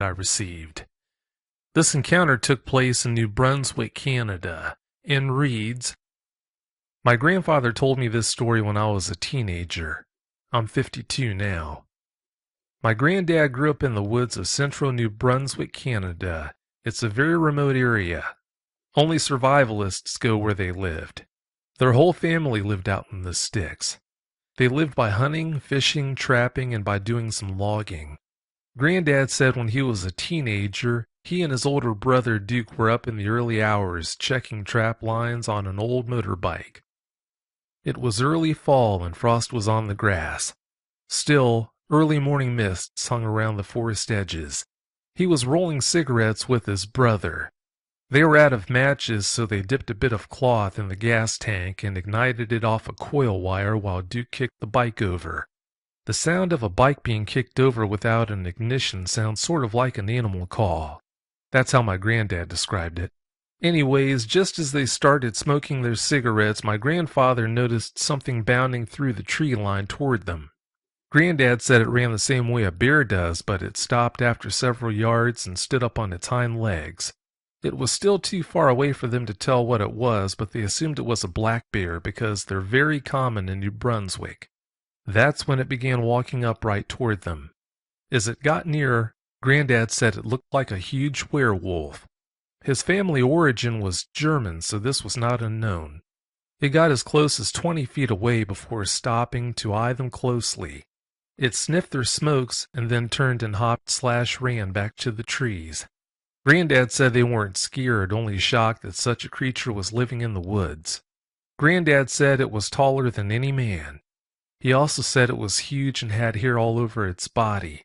I received. This encounter took place in New Brunswick, Canada, and reads, My grandfather told me this story when I was a teenager. I'm 52 now. My granddad grew up in the woods of central New Brunswick, Canada. It's a very remote area. Only survivalists go where they lived. Their whole family lived out in the sticks. They lived by hunting, fishing, trapping, and by doing some logging. Granddad said when he was a teenager, he and his older brother Duke were up in the early hours checking trap lines on an old motorbike. It was early fall and frost was on the grass. Still, early morning mists hung around the forest edges. He was rolling cigarettes with his brother. They were out of matches, so they dipped a bit of cloth in the gas tank and ignited it off a coil wire while Duke kicked the bike over. The sound of a bike being kicked over without an ignition sounds sort of like an animal call. That's how my granddad described it. Anyways, just as they started smoking their cigarettes, my grandfather noticed something bounding through the tree line toward them. Granddad said it ran the same way a bear does, but it stopped after several yards and stood up on its hind legs. It was still too far away for them to tell what it was, but they assumed it was a black bear because they're very common in New Brunswick. That's when it began walking upright toward them. As it got nearer, Granddad said it looked like a huge werewolf. His family origin was German, so this was not unknown. It got as close as 20 feet away before stopping to eye them closely. It sniffed their smokes and then turned and hopped/ran back to the trees. Granddad said they weren't scared, only shocked that such a creature was living in the woods. Granddad said it was taller than any man. He also said it was huge and had hair all over its body.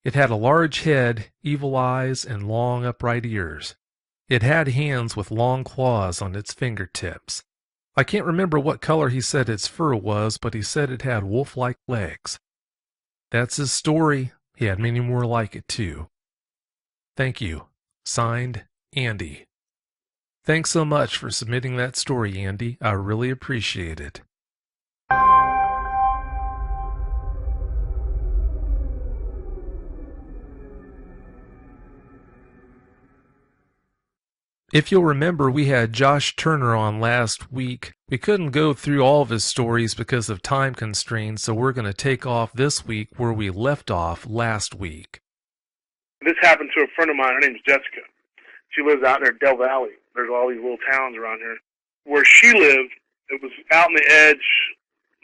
It had a large head, evil eyes, and long upright ears. It had hands with long claws on its fingertips. I can't remember what color he said its fur was, but he said it had wolf-like legs. That's his story. He had many more like it, too. Thank you. Signed, Andy. Thanks so much for submitting that story, Andy. I really appreciate it. If you'll remember, we had Josh Turner on last week. We couldn't go through all of his stories because of time constraints, so we're going to take off this week where we left off last week. This happened to a friend of mine. Her name's Jessica. She lives out near Del Valley. There's all these little towns around here. Where she lived, it was out on the edge,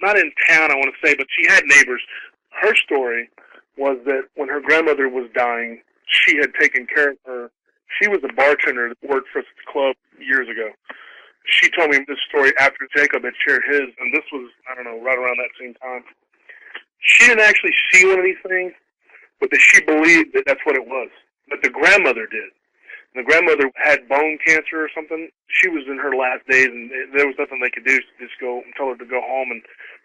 not in town, I want to say, but she had neighbors. Her story was that when her grandmother was dying, she had taken care of her. She was a bartender that worked for the club years ago. She told me this story after Jacob had shared his, and this was, I don't know, right around that same time. She didn't actually see one of these things, but that she believed that that's what it was. But the grandmother did. And the grandmother had bone cancer or something. She was in her last days, and there was nothing they could do. Just go and tell her to go home and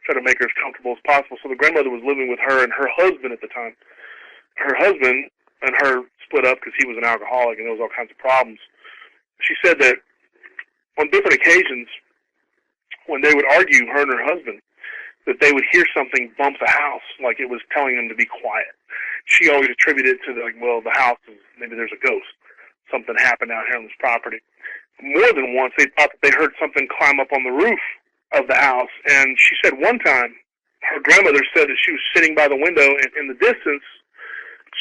try to make her as comfortable as possible. So the grandmother was living with her and her husband at the time. Her husband and her split up because he was an alcoholic and there was all kinds of problems. She said that on different occasions, when they would argue, her and her husband, that they would hear something bump the house, like it was telling them to be quiet. She always attributed it to, the house, maybe there's a ghost. Something happened out here on this property. More than once, they thought that they heard something climb up on the roof of the house. And she said one time, her grandmother said that she was sitting by the window, and in the distance,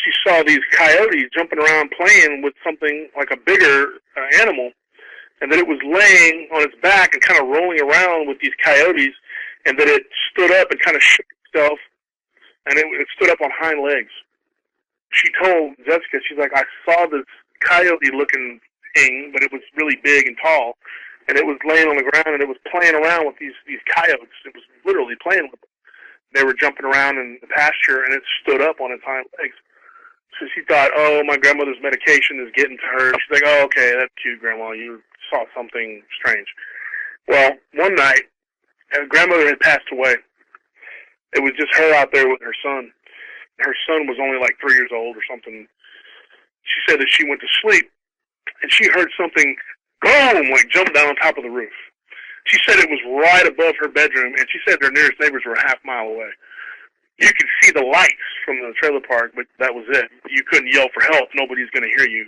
she saw these coyotes jumping around playing with something like a bigger animal, and that it was laying on its back and kind of rolling around with these coyotes, and that it stood up and kind of shook itself, and it stood up on hind legs. She told Jessica, she's like, I saw this coyote-looking thing, but it was really big and tall, and it was laying on the ground, and it was playing around with these coyotes. It was literally playing with them. They were jumping around in the pasture, and it stood up on its hind legs. So she thought, oh, my grandmother's medication is getting to her. She's like, oh, okay, that's cute, Grandma. You saw something strange. Well, one night, her grandmother had passed away. It was just her out there with her son. Her son was only like 3 years old or something. She said that she went to sleep, and she heard something, boom, like jump down on top of the roof. She said it was right above her bedroom, and she said their nearest neighbors were a half mile away. You could see the lights from the trailer park, but that was it. You couldn't yell for help. Nobody's going to hear you.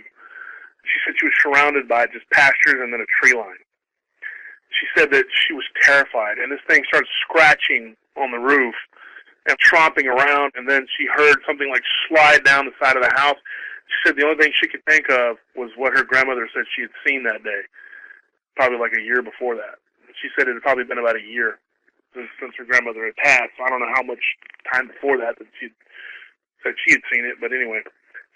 She said she was surrounded by just pastures and then a tree line. She said that she was terrified, and this thing started scratching on the roof and tromping around, and then she heard something like slide down the side of the house. She said the only thing she could think of was what her grandmother said she had seen that day, probably like a year before that. She said it had probably been about a year since her grandmother had passed. So I don't know how much time before that she said she had seen it, but anyway,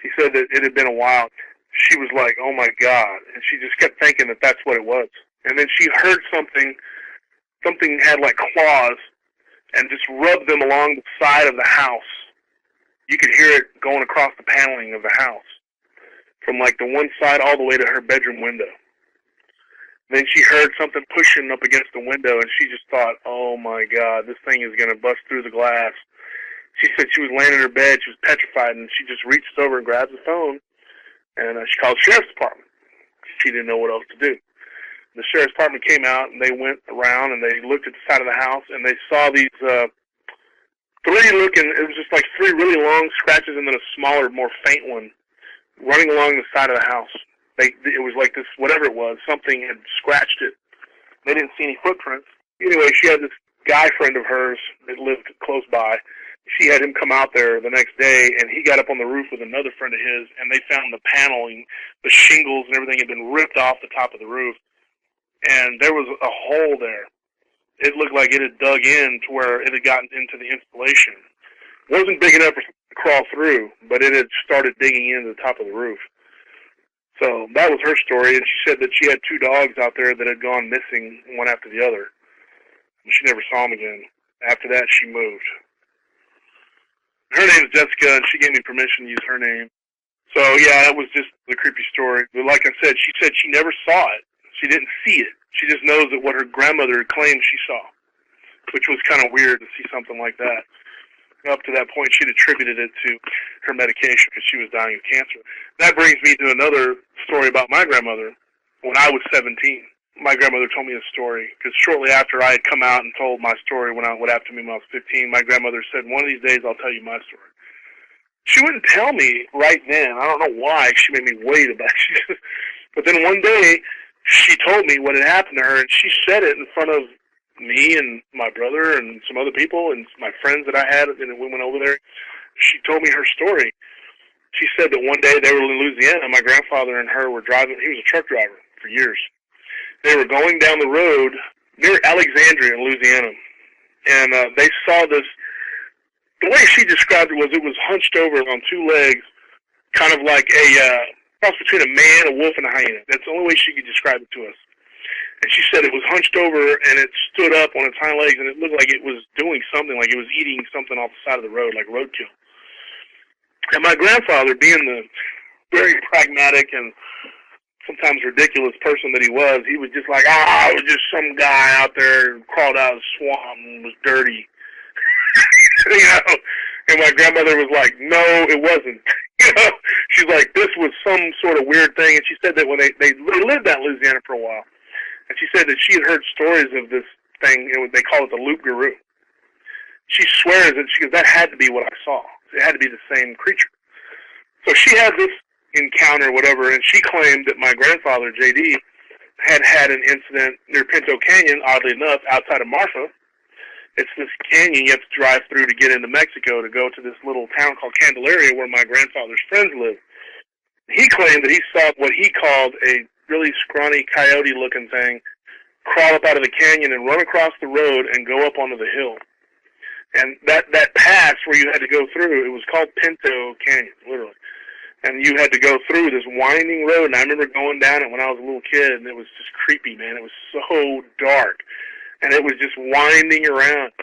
she said that it had been a while. She was like, oh my God, and she just kept thinking that that's what it was. And then she heard something had like claws and just rubbed them along the side of the house. You could hear it going across the paneling of the house from like the one side all the way to her bedroom window. Then she heard something pushing up against the window, and she just thought, oh my God, this thing is going to bust through the glass. She said she was laying in her bed, she was petrified, and she just reached over and grabbed the phone, and she called the sheriff's department. She didn't know what else to do. The sheriff's department came out, and they went around, and they looked at the side of the house, and they saw these it was just like three really long scratches and then a smaller, more faint one running along the side of the house. It was like this, whatever it was, something had scratched it. They didn't see any footprints. Anyway, she had this guy friend of hers that lived close by. She had him come out there the next day, and he got up on the roof with another friend of his, and they found the paneling, the shingles and everything had been ripped off the top of the roof, and there was a hole there. It looked like it had dug in to where it had gotten into the insulation. It wasn't big enough for something to crawl through, but it had started digging into the top of the roof. So that was her story, and she said that she had two dogs out there that had gone missing, one after the other. And she never saw them again. After that, she moved. Her name is Jessica, and she gave me permission to use her name. So, yeah, that was just the creepy story. But like I said, she never saw it. She didn't see it. She just knows that what her grandmother claimed she saw, which was kind of weird to see something like that. Up to that point, she'd attributed it to her medication because she was dying of cancer. That brings me to another story about my grandmother. When I was 17, my grandmother told me a story because shortly after I had come out and told my story what happened to me when I was 15, my grandmother said, one of these days I'll tell you my story. She wouldn't tell me right then. I don't know why. She made me wait about it. But then one day, she told me what had happened to her, and she said it in front of me and my brother and some other people and my friends that I had, and we went over there. She told me her story. She said that one day they were in Louisiana. My grandfather and her were driving. He was a truck driver for years. They were going down the road near Alexandria in Louisiana, and they saw this. The way she described it was hunched over on two legs, kind of like a cross between a man, a wolf, and a hyena. That's the only way she could describe it to us. And she said it was hunched over and it stood up on its hind legs, and it looked like it was doing something, like it was eating something off the side of the road, like roadkill. And my grandfather, being the very pragmatic and sometimes ridiculous person that he was just like, it was just some guy out there who crawled out of the swamp and was dirty. You know? And my grandmother was like, no, it wasn't. You know? She's like, this was some sort of weird thing. And she said that when they lived out in Louisiana for a while, and she said that she had heard stories of this thing, they call it the Loup Garou. She swears that that had to be what I saw. It had to be the same creature. So she had this encounter, whatever, and she claimed that my grandfather, J.D., had an incident near Pinto Canyon, oddly enough, outside of Marfa. It's this canyon you have to drive through to get into Mexico to go to this little town called Candelaria where my grandfather's friends live. He claimed that he saw what he called a really scrawny coyote-looking thing crawl up out of the canyon and run across the road and go up onto the hill. And that pass where you had to go through, it was called Pinto Canyon, literally. And you had to go through this winding road, and I remember going down it when I was a little kid, and it was just creepy, man. It was so dark, and it was just winding around.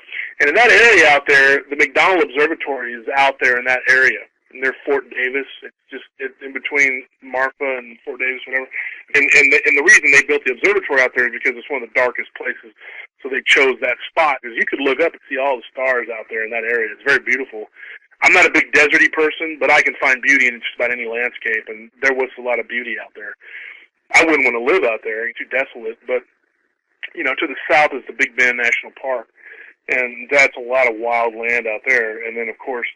And in that area out there, the McDonald Observatory is out there in that area, near Fort Davis. It's in between Marfa and Fort Davis, whatever. And the reason they built the observatory out there is because it's one of the darkest places. So they chose that spot because you could look up and see all the stars out there in that area. It's very beautiful. I'm not a big deserty person, but I can find beauty in just about any landscape, and there was a lot of beauty out there. I wouldn't want to live out there. It's too desolate. But, you know, to the south is the Big Bend National Park. And that's a lot of wild land out there. And then, of course,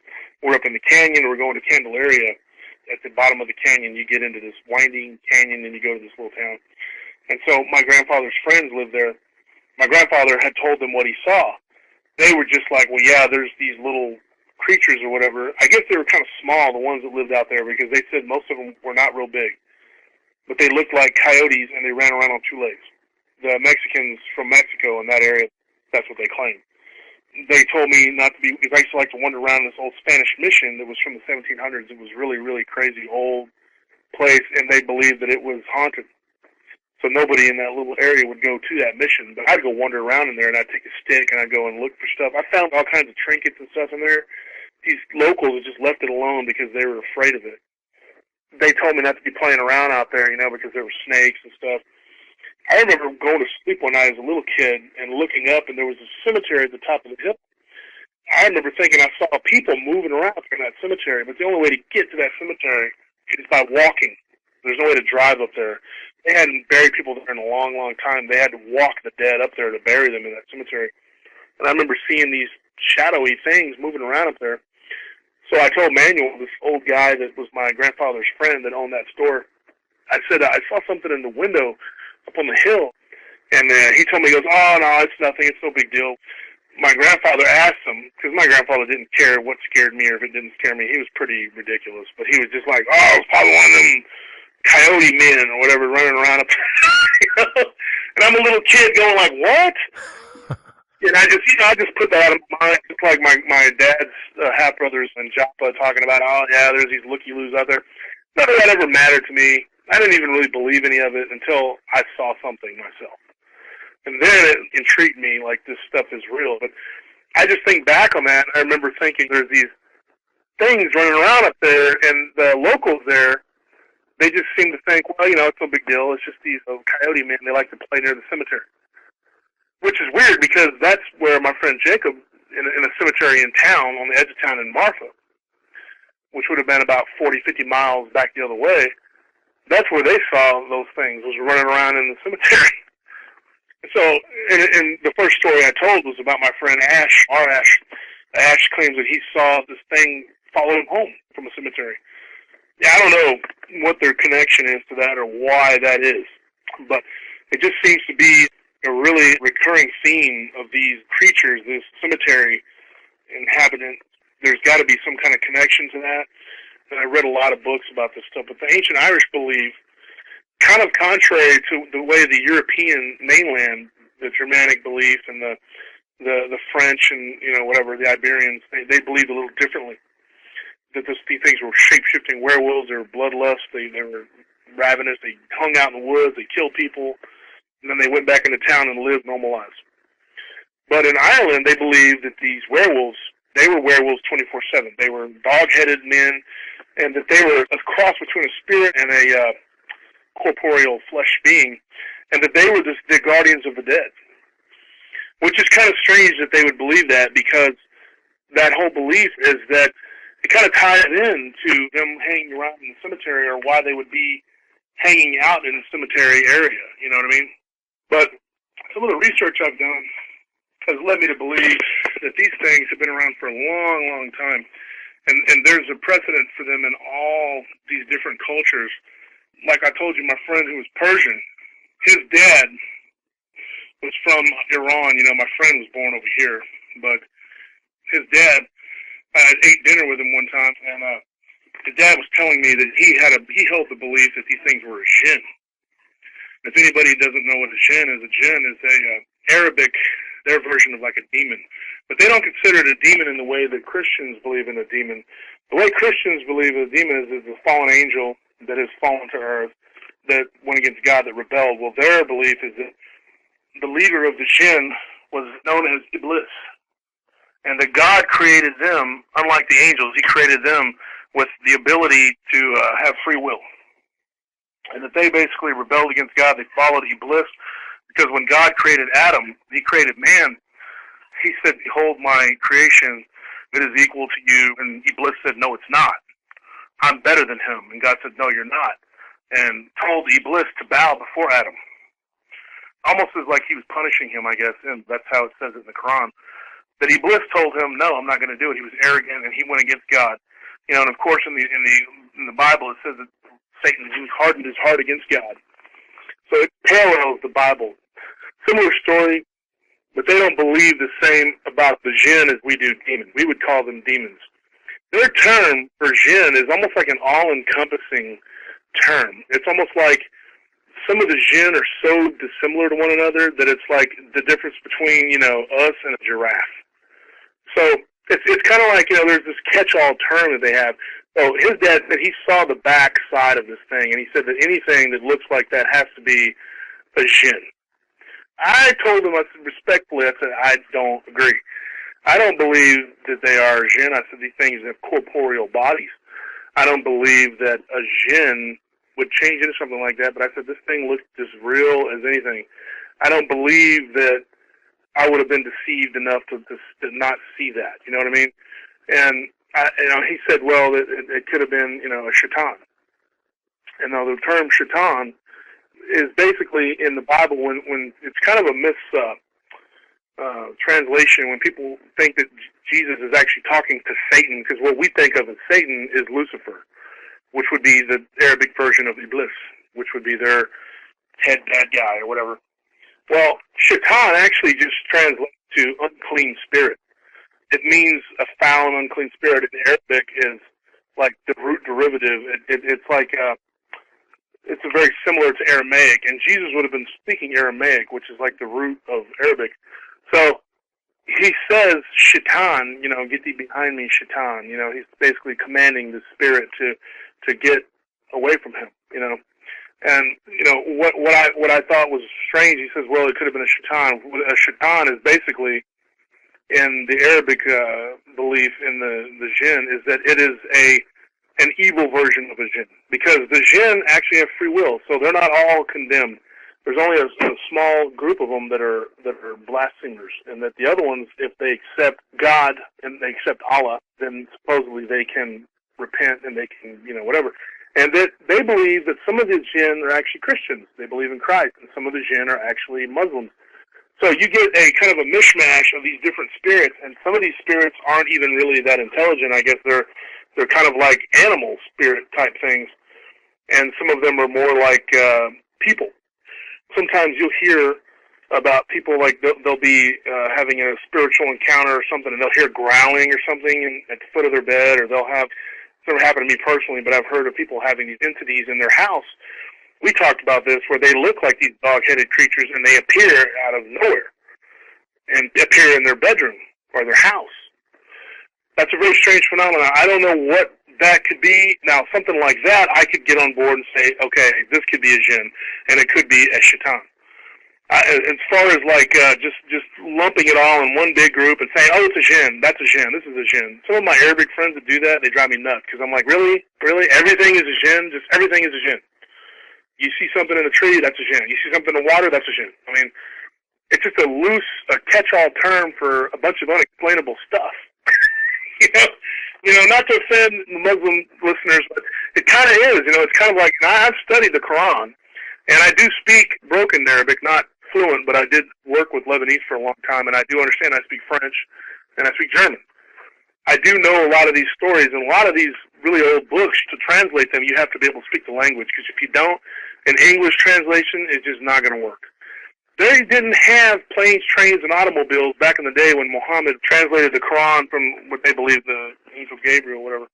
we're up in the canyon. We're going to Candelaria. At the bottom of the canyon, you get into this winding canyon, and you go to this little town. And so my grandfather's friends lived there. My grandfather had told them what he saw. They were just like, well, yeah, there's these little creatures or whatever. I guess they were kind of small, the ones that lived out there, because they said most of them were not real big. But they looked like coyotes, and they ran around on two legs. The Mexicans from Mexico in that area, that's what they claimed. They told me not to be, because I used to like to wander around this old Spanish mission that was from the 1700s. It was really, really crazy old place, and they believed that it was haunted. So nobody in that little area would go to that mission. But I'd go wander around in there, and I'd take a stick, and I'd go and look for stuff. I found all kinds of trinkets and stuff in there. These locals had just left it alone because they were afraid of it. They told me not to be playing around out there, because there were snakes and stuff. I remember going to sleep one night as a little kid and looking up, and there was a cemetery at the top of the hill. I remember thinking I saw people moving around in that cemetery, but the only way to get to that cemetery is by walking. There's no way to drive up there. They hadn't buried people there in a long, long time. They had to walk the dead up there to bury them in that cemetery. And I remember seeing these shadowy things moving around up there. So I told Manuel, this old guy that was my grandfather's friend that owned that store, I said, I saw something in the window up on the hill. And he told me, he goes, oh, no, it's nothing. It's no big deal. My grandfather asked him, because my grandfather didn't care what scared me or if it didn't scare me. He was pretty ridiculous. But he was just like, oh, it's probably one of them coyote men or whatever running around up there. And I'm a little kid going like, what? And I just put that out of my mind. It's like my dad's half-brothers in Joppa talking about, oh, yeah, there's these looky-loos out there. None of that ever mattered to me. I didn't even really believe any of it until I saw something myself. And then it intrigued me, like, this stuff is real. But I just think back on that, and I remember thinking there's these things running around up there, and the locals there, they just seem to think, well, it's no big deal. It's just these coyote men. They like to play near the cemetery. Which is weird, because that's where my friend Jacob, in a cemetery in town, on the edge of town in Marfa, which would have been about 40, 50 miles back the other way, that's where they saw those things, was running around in the cemetery. So, and the first story I told was about my friend Ash, our Ash. Ash claims that he saw this thing follow him home from a cemetery. Yeah, I don't know what their connection is to that or why that is, but it just seems to be a really recurring theme of these creatures, this cemetery inhabitant. There's got to be some kind of connection to that. And I read a lot of books about this stuff. But the ancient Irish believe, kind of contrary to the way the European mainland, the Germanic belief, and the French and whatever, the Iberians, they believe a little differently. That these things were shape-shifting werewolves, they were bloodlust, they were ravenous, they hung out in the woods, they killed people, and then they went back into town and lived normal lives. But in Ireland, they believed that these werewolves, they were werewolves 24/7. They were dog-headed men, and that they were a cross between a spirit and a corporeal flesh being, and that they were the guardians of the dead. Which is kind of strange that they would believe that, because that whole belief is that it kind of ties in to them hanging around in the cemetery, or why they would be hanging out in the cemetery area, you know what I mean? But some of the research I've done has led me to believe that these things have been around for a long, long time. And there's a precedent for them in all these different cultures. Like I told you, my friend who was Persian, his dad was from Iran. My friend was born over here. But his dad, I ate dinner with him one time, and his dad was telling me that he held the belief that these things were a jinn. If anybody doesn't know what a jinn is a Arabic, their version of like a demon. But they don't consider it a demon in the way that Christians believe in a demon. The way Christians believe in a demon is a fallen angel that has fallen to earth, that went against God, that rebelled. Well, their belief is that the leader of the jinn was known as Iblis, and that God created them, unlike the angels, he created them with the ability to have free will. And that they basically rebelled against God. They followed Iblis, because when God created Adam, he created man. He said, behold, my creation, it is equal to you. And Iblis said, no, it's not. I'm better than him. And God said, no, you're not. And told Iblis to bow before Adam. Almost as like he was punishing him, I guess, and that's how it says it in the Quran. that Iblis told him, no, I'm not going to do it. He was arrogant and he went against God. You know, and of course in the Bible it says that Satan hardened his heart against God. So it parallels the Bible. Similar story, but they don't believe the same about the jinn as we do demons. We would call them demons. Their term for jinn is almost like an all-encompassing term. It's almost like some of the jinn are so dissimilar to one another that it's like the difference between, you know, us and a giraffe. So it's kind of like, you know, there's this catch-all term that they have. So his dad said he saw the back side of this thing, and he said that anything that looks like that has to be a jinn. I told him, I said, respectfully, I said, I don't agree. I don't believe that they are jinn. I said, these things have corporeal bodies. I don't believe that a jinn would change into something like that, but I said, this thing looks as real as anything. I don't believe that I would have been deceived enough to not see that. You know what I mean? And he said, well, it could have been, you know, a shaitan. And now the term shaitan is basically in the Bible when it's kind of a translation when people think that Jesus is actually talking to Satan, because what we think of as Satan is Lucifer, which would be the Arabic version of Iblis, which would be their head bad guy or whatever. Well, shaitan actually just translates to unclean spirit. It means a foul and unclean spirit. In Arabic is like the root derivative. It's like it's very similar to Aramaic, and Jesus would have been speaking Aramaic, which is like the root of Arabic. So he says, shaitan, you know, get thee behind me, shaitan. You know, he's basically commanding the spirit to get away from him, you know. And, you know, what I thought was strange, he says, well, it could have been a shaitan. A shaitan is basically, in the Arabic belief in the jinn, is that it is an evil version of a jinn. Because the jinn actually have free will, so they're not all condemned. There's only a small group of them that are blasphemers, and that the other ones, if they accept God and they accept Allah, then supposedly they can repent and they can, you know, whatever. And that they believe that some of the jinn are actually Christians. They believe in Christ, and some of the jinn are actually Muslims. So you get a kind of a mishmash of these different spirits, and some of these spirits aren't even really that intelligent. I guess they're kind of like animal spirit type things, and some of them are more like people. Sometimes you'll hear about people like they'll be having a spiritual encounter or something, and they'll hear growling or something at the foot of their bed, or they'll have, it's never happened to me personally, but I've heard of people having these entities in their house. We talked about this, where they look like these dog-headed creatures, and they appear out of nowhere and appear in their bedroom or their house. That's a very strange phenomenon. I don't know what that could be. Now, something like that, I could get on board and say, okay, this could be a jinn, and it could be a shaitan. As far as like just lumping it all in one big group and saying, oh, it's a jinn, that's a jinn, this is a jinn. Some of my Arabic friends that do that, they drive me nuts, because I'm like, really? Everything is a jinn? Just everything is a jinn. You see something in a tree, that's a jinn. You see something in water, that's a jinn. I mean, it's just a catch-all term for a bunch of unexplainable stuff. You know, not to offend Muslim listeners, but it kind of is. You know, it's kind of like, I've studied the Quran, and I do speak broken Arabic, not fluent, but I did work with Lebanese for a long time, and I do understand. I speak French, and I speak German. I do know a lot of these stories, and a lot of these really old books, to translate them, you have to be able to speak the language, because if you don't, an English translation is just not going to work. They didn't have planes, trains, and automobiles back in the day when Muhammad translated the Quran from what they believed the angel Gabriel or whatever.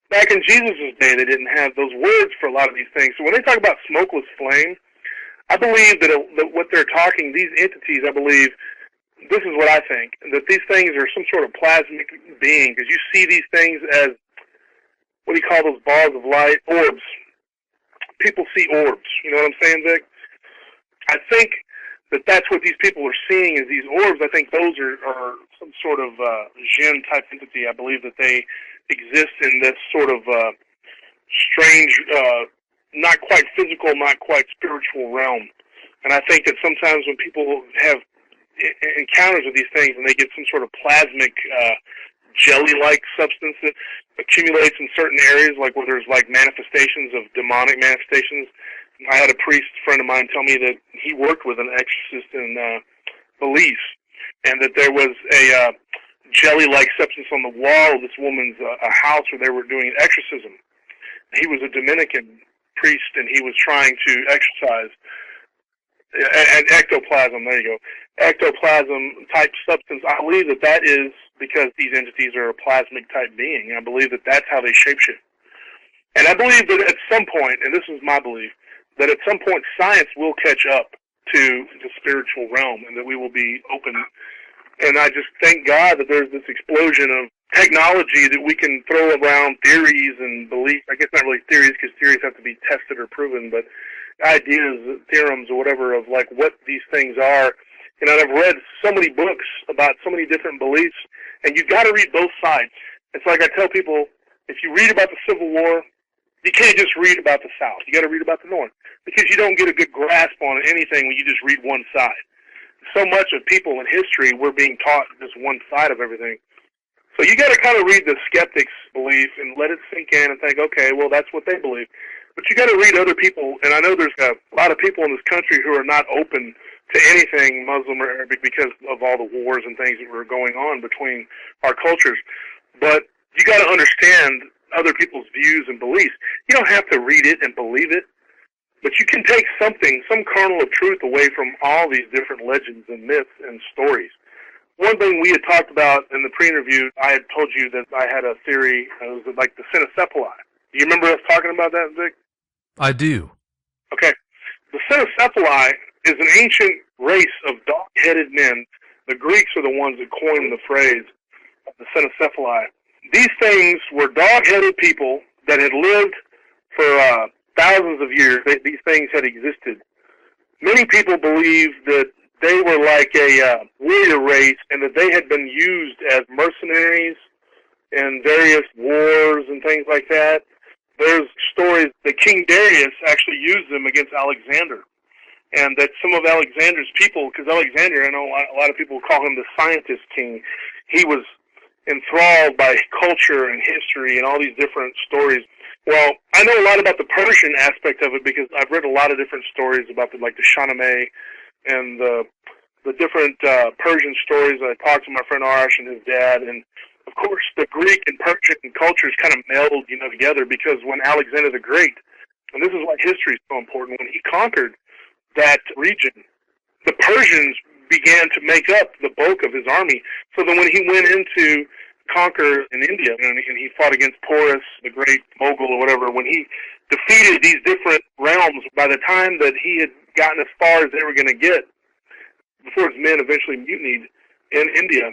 Back in Jesus' day, they didn't have those words for a lot of these things. So when they talk about smokeless flame, I believe that what they're talking, these entities, I believe, this is what I think, that these things are some sort of plasmic being, because you see these things as, what do you call those balls of light? Orbs. People see orbs. You know what I'm saying, Vic? I think that's what these people are seeing is these orbs. I think those are some sort of jinn-type entity. I believe that they exist in this sort of strange, not quite physical, not quite spiritual realm. And I think that sometimes when people have encounters with these things and they get some sort of plasmic jelly-like substance that accumulates in certain areas, like where there's like manifestations of demonic manifestations. I had a priest friend of mine tell me that he worked with an exorcist in Belize, and that there was jelly-like substance on the wall of this woman's a house where they were doing an exorcism. He was a Dominican priest, and he was trying to exorcise an ectoplasm. There you go, ectoplasm type substance. I believe that that is because these entities are a plasmic type being. I believe that that's how they shapeshift. And I believe that at some point, and this is my belief, that at some point science will catch up to the spiritual realm, and that we will be open. And I just thank God that there's this explosion of technology that we can throw around theories and beliefs. I guess not really theories, because theories have to be tested or proven, but ideas, theorems, or whatever of like what these things are. And I've read so many books about so many different beliefs, and you've got to read both sides. It's like I tell people, if you read about the Civil War, you can't just read about the South. You got to read about the North, because you don't get a good grasp on anything when you just read one side. So much of people in history, we're being taught just one side of everything. So you got to kind of read the skeptic's belief and let it sink in and think, okay, well, that's what they believe. But you got to read other people, and I know there's a lot of people in this country who are not open to anything Muslim or Arabic because of all the wars and things that were going on between our cultures. But you got to understand other people's views and beliefs. You don't have to read it and believe it, but you can take something, some kernel of truth away from all these different legends and myths and stories. One thing we had talked about in the pre-interview, I had told you that I had a theory, it was like the Cynocephali. Do you remember us talking about that, Vic? I do. Okay. The Cynocephali is an ancient race of dog-headed men. The Greeks are the ones that coined the phrase, the Cynocephali. These things were dog-headed people that had lived for thousands of years. These things had existed. Many people believe that they were like a warrior race, and that they had been used as mercenaries in various wars and things like that. There's stories that King Darius actually used them against Alexander, and that some of Alexander's people, because Alexander, I know a lot of people call him the scientist king, he was enthralled by culture and history and all these different stories. Well, I know a lot about the Persian aspect of it because I've read a lot of different stories about the Shahnameh and the different Persian stories. I talked to my friend Arash and his dad, and of course the Greek and Persian cultures kind of melded, together, because when Alexander the Great, and this is why history is so important, when he conquered that region, the Persians began to make up the bulk of his army. So that when he went into conquer in India, and he fought against Porus, the great Mogul or whatever, when he defeated these different realms, by the time that he had gotten as far as they were going to get, before his men eventually mutinied in India,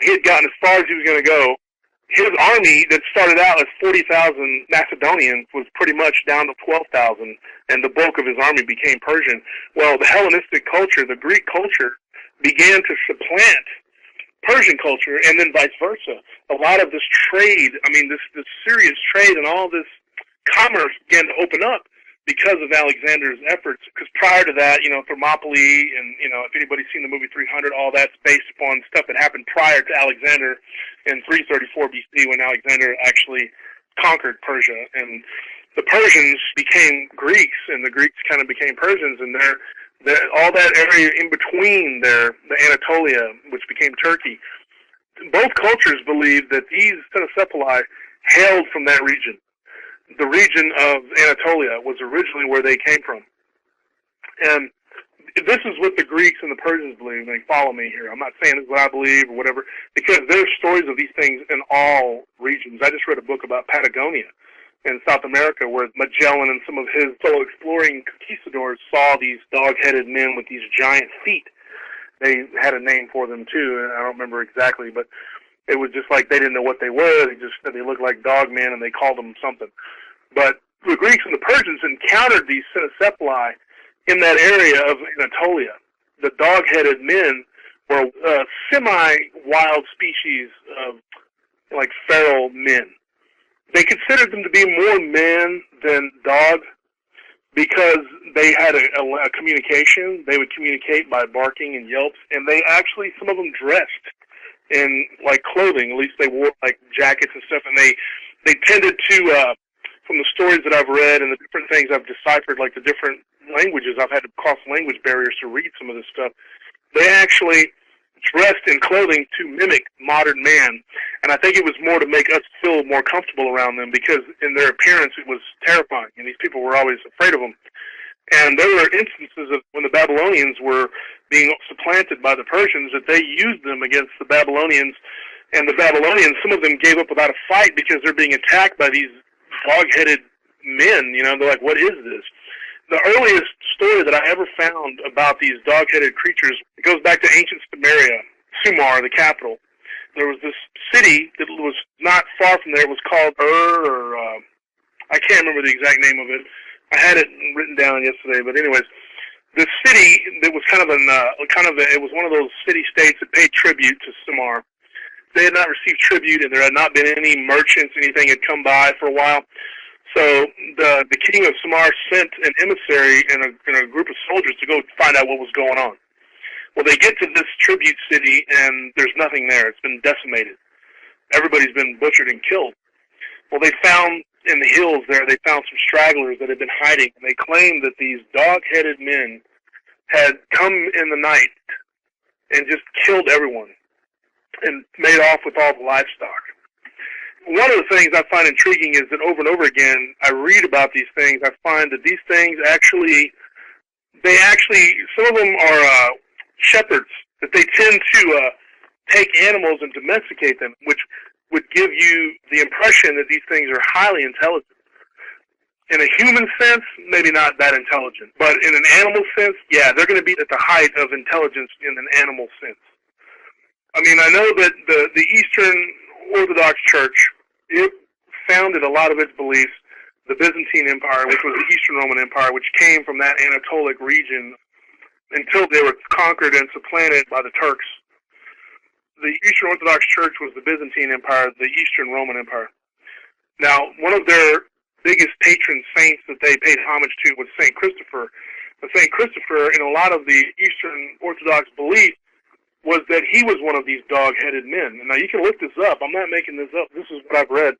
he had gotten as far as he was going to go. His army that started out as 40,000 Macedonians was pretty much down to 12,000, and the bulk of his army became Persian. Well, the Hellenistic culture, the Greek culture, began to supplant Persian culture, and then vice versa. A lot of this trade, this serious trade and all this commerce began to open up because of Alexander's efforts. Because prior to that, Thermopylae, and, if anybody's seen the movie 300, all that's based upon stuff that happened prior to Alexander in 334 BC, when Alexander actually conquered Persia. And the Persians became Greeks, and the Greeks kind of became Persians, and all that area in between there, the Anatolia, which became Turkey, both cultures believe that these Cynocephali hailed from that region. The region of Anatolia was originally where they came from. And this is what the Greeks and the Persians believe. They follow me here. I'm not saying this is what I believe or whatever, because there's stories of these things in all regions. I just read a book about Patagonia in South America, where Magellan and some of his fellow exploring conquistadors saw these dog-headed men with these giant feet. They had a name for them too, and I don't remember exactly, but it was just like they didn't know what they were. They just said they looked like dog men, and they called them something. But the Greeks and the Persians encountered these Cynocephali in that area of Anatolia. The dog-headed men were a semi-wild species of like feral men. They considered them to be more men than dog because they had a communication. They would communicate by barking and yelps, and they actually, some of them dressed in like clothing. At least they wore like jackets and stuff, and they tended to, from the stories that I've read and the different things I've deciphered, like the different languages, I've had to cross language barriers to read some of this stuff. They actually dressed in clothing to mimic modern man. And I think it was more to make us feel more comfortable around them, because in their appearance it was terrifying, and these people were always afraid of them. And there were instances of when the Babylonians were being supplanted by the Persians that they used them against the Babylonians. And the Babylonians, some of them gave up without a fight because they're being attacked by these dog-headed men. You know, they're like, what is this? The earliest story that I ever found about these dog-headed creatures, it goes back to ancient Samaria, Sumar, the capital. There was this city that was not far from there. It was called I can't remember the exact name of it. I had it written down yesterday, but anyways, the city that was it was one of those city-states that paid tribute to Sumar. They had not received tribute, and there had not been any merchants, anything had come by for a while. So the king of Sumar sent an emissary and a group of soldiers to go find out what was going on. Well, they get to this tribute city, and there's nothing there. It's been decimated. Everybody's been butchered and killed. Well, they found in the hills there, they found some stragglers that had been hiding, and they claimed that these dog-headed men had come in the night and just killed everyone and made off with all the livestock. One of the things I find intriguing is that over and over again, I read about these things. I find that these things some of them are shepherds, that they tend to take animals and domesticate them, which would give you the impression that these things are highly intelligent. In a human sense, maybe not that intelligent, but in an animal sense, yeah, they're going to be at the height of intelligence in an animal sense. I mean, I know that the Eastern Orthodox Church, it founded a lot of its beliefs, the Byzantine Empire, which was the Eastern Roman Empire, which came from that Anatolic region until they were conquered and supplanted by the Turks. The Eastern Orthodox Church was the Byzantine Empire, the Eastern Roman Empire. Now, one of their biggest patron saints that they paid homage to was St. Christopher. But St. Christopher, in a lot of the Eastern Orthodox belief, was that he was one of these dog-headed men. Now, you can look this up. I'm not making this up. This is what I've read.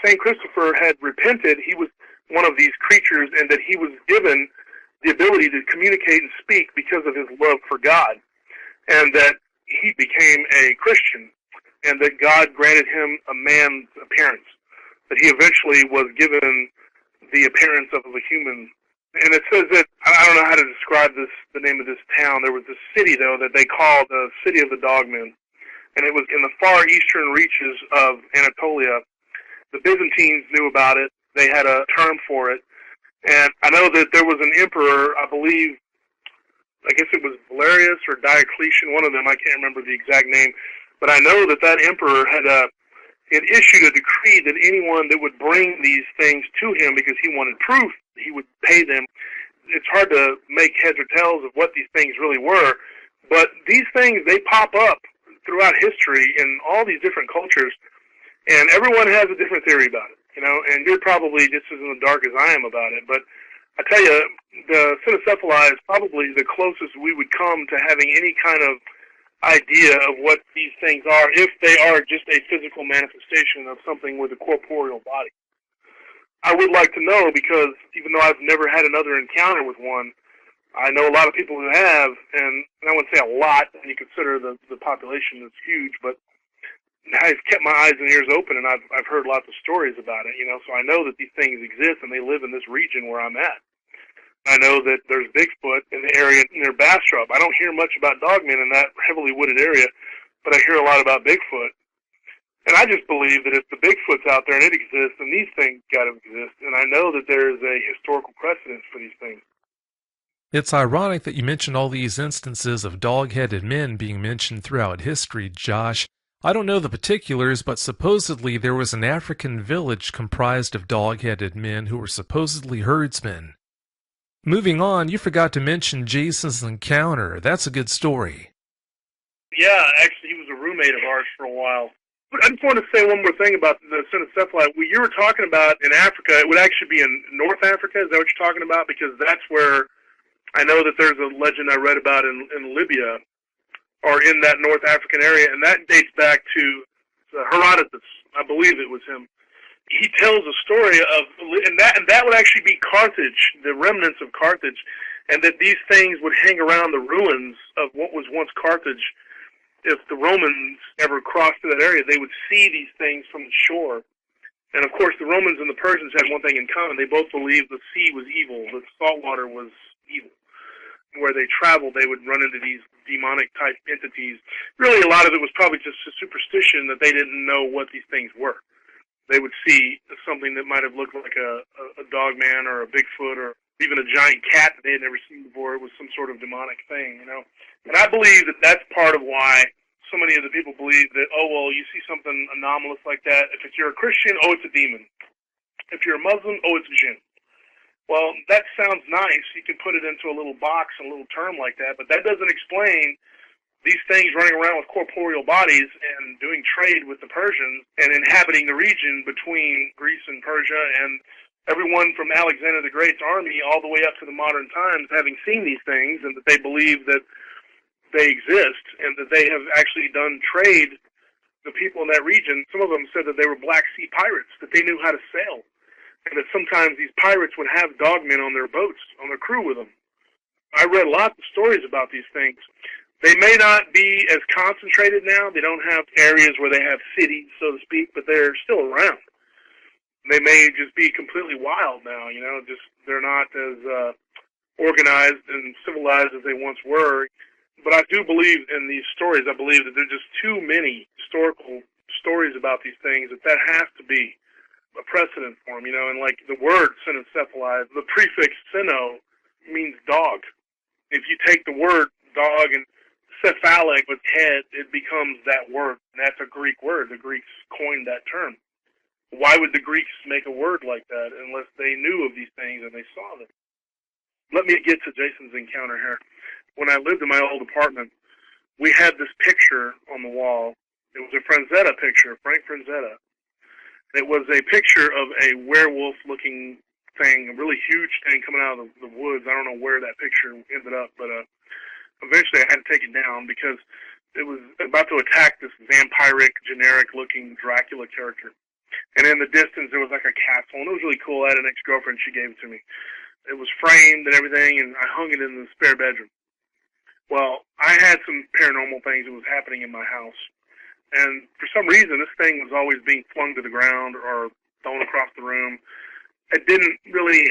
St. Christopher had repented. He was one of these creatures, and that he was given the ability to communicate and speak because of his love for God, and that he became a Christian, and that God granted him a man's appearance, that he eventually was given the appearance of a human. And it says that, I don't know how to describe the name of this town. There was this city, though, that they called the City of the Dogmen, and it was in the far eastern reaches of Anatolia. The Byzantines knew about it. They had a term for it. And I know that there was an emperor, I believe, I guess it was Valerius or Diocletian, one of them, I can't remember the exact name, but I know that that emperor had issued a decree that anyone that would bring these things to him because he wanted proof, he would pay them. It's hard to make heads or tails of what these things really were, but these things, they pop up throughout history in all these different cultures, and everyone has a different theory about it, you know, and you're probably just as in the dark as I am about it, but I tell you, the cynocephali is probably the closest we would come to having any kind of idea of what these things are, if they are just a physical manifestation of something with a corporeal body. I would like to know, because even though I've never had another encounter with one, I know a lot of people who have, and I wouldn't say a lot, when you consider the population is huge, but I've kept my eyes and ears open, and I've heard lots of stories about it, you know, so I know that these things exist, and they live in this region where I'm at. I know that there's Bigfoot in the area near Bastrop. I don't hear much about dogmen in that heavily wooded area, but I hear a lot about Bigfoot. And I just believe that if the Bigfoot's out there and it exists, then these things got to exist. And I know that there is a historical precedence for these things. It's ironic that you mentioned all these instances of dog-headed men being mentioned throughout history, Josh. I don't know the particulars, but supposedly there was an African village comprised of dog-headed men who were supposedly herdsmen. Moving on, you forgot to mention Jason's encounter. That's a good story. Yeah, actually, he was a roommate of ours for a while. But I just want to say one more thing about the cynocephali. What you were talking about in Africa, it would actually be in North Africa. Is that what you're talking about? Because that's where I know that there's a legend I read about in Libya, or in that North African area, and that dates back to Herodotus. I believe it was him. He tells a story of, and that would actually be Carthage, the remnants of Carthage, and that these things would hang around the ruins of what was once Carthage, if the Romans ever crossed to that area, they would see these things from the shore. And of course, the Romans and the Persians had one thing in common. They both believed the sea was evil, that salt water was evil. Where they traveled, they would run into these demonic type entities. Really, a lot of it was probably just a superstition that they didn't know what these things were. They would see something that might have looked like a dog man or a Bigfoot or even a giant cat that they had never seen before. It was some sort of demonic thing, you know. And I believe that that's part of why so many of the people believe that, oh, well, you see something anomalous like that. If you're a Christian, oh, it's a demon. If you're a Muslim, oh, it's a jinn. Well, that sounds nice. You can put it into a little box, a little term like that, but that doesn't explain these things running around with corporeal bodies and doing trade with the Persians and inhabiting the region between Greece and Persia, and everyone from Alexander the Great's army all the way up to the modern times having seen these things, and that they believe that they exist and that they have actually done trade. The people in that region, some of them said that they were Black Sea pirates, that they knew how to sail, and that sometimes these pirates would have dogmen on their boats, on their crew with them. I read lots of stories about these things. They may not be as concentrated now. They don't have areas where they have cities, so to speak, but they're still around. They may just be completely wild now, you know, just they're not as organized and civilized as they once were. But I do believe in these stories. I believe that there's just too many historical stories about these things that has to be a precedent for them, you know. And like the word cynocephaly, the prefix cyno means dog. If you take the word dog and cephalic with head, it becomes that word. And that's a Greek word. The Greeks coined that term. Why would the Greeks make a word like that unless they knew of these things and they saw them? Let me get to Jason's encounter here. When I lived in my old apartment, we had this picture on the wall. It was a Franzetta picture, Frank Franzetta. It was a picture of a werewolf-looking thing, a really huge thing coming out of the woods. I don't know where that picture ended up, but eventually I had to take it down because it was about to attack this vampiric, generic-looking Dracula character. And in the distance, there was like a castle, and it was really cool. I had an ex-girlfriend. She gave it to me. It was framed and everything, and I hung it in the spare bedroom. Well, I had some paranormal things that was happening in my house. And for some reason, this thing was always being flung to the ground or thrown across the room. It didn't really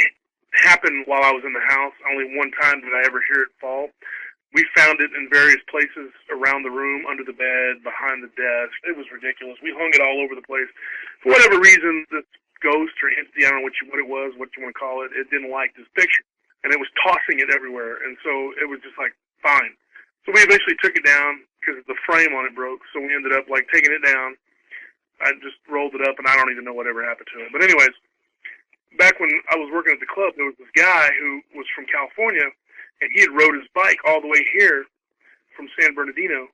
happen while I was in the house. Only one time did I ever hear it fall. We found it in various places around the room, under the bed, behind the desk. It was ridiculous. We hung it all over the place. For whatever reason, this ghost or entity, I don't know what it was, what you want to call it, it didn't like this picture. And it was tossing it everywhere. And so it was just like, fine. So we eventually took it down because the frame on it broke. So we ended up like taking it down. I just rolled it up, and I don't even know whatever happened to it. But anyways, back when I was working at the club, there was this guy who was from California, and he had rode his bike all the way here from San Bernardino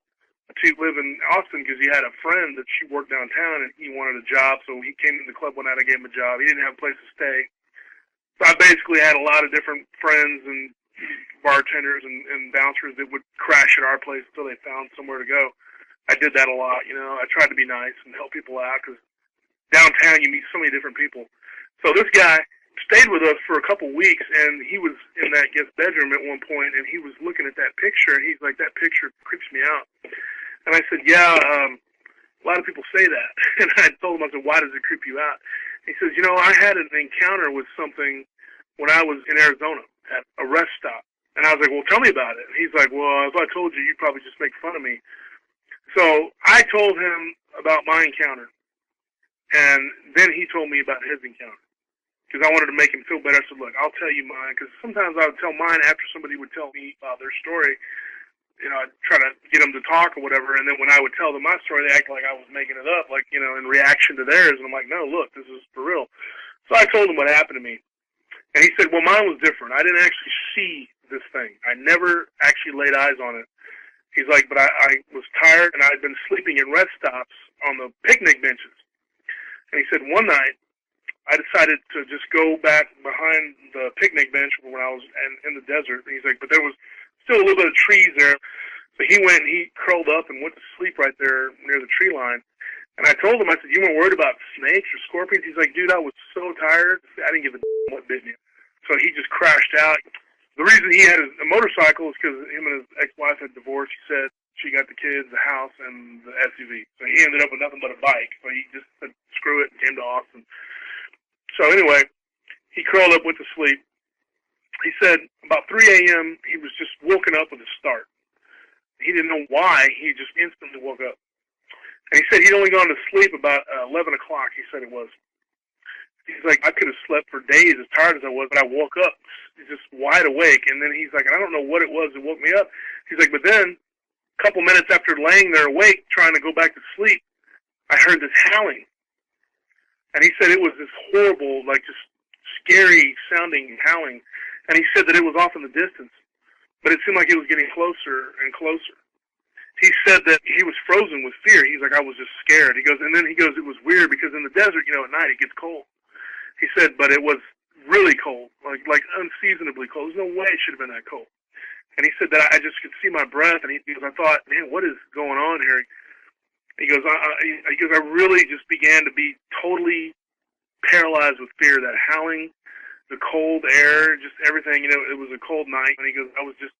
to live in Austin because he had a friend that she worked downtown, and he wanted a job. So he came to the club one night. I gave him a job. He didn't have a place to stay. So I basically had a lot of different friends and bartenders and bouncers that would crash at our place until they found somewhere to go. I did that a lot, you know. I tried to be nice and help people out because downtown you meet so many different people. So this guy stayed with us for a couple weeks, and he was in that guest bedroom at one point, and he was looking at that picture, and he's like, that picture creeps me out. And I said, yeah, a lot of people say that. And I told him, I said, why does it creep you out? He says, you know, I had an encounter with something when I was in Arizona at a rest stop. And I was like, well, tell me about it. And he's like, well, if I told you, you'd probably just make fun of me. So I told him about my encounter. And then he told me about his encounter. Because I wanted to make him feel better. I said, look, I'll tell you mine. Because sometimes I would tell mine after somebody would tell me their story. You know, I'd try to get them to talk or whatever. And then when I would tell them my story, they acted like I was making it up, like, you know, in reaction to theirs. And I'm like, no, look, this is for real. So I told him what happened to me. And he said, well, mine was different. I didn't actually see this thing. I never actually laid eyes on it. He's like, but I was tired, and I'd been sleeping in rest stops on the picnic benches. And he said, one night, I decided to just go back behind the picnic bench when I was in the desert. And he's like, but there was still a little bit of trees there. So he went and he curled up and went to sleep right there near the tree line. And I told him, I said, you weren't worried about snakes or scorpions? He's like, dude, I was so tired. I didn't give a damn what bit me. So he just crashed out. The reason he had a motorcycle is because him and his ex-wife had divorced. He said She got the kids, the house, and the SUV. So he ended up with nothing but a bike. So he just said, screw it, and came to Austin. So anyway, he curled up, went to sleep. He said about 3 a.m. he was just woken up with a start. He didn't know why. He just instantly woke up. And he said he'd only gone to sleep about 11 o'clock, he said it was. He's like, I could have slept for days as tired as I was, but I woke up just wide awake. And then he's like, I don't know what it was that woke me up. He's like, but then a couple minutes after laying there awake, trying to go back to sleep, I heard this howling. And he said it was this horrible, like just scary sounding howling. And he said that it was off in the distance, but it seemed like it was getting closer and closer. He said that he was frozen with fear. He's like, I was just scared. He goes, and then he goes, it was weird because in the desert, at night it gets cold. He said, but it was really cold, like unseasonably cold. There's no way it should have been that cold. And he said that I just could see my breath, and he goes, I thought, man, what is going on here? He goes, I really just began to be totally paralyzed with fear. That howling, the cold air, just everything. It was a cold night, and he goes, I was just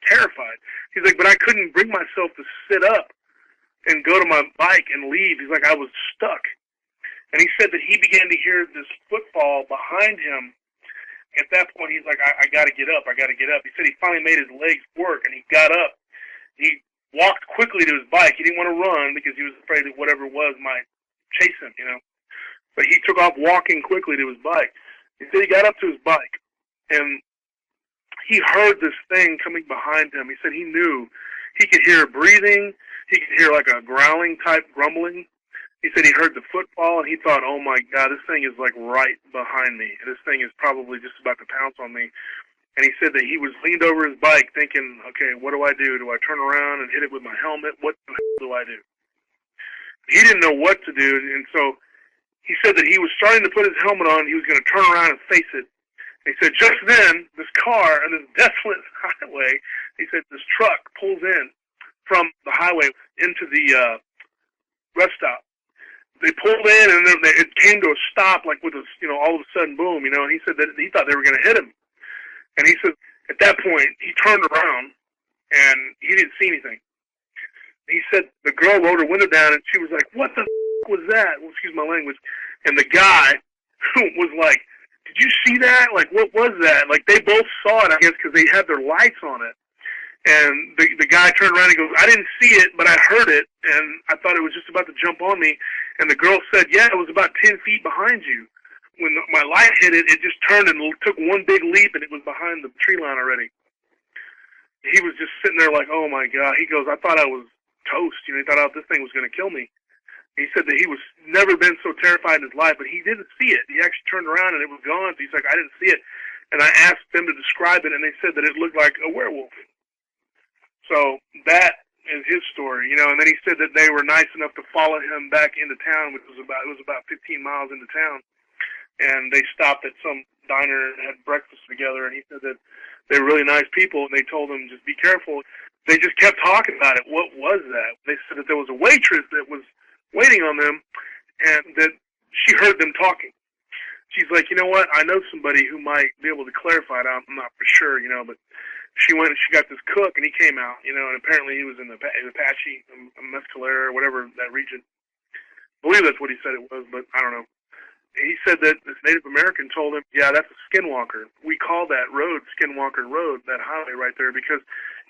terrified. He's like, but I couldn't bring myself to sit up and go to my bike and leave. He's like, I was stuck. And he said that he began to hear this footfall behind him. At that point, he's like, I got to get up. I got to get up. He said he finally made his legs work, and he got up. He walked quickly to his bike. He didn't want to run because he was afraid that whatever it was might chase him, But he took off walking quickly to his bike. He said he got up to his bike, and he heard this thing coming behind him. He said he knew. He could hear breathing. He could hear like a growling type grumbling. He said he heard the footfall, and he thought, oh, my God, this thing is, like, right behind me. This thing is probably just about to pounce on me. And he said that he was leaned over his bike thinking, okay, what do I do? Do I turn around and hit it with my helmet? What the hell do I do? He didn't know what to do, and so he said that he was starting to put his helmet on. He was going to turn around and face it. And he said just then, this car on this desolate highway, he said this truck pulls in from the highway into the rest stop. They pulled in, and then it came to a stop, like with a, all of a sudden, boom, and he said that he thought they were going to hit him. And he said at that point, he turned around, and he didn't see anything. He said the girl rolled her window down, and she was like, what the was that? Well, excuse my language. And the guy was like, did you see that? Like, what was that? Like, they both saw it, I guess, because they had their lights on it. And the guy turned around and goes, I didn't see it, but I heard it, and I thought it was just about to jump on me. And the girl said, yeah, it was about 10 feet behind you. When my light hit it, it just turned and took one big leap, and it was behind the tree line already. He was just sitting there like, oh, my God. He goes, I thought I was toast. He thought this thing was going to kill me. He said that he was never been so terrified in his life, but he didn't see it. He actually turned around, and it was gone. So he's like, I didn't see it. And I asked them to describe it, and they said that it looked like a werewolf. So that is his story, and then he said that they were nice enough to follow him back into town, which was about 15 miles into town, and they stopped at some diner and had breakfast together, and he said that they were really nice people, and they told him, just be careful. They just kept talking about it. What was that? They said that there was a waitress that was waiting on them, and that she heard them talking. She's like, you know what, I know somebody who might be able to clarify it. I'm not for sure, but she went and she got this cook, and he came out, and apparently he was in the Apache, Mescalera, or whatever, that region. I believe that's what he said it was, but I don't know. He said that this Native American told him, yeah, that's a skinwalker. We call that road Skinwalker Road, that highway right there, because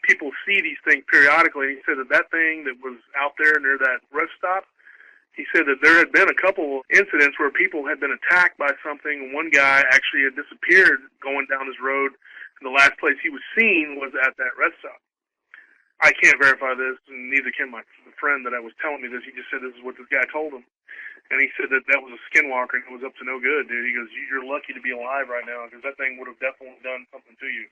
people see these things periodically. He said that thing that was out there near that rest stop, he said that there had been a couple incidents where people had been attacked by something. One guy actually had disappeared going down this road, and the last place he was seen was at that rest stop. I can't verify this, and neither can the friend that I was telling me this. He just said this is what this guy told him. And he said that was a skinwalker, and it was up to no good, dude. He goes, you're lucky to be alive right now, because that thing would have definitely done something to you.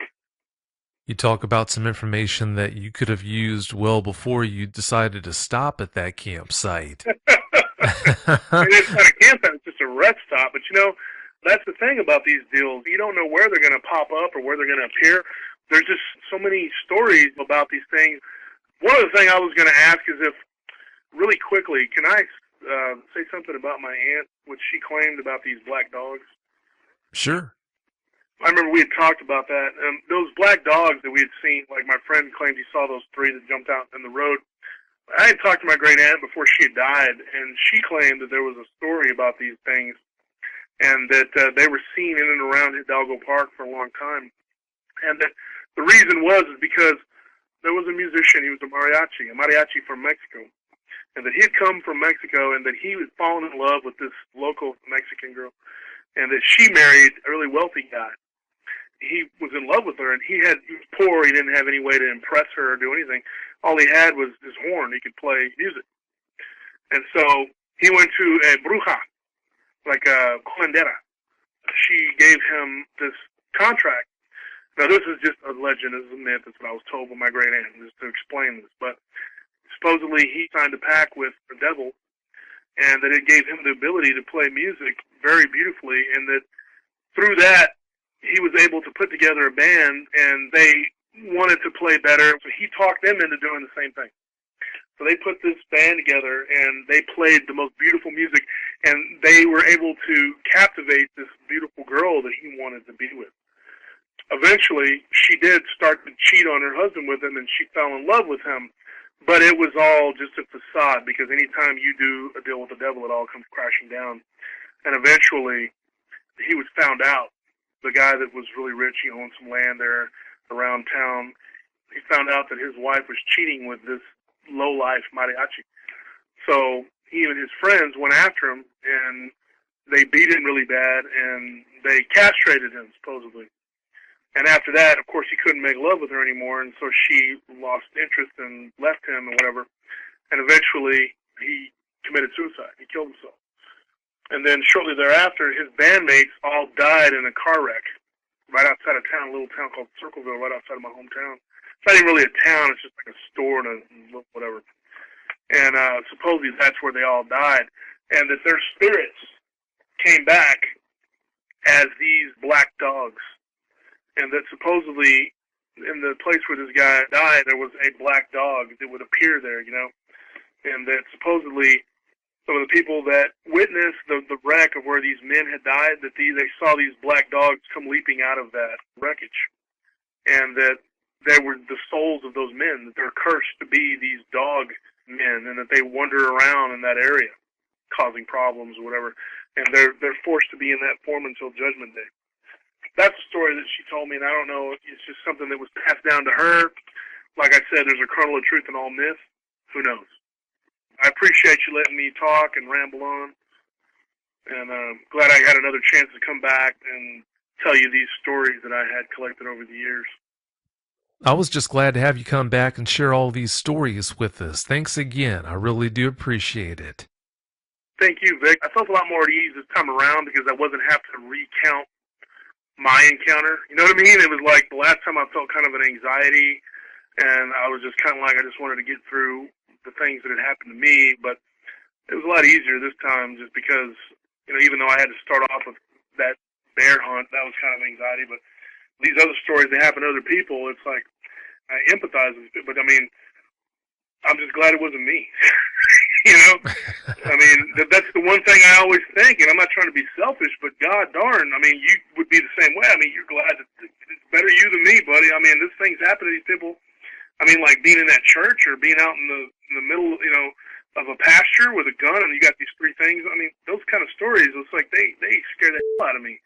You talk about some information that you could have used well before you decided to stop at that campsite. It's not a campsite, it's just a rest stop. But, that's the thing about these deals. You don't know where they're going to pop up or where they're going to appear. There's just so many stories about these things. One of the things I was going to ask is if, really quickly, can I say something about my aunt, what she claimed about these black dogs? Sure. I remember we had talked about that. Those black dogs that we had seen, like my friend claimed he saw those three that jumped out in the road. I had talked to my great aunt before she had died, and she claimed that there was a story about these things, and that they were seen in and around Hidalgo Park for a long time. And that the reason was is because there was a musician, he was a mariachi from Mexico, and that he had come from Mexico, and that he had fallen in love with this local Mexican girl, and that she married a really wealthy guy. He was in love with her, and he was poor. He didn't have any way to impress her or do anything. All he had was his horn. He could play music. And so he went to a bruja, like a curandera. She gave him this contract. Now, this is just a legend. This is a myth. That's what I was told by my great aunt, just to explain this. But supposedly he signed a pact with the devil, and that it gave him the ability to play music very beautifully, and that through that, he was able to put together a band, and they wanted to play better, so he talked them into doing the same thing. So they put this band together, and they played the most beautiful music, and they were able to captivate this beautiful girl that he wanted to be with. Eventually, she did start to cheat on her husband with him, and she fell in love with him, but it was all just a facade, because anytime you do a deal with the devil, it all comes crashing down. And eventually, he was found out. The guy that was really rich, he owned some land there around town. He found out that his wife was cheating with this low-life mariachi. So he and his friends went after him, and they beat him really bad, and they castrated him, supposedly. And after that, of course, he couldn't make love with her anymore, and so she lost interest and left him and whatever. And eventually, he committed suicide. He killed himself. And then shortly thereafter, his bandmates all died in a car wreck right outside of town, a little town called Circleville, right outside of my hometown. It's not even really a town, it's just like a store and a whatever. And supposedly that's where they all died. And that their spirits came back as these black dogs. And that supposedly in the place where this guy died, there was a black dog that would appear there, you know. And that supposedly some of the people that witnessed the wreck of where these men had died, that they saw these black dogs come leaping out of that wreckage. And that they were the souls of those men, that they're cursed to be these dog men, and that they wander around in that area, causing problems or whatever. And they're forced to be in that form until Judgment Day. That's the story that she told me, and I don't know, it's just something that was passed down to her. Like I said, there's a kernel of truth in all myth. Who knows? I appreciate you letting me talk and ramble on, and I'm glad I had another chance to come back and tell you these stories that I had collected over the years. I was just glad to have you come back and share all these stories with us. Thanks again. I really do appreciate it. Thank you, Vic. I felt a lot more at ease this time around because I wasn't having to recount my encounter. You know what I mean? It was like the last time I felt kind of an anxiety, and I was just kind of like I just wanted to get through the things that had happened to me, but it was a lot easier this time just because, you know, even though I had to start off with that bear hunt, that was kind of anxiety, but these other stories, they happen to other people, it's like, I empathize with it, but I mean, I'm just glad it wasn't me. You know? I mean, that's the one thing I always think, and I'm not trying to be selfish, but God darn, I mean, you would be the same way. I mean, you're glad that it's better you than me, buddy. I mean, this thing's happened to these people. I mean, like being in that church or being out in the middle, you know, of a pasture with a gun, and you got these three things. I mean, those kind of stories, it's like they scare the hell out of me.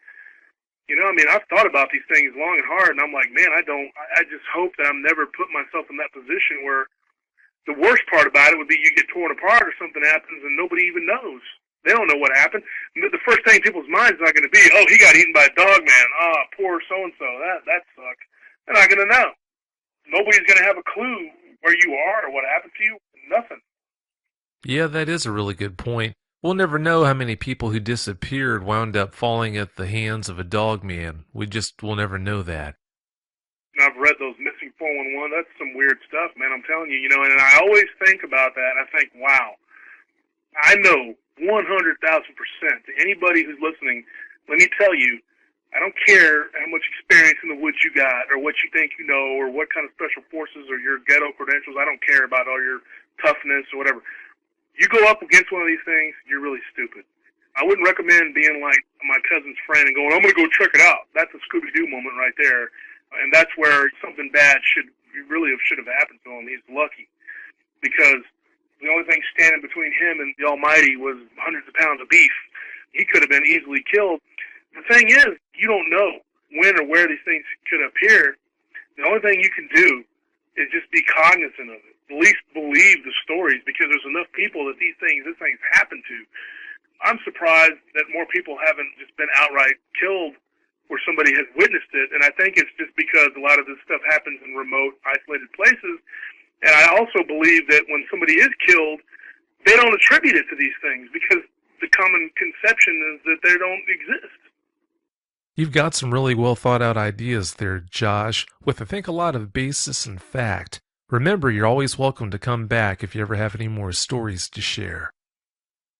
You know, I mean, I've thought about these things long and hard, and I'm like, man, I just hope that I'm never put myself in that position where the worst part about it would be you get torn apart or something happens and nobody even knows. They don't know what happened. The first thing in people's minds is not going to be, oh, he got eaten by a dog, man. Oh, poor so-and-so. That sucked. They're not going to know. Nobody's going to have a clue where you are or what happened to you. Nothing. Yeah, that is a really good point. We'll never know how many people who disappeared wound up falling at the hands of a dog man. We'll never know that. And I've read those missing 411. That's some weird stuff, man. I'm telling you, you know, and I always think about that, and I think, wow, I know 100,000% to anybody who's listening, let me tell you, I don't care how much experience in the woods you got or what you think you know or what kind of special forces or your ghetto credentials. I don't care about all your toughness or whatever. You go up against one of these things, you're really stupid. I wouldn't recommend being like my cousin's friend and going, I'm going to go check it out. That's a Scooby-Doo moment right there. And that's where something bad should have happened to him. He's lucky because the only thing standing between him and the Almighty was hundreds of pounds of beef. He could have been easily killed. The thing is, you don't know when or where these things could appear. The only thing you can do is just be cognizant of it. At least believe the stories, because there's enough people that this thing's happen to. I'm surprised that more people haven't just been outright killed where somebody has witnessed it, and I think it's just because a lot of this stuff happens in remote, isolated places. And I also believe that when somebody is killed, they don't attribute it to these things because the common conception is that they don't exist. You've got some really well thought out ideas there, Josh, with I think a lot of basis and fact. Remember, you're always welcome to come back if you ever have any more stories to share.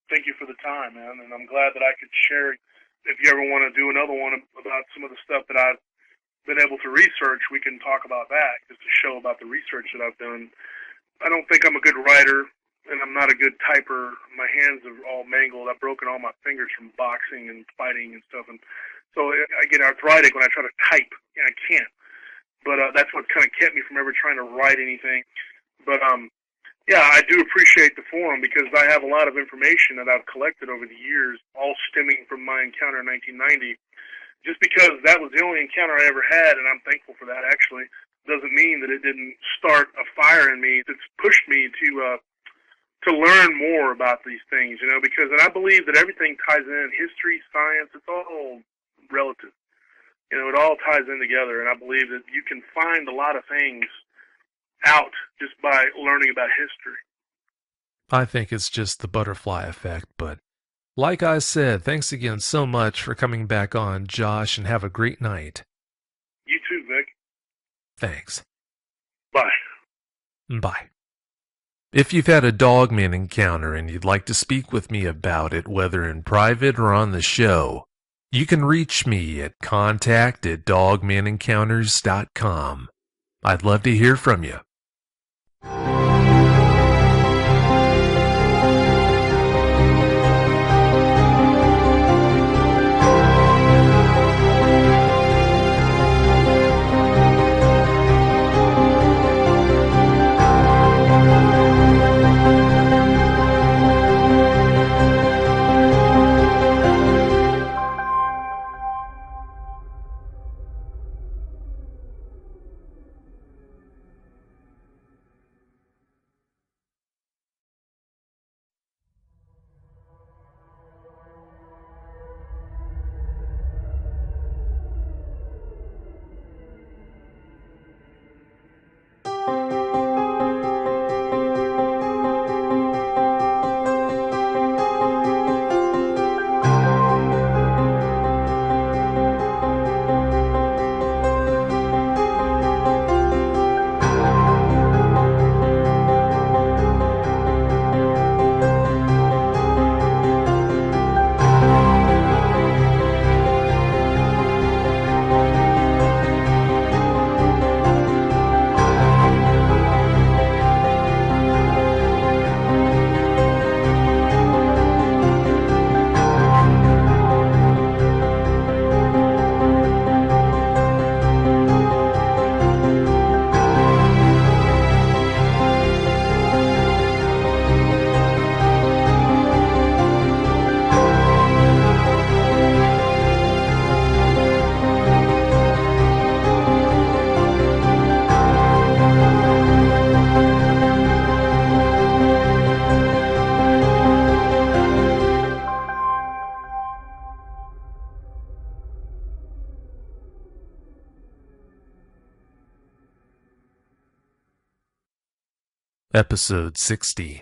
Thank you for the time, man, and I'm glad that I could share. If you ever want to do another one about some of the stuff that I've been able to research, we can talk about that, just to show about the research that I've done. I don't think I'm a good writer, and I'm not a good typer. My hands are all mangled. I've broken all my fingers from boxing and fighting and stuff, and so I get arthritic when I try to type, and I can't. But that's what kind of kept me from ever trying to write anything. But yeah, I do appreciate the forum because I have a lot of information that I've collected over the years, all stemming from my encounter in 1990. Just because that was the only encounter I ever had, and I'm thankful for that actually, doesn't mean that it didn't start a fire in me. It's pushed me to learn more about these things, you know, because, and I believe that everything ties in, history, science, it's all relative. You know, it all ties in together, and I believe that you can find a lot of things out just by learning about history. I think it's just the butterfly effect, but like I said, thanks again so much for coming back on, Josh, and have a great night. You too, Vic. Thanks. Bye. Bye. If you've had a dogman encounter and you'd like to speak with me about it, whether in private or on the show, you can reach me at contact@dogmanencounters.com. I'd love to hear from you. Episode 60.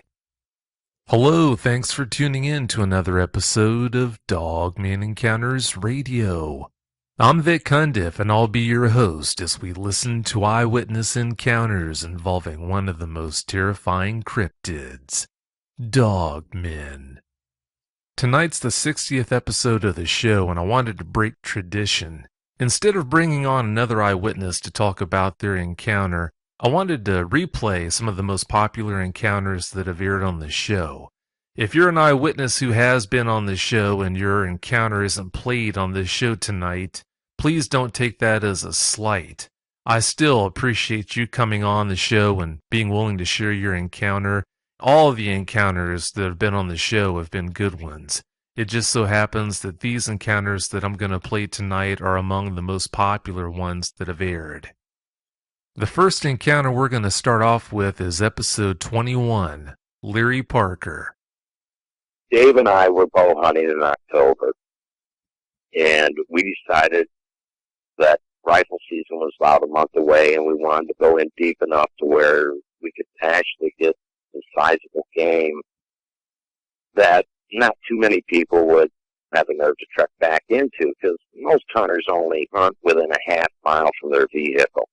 Hello, thanks for tuning in to another episode of Dogman Encounters Radio. I'm Vic Cundiff, and I'll be your host as we listen to eyewitness encounters involving one of the most terrifying cryptids, dogmen. Tonight's the 60th episode of the show, and I wanted to break tradition. Instead of bringing on another eyewitness to talk about their encounter, I wanted to replay some of the most popular encounters that have aired on the show. If you're an eyewitness who has been on the show and your encounter isn't played on this show tonight, please don't take that as a slight. I still appreciate you coming on the show and being willing to share your encounter. All of the encounters that have been on the show have been good ones. It just so happens that these encounters that I'm going to play tonight are among the most popular ones that have aired. The first encounter we're going to start off with is episode 21, Leary Parker. Dave and I were bow hunting in October, and we decided that rifle season was about a month away, and we wanted to go in deep enough to where we could actually get some sizable game that not too many people would have the nerve to trek back into, because most hunters only hunt within a half mile from their vehicle.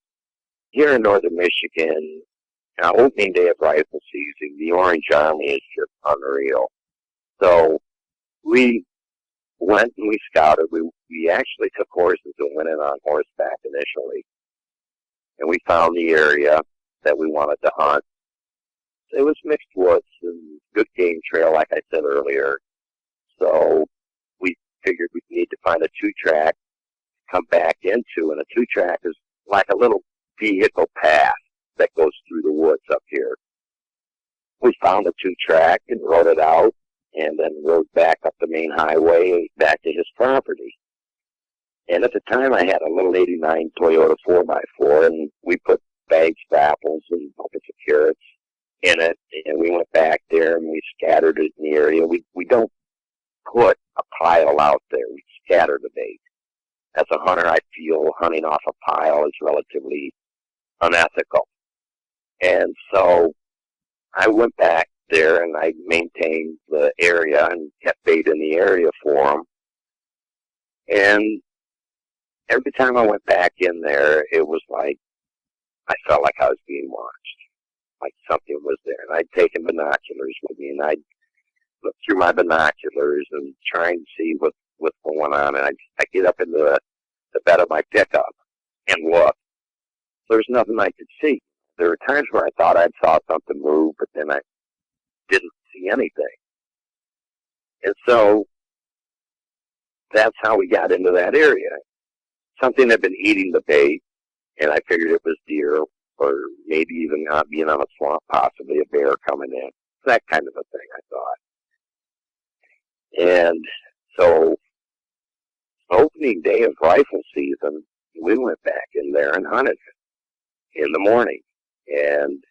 Here in northern Michigan, opening day of rifle season, the Orange Army is just unreal. So we went and we scouted. We actually took horses and went in on horseback initially. And we found the area that we wanted to hunt. It was mixed woods and good game trail, like I said earlier. So we figured we'd need to find a two-track to come back into. And a two-track is like a little vehicle path that goes through the woods up here. We found a two-track and rode it out, and then rode back up the main highway back to his property. And at the time, I had a little 89 Toyota 4x4, and we put bags of apples and buckets of carrots in it, and we went back there, and we scattered it in the area. We don't put a pile out there. We scatter the bait. As a hunter, I feel hunting off a pile is relatively unethical. And so I went back there, and I maintained the area and kept bait in the area for them. And every time I went back in there, it was like I felt like I was being watched, like something was there. And I'd taken binoculars with me, and I'd look through my binoculars and try and see what's going on. And I'd get up into the bed of my pickup and look. There's nothing I could see. There were times where I thought I saw something move, but then I didn't see anything. And so that's how we got into that area. Something had been eating the bait, and I figured it was deer, or maybe even not being on a swamp, possibly a bear coming in. That kind of a thing, I thought. And so opening day of rifle season, we went back in there and hunted in the morning. And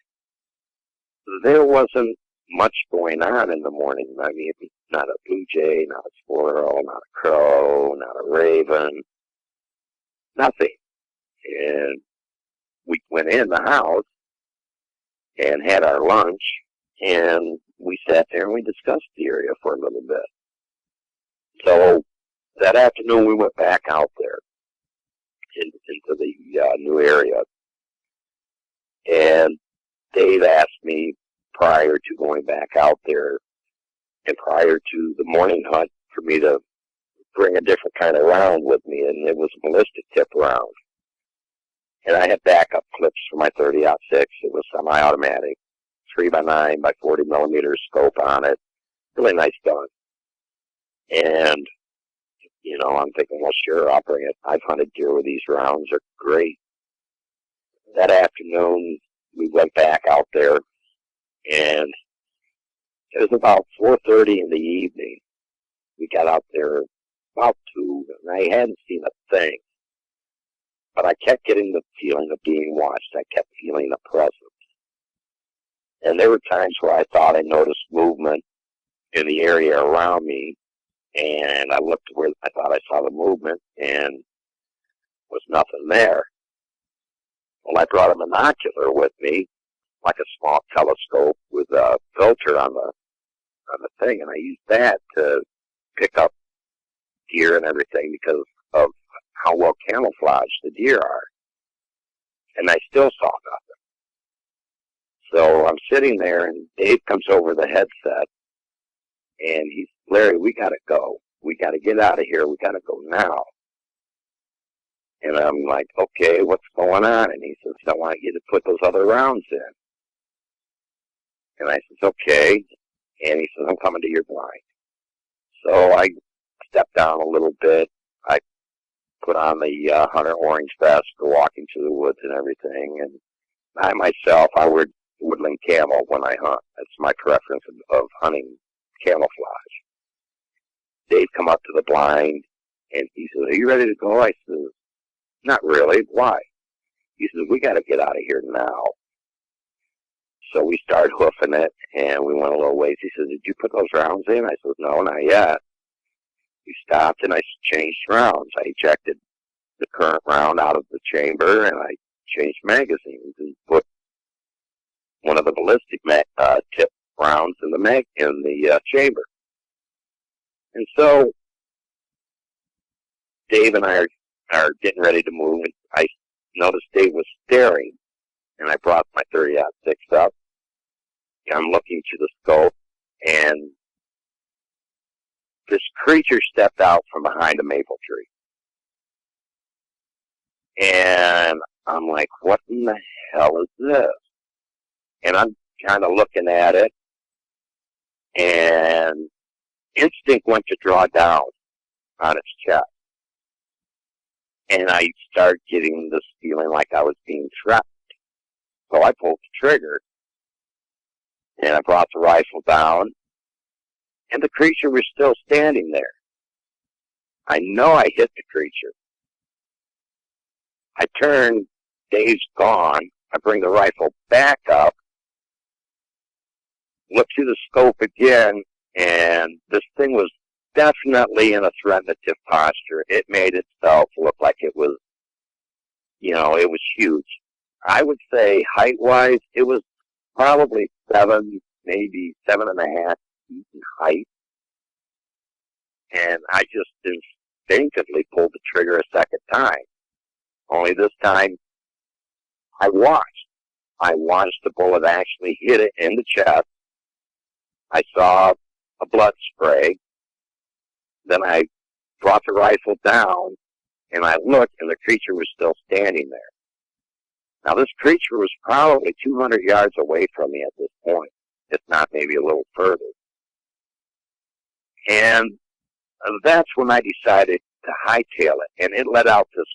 there wasn't much going on in the morning. I mean, not a blue jay, not a squirrel, not a crow, not a raven, nothing. And we went in the house and had our lunch, and we sat there and we discussed the area for a little bit. So that afternoon we went back out there into the new area. And Dave asked me prior to going back out there and prior to the morning hunt for me to bring a different kind of round with me, and it was a ballistic tip round. And I had backup clips for my 30-06. It was semi-automatic, 3x9 by 40 millimeter scope on it. Really nice gun. And, I'm thinking, well, sure, I'll bring it. I've hunted deer with these rounds. They're great. That afternoon, we went back out there, and it was about 4:30 in the evening. We got out there about 2, and I hadn't seen a thing. But I kept getting the feeling of being watched. I kept feeling a presence. And there were times where I thought I noticed movement in the area around me, and I looked where I thought I saw the movement, and was nothing there. Well, I brought a binocular with me, like a small telescope with a filter on the thing, and I used that to pick up deer and everything because of how well camouflaged the deer are. And I still saw nothing. So I'm sitting there, and Dave comes over the headset, and he's, Larry, we got to go. We got to get out of here. We got to go now. And I'm like, okay, what's going on? And he says, I want you to put those other rounds in. And I says, okay. And he says, I'm coming to your blind. So I stepped down a little bit. I put on the hunter orange vest for walking through the woods and everything. And I myself, I wear woodland camo when I hunt. That's my preference of hunting camouflage. Dave come up to the blind, and he says, are you ready to go? I says, not really. Why? He says, we got to get out of here now. So we started hoofing it, and we went a little ways. He says, did you put those rounds in? I said, no, not yet. We stopped, and I changed rounds. I ejected the current round out of the chamber, and I changed magazines and put one of the ballistic tip rounds in the chamber. And so Dave and I are getting ready to move, and I noticed Dave was staring, and I brought my 30-06 up. I'm looking through the scope, and this creature stepped out from behind a maple tree. And I'm like, what in the hell is this? And I'm kind of looking at it, and instinct went to draw down on its chest. And I started getting this feeling like I was being threatened. So I pulled the trigger, and I brought the rifle down, and the creature was still standing there. I know I hit the creature. I turn, Dave's gone. I bring the rifle back up, look through the scope again, and this thing was definitely in a threatenative posture. It made itself look like it was, it was huge. I would say height-wise, it was probably 7, maybe 7.5 feet in height. And I just instinctively pulled the trigger a second time. Only this time, I watched. I watched the bullet actually hit it in the chest. I saw a blood spray. Then I brought the rifle down, and I looked, and the creature was still standing there. Now, this creature was probably 200 yards away from me at this point, if not maybe a little further. And that's when I decided to hightail it, and it let out this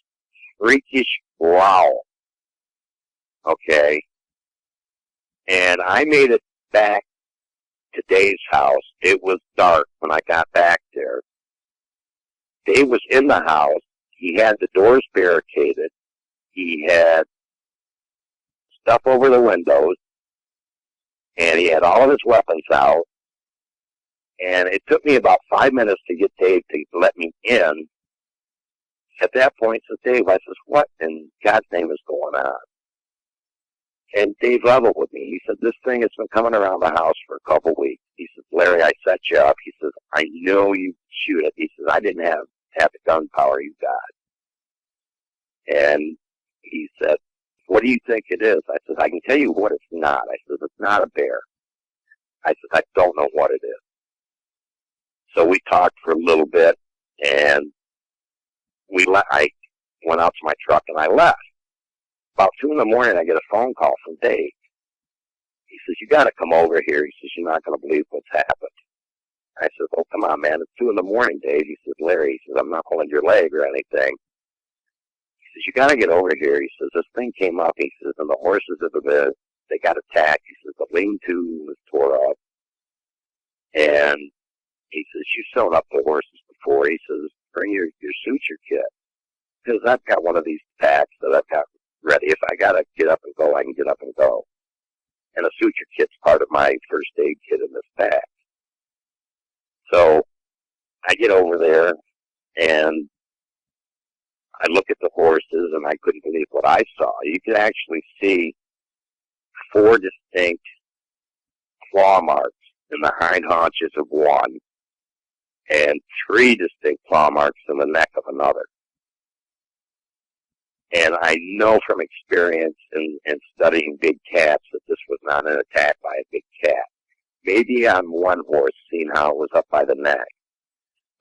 freakish growl. Okay? And I made it back to Dave's house. It was dark when I got back there. Dave was in the house. He had the doors barricaded. He had stuff over the windows. And he had all of his weapons out. And it took me about 5 minutes to get Dave to let me in. At that point, I said, Dave, I says, what in God's name is going on? And Dave leveled with me. He said, this thing has been coming around the house for a couple weeks. He says, Larry, I set you up. He says, I know you shoot it. He says, I didn't have the gunpowder you got. And he said, what do you think it is? I said, I can tell you what it's not. I said, it's not a bear. I said, I don't know what it is. So we talked for a little bit, and I went out to my truck, and I left. About 2 in the morning, I get a phone call from Dave. He says, you got to come over here. He says, you're not going to believe what's happened. I said, oh, come on, man. It's 2 in the morning, Dave. He says, Larry, he says, I'm not pulling your leg or anything. He says, you got to get over here. He says, this thing came up. He says, and the horses they got attacked. He says, the lean-to was tore up. And he says, you've sewn up the horses before. He says, bring your suture kit. Because I've got one of these packs that I've got ready. If I got to get up and go, I can get up and go. And a suture kit's part of my first aid kit in this pack. So I get over there, and I look at the horses, and I couldn't believe what I saw. You could actually see 4 distinct claw marks in the hind haunches of one, and 3 distinct claw marks in the neck of another. And I know from experience and studying big cats that this was not an attack by a big cat. Maybe on one horse, seeing how it was up by the neck.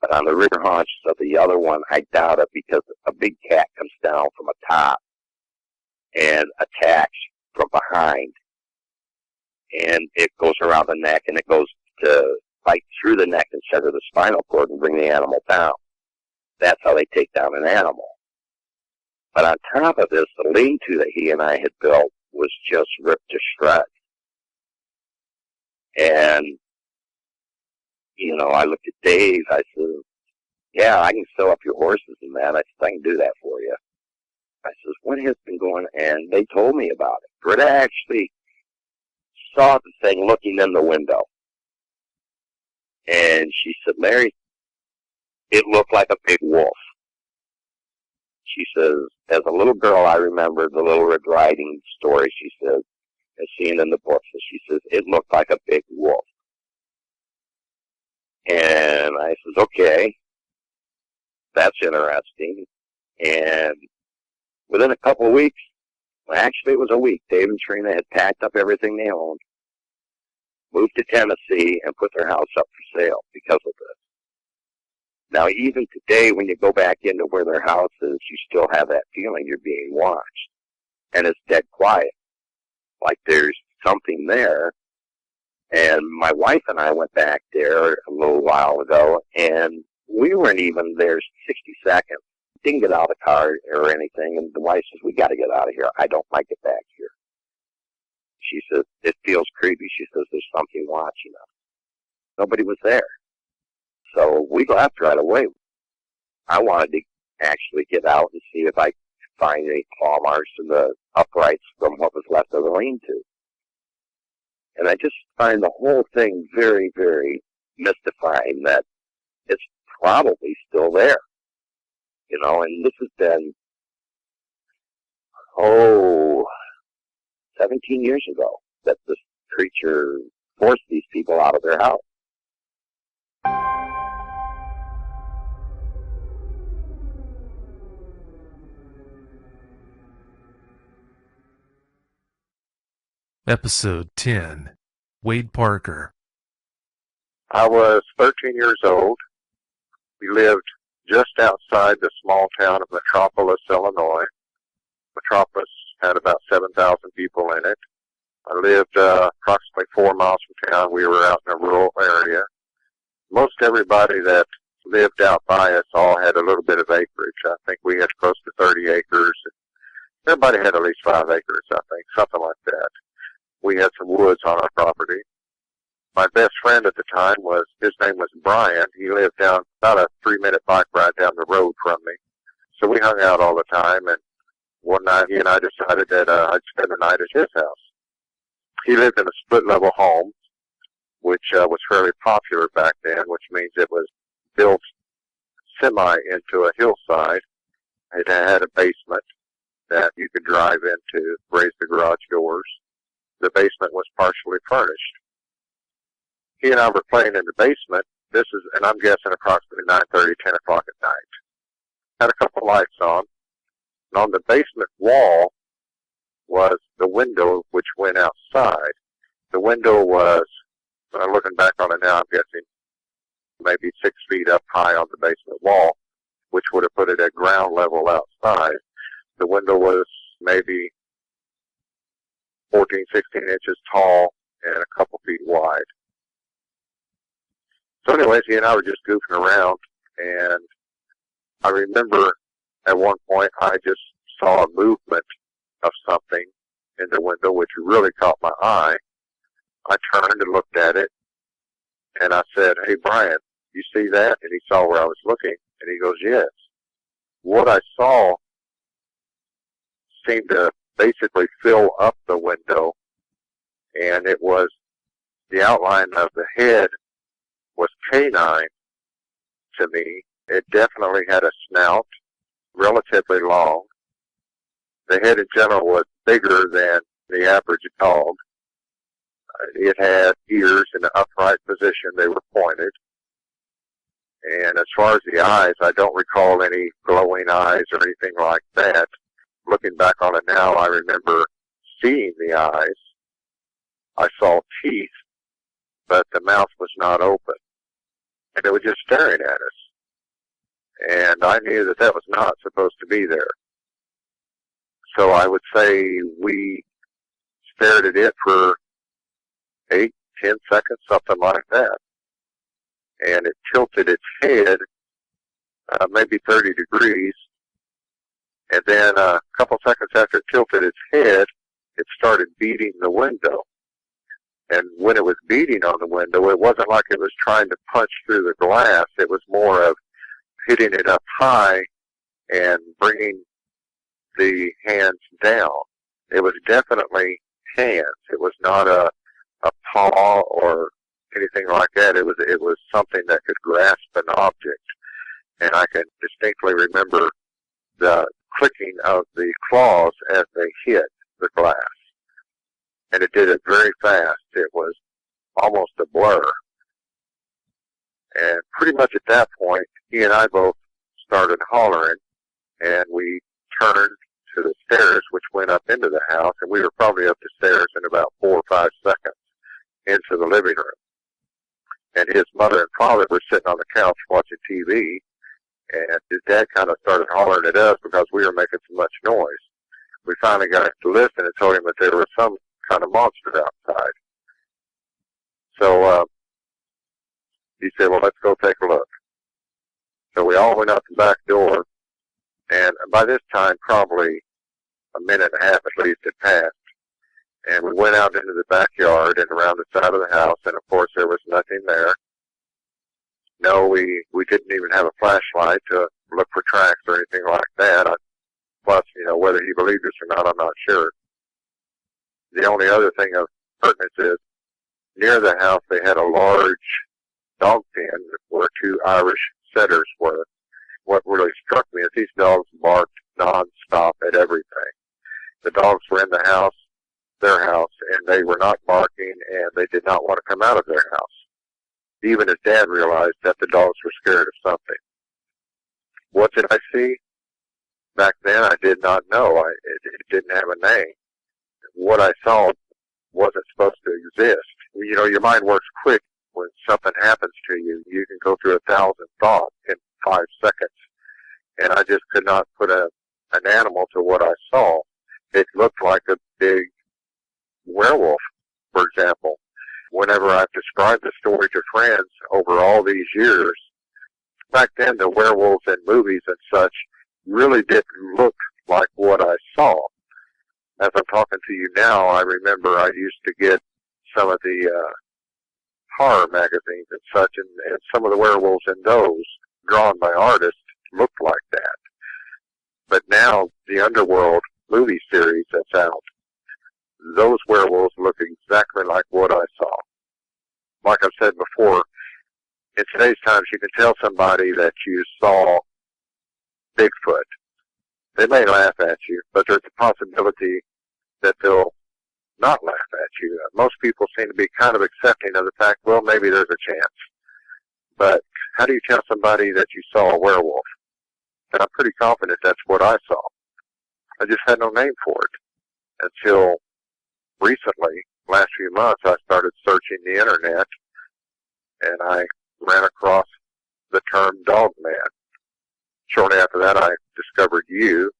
But on the rear haunches of the other one, I doubt it, because a big cat comes down from a top and attacks from behind. And it goes around the neck, and it goes to bite through the neck and sever the spinal cord and bring the animal down. That's how they take down an animal. But on top of this, the lean-to that he and I had built was just ripped to shreds. And, you know, I looked at Dave. I said, yeah, I can sew up your horses and that. I said, I can do that for you. I said, what has been going on? And they told me about it. Britta actually saw the thing looking in the window. And she said, Larry, it looked like a big wolf. She says, as a little girl, I remember the Little Red Riding story, she says, as seen in the books. And she says, it looked like a big wolf. And I says, okay, that's interesting. And within a couple of weeks, actually it was a week, Dave and Trina had packed up everything they owned, moved to Tennessee, and put their house up for sale because of this. Now, even today, when you go back into where their house is, you still have that feeling you're being watched. And it's dead quiet, like there's something there. And my wife and I went back there a little while ago, and we weren't even there 60 seconds. Didn't get out of the car or anything, and the wife says, we got to get out of here. I don't like it back here. She says, it feels creepy. She says, there's something watching us. Nobody was there. So we left right away. I wanted to actually get out and see if I could find any claw marks in the uprights from what was left of the lean-to. And I just find the whole thing very, very mystifying that it's probably still there. You know, and this has been, 17 years ago that this creature forced these people out of their house. Episode 10. Wade Parker. I was 13 years old. We lived just outside the small town of Metropolis, Illinois. Metropolis had about 7,000 people in it. I lived approximately 4 miles from town. We were out in a rural area. Most everybody that lived out by us all had a little bit of acreage. I think we had close to 30 acres. Everybody had at least 5 acres, I think, something like that. We had some woods on our property. My best friend at the time his name was Brian. He lived down about a 3-minute bike ride down the road from me. So we hung out all the time, and one night he and I decided that I'd spend the night at his house. He lived in a split-level home, which was fairly popular back then, which means it was built semi into a hillside. It had a basement that you could drive into, raise the garage doors. The basement was partially furnished. He and I were playing in the basement. This is, and I'm guessing approximately 9:30, 10 o'clock at night. Had a couple lights on. And on the basement wall was the window which went outside. The window was, looking back on it now, I'm guessing maybe 6 feet up high on the basement wall, which would have put it at ground level outside. The window was maybe 14, 16 inches tall and a couple feet wide. So anyways, he and I were just goofing around, and I remember at one point I just saw a movement of something in the window, which really caught my eye. I turned and looked at it, and I said, hey, Brian, you see that? And he saw where I was looking, and he goes, yes. What I saw seemed to basically fill up the window, and it was the outline of the head was canine to me. It definitely had a snout, relatively long. The head in general was bigger than the average dog. It had ears in an upright position. They were pointed. And as far as the eyes, I don't recall any glowing eyes or anything like that. Looking back on it now, I remember seeing the eyes. I saw teeth, but the mouth was not open. And it was just staring at us. And I knew that that was not supposed to be there. So I would say we stared at it for 8, 10 seconds, something like that. And it tilted its head maybe 30 degrees. And then a couple seconds after it tilted its head, it started beating the window. And when it was beating on the window, it wasn't like it was trying to punch through the glass. It was more of hitting it up high and bringing the hands down. It was definitely hands. It was not a paw or anything like that. It was something that could grasp an object. And I can distinctly remember the clicking of the claws as they hit the glass. And it did it very fast. It was almost a blur. And pretty much at that point, he and I both started hollering, and we turned to the stairs, which went up into the house, and we were probably up the stairs in about 4 or 5 seconds into the living room. And his mother and father were sitting on the couch watching TV, and his dad kind of started hollering at us because we were making so much noise. We finally got him to listen and told him that there was some kind of monster outside. So he said, well, let's go take a look. So we all went out the back door, and by this time, probably a minute and a half at least had passed. And we went out into the backyard and around the side of the house, and of course there was nothing there. No, we didn't even have a flashlight to look for tracks or anything like that. Plus, whether he believed us or not, I'm not sure. The only other thing of pertinence is, near the house they had a large dog pen where 2 Irish setters were. What really struck me is these dogs barked nonstop at everything. The dogs were in the house, their house, and they were not barking, and they did not want to come out of their house. Even his dad realized that the dogs were scared of something. What did I see? Back then, I did not know. It didn't have a name. What I saw wasn't supposed to exist. Your mind works quick. When something happens to you, you can go through 1,000 thoughts in 5 seconds. And I just could not put an animal to what I saw. It looked like a big werewolf, for example. Whenever I've described the story to friends over all these years, back then the werewolves in movies and such really didn't look like what I saw. As I'm talking to you now, I remember I used to get some of the horror magazines and such, and some of the werewolves in those, drawn by artists, looked like that. But now, the Underworld movie series that's out, those werewolves look exactly like what I saw. Like I've said before, in today's times, you can tell somebody that you saw Bigfoot. They may laugh at you, but there's a possibility that they'll not laugh at you. Most people seem to be kind of accepting of the fact, well, maybe there's a chance. But how do you tell somebody that you saw a werewolf? And I'm pretty confident that's what I saw. I just had no name for it until recently, last few months, I started searching the internet, and I ran across the term dog man. Shortly after that, I discovered you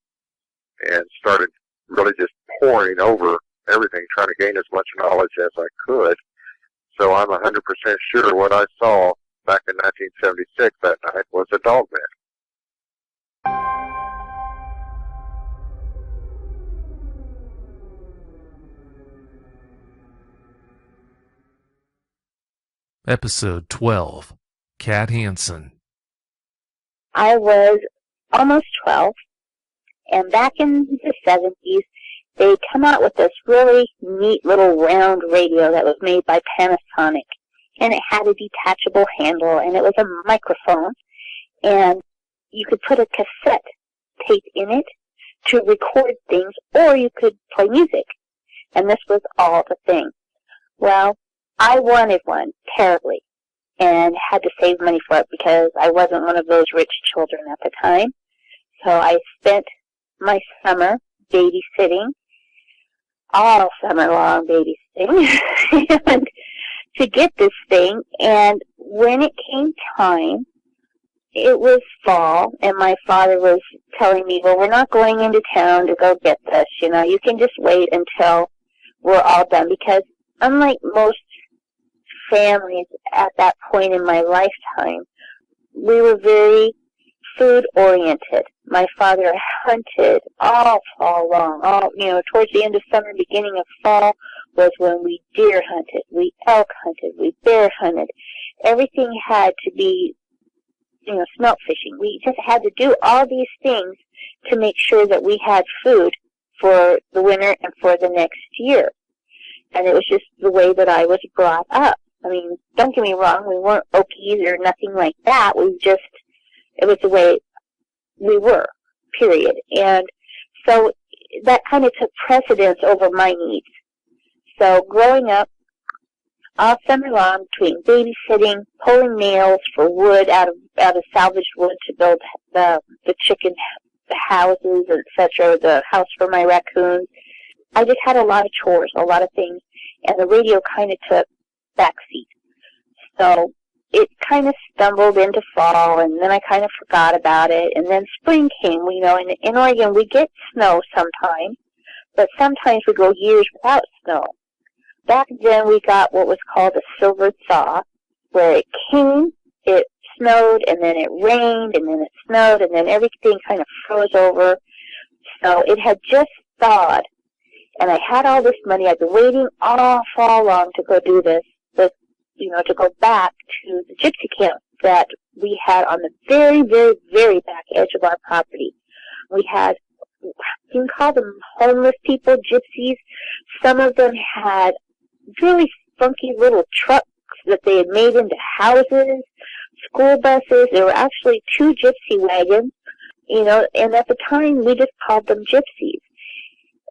and started really just poring over everything, trying to gain as much knowledge as I could. So I'm 100% sure what I saw back in 1976 that night was a dog man. Episode 12, Cat Hansen. I was almost 12, and back in the 70s, they come out with this really neat little round radio that was made by Panasonic, and it had a detachable handle, and it was a microphone, and you could put a cassette tape in it to record things, or you could play music, and this was all the thing. Well, I wanted one terribly, and had to save money for it because I wasn't one of those rich children at the time. So I spent my summer babysitting, all summer long babysitting, and to get this thing. And when it came time, it was fall, and my father was telling me, well, we're not going into town to go get this, you can just wait until we're all done, because unlike most families at that point in my lifetime. We were very food-oriented. My father hunted all fall long. Towards the end of summer, beginning of fall was when we deer hunted, we elk hunted, we bear hunted. Everything had to be, smelt fishing. We just had to do all these things to make sure that we had food for the winter and for the next year. And it was just the way that I was brought up. I mean, don't get me wrong, we weren't Okies or nothing like that. It was the way we were, period. And so that kind of took precedence over my needs. So growing up, all summer long, between babysitting, pulling nails for wood out of salvaged wood to build the chicken the houses, etc., the house for my raccoons, I just had a lot of chores, a lot of things, and the radio kind of took backseat. So it kind of stumbled into fall, and then I kind of forgot about it, and then spring came. In Oregon we get snow sometimes, but sometimes we go years without snow. Back then we got what was called a silver thaw, where it came, it snowed, and then it rained, and then it snowed, and then everything kind of froze over. So it had just thawed, and I had all this money. I'd been waiting all fall long to go do this, to go back to the gypsy camp that we had on the very, very, very back edge of our property. We had, you can call them homeless people, gypsies. Some of them had really funky little trucks that they had made into houses, school buses. There were actually 2 gypsy wagons, and at the time we just called them gypsies.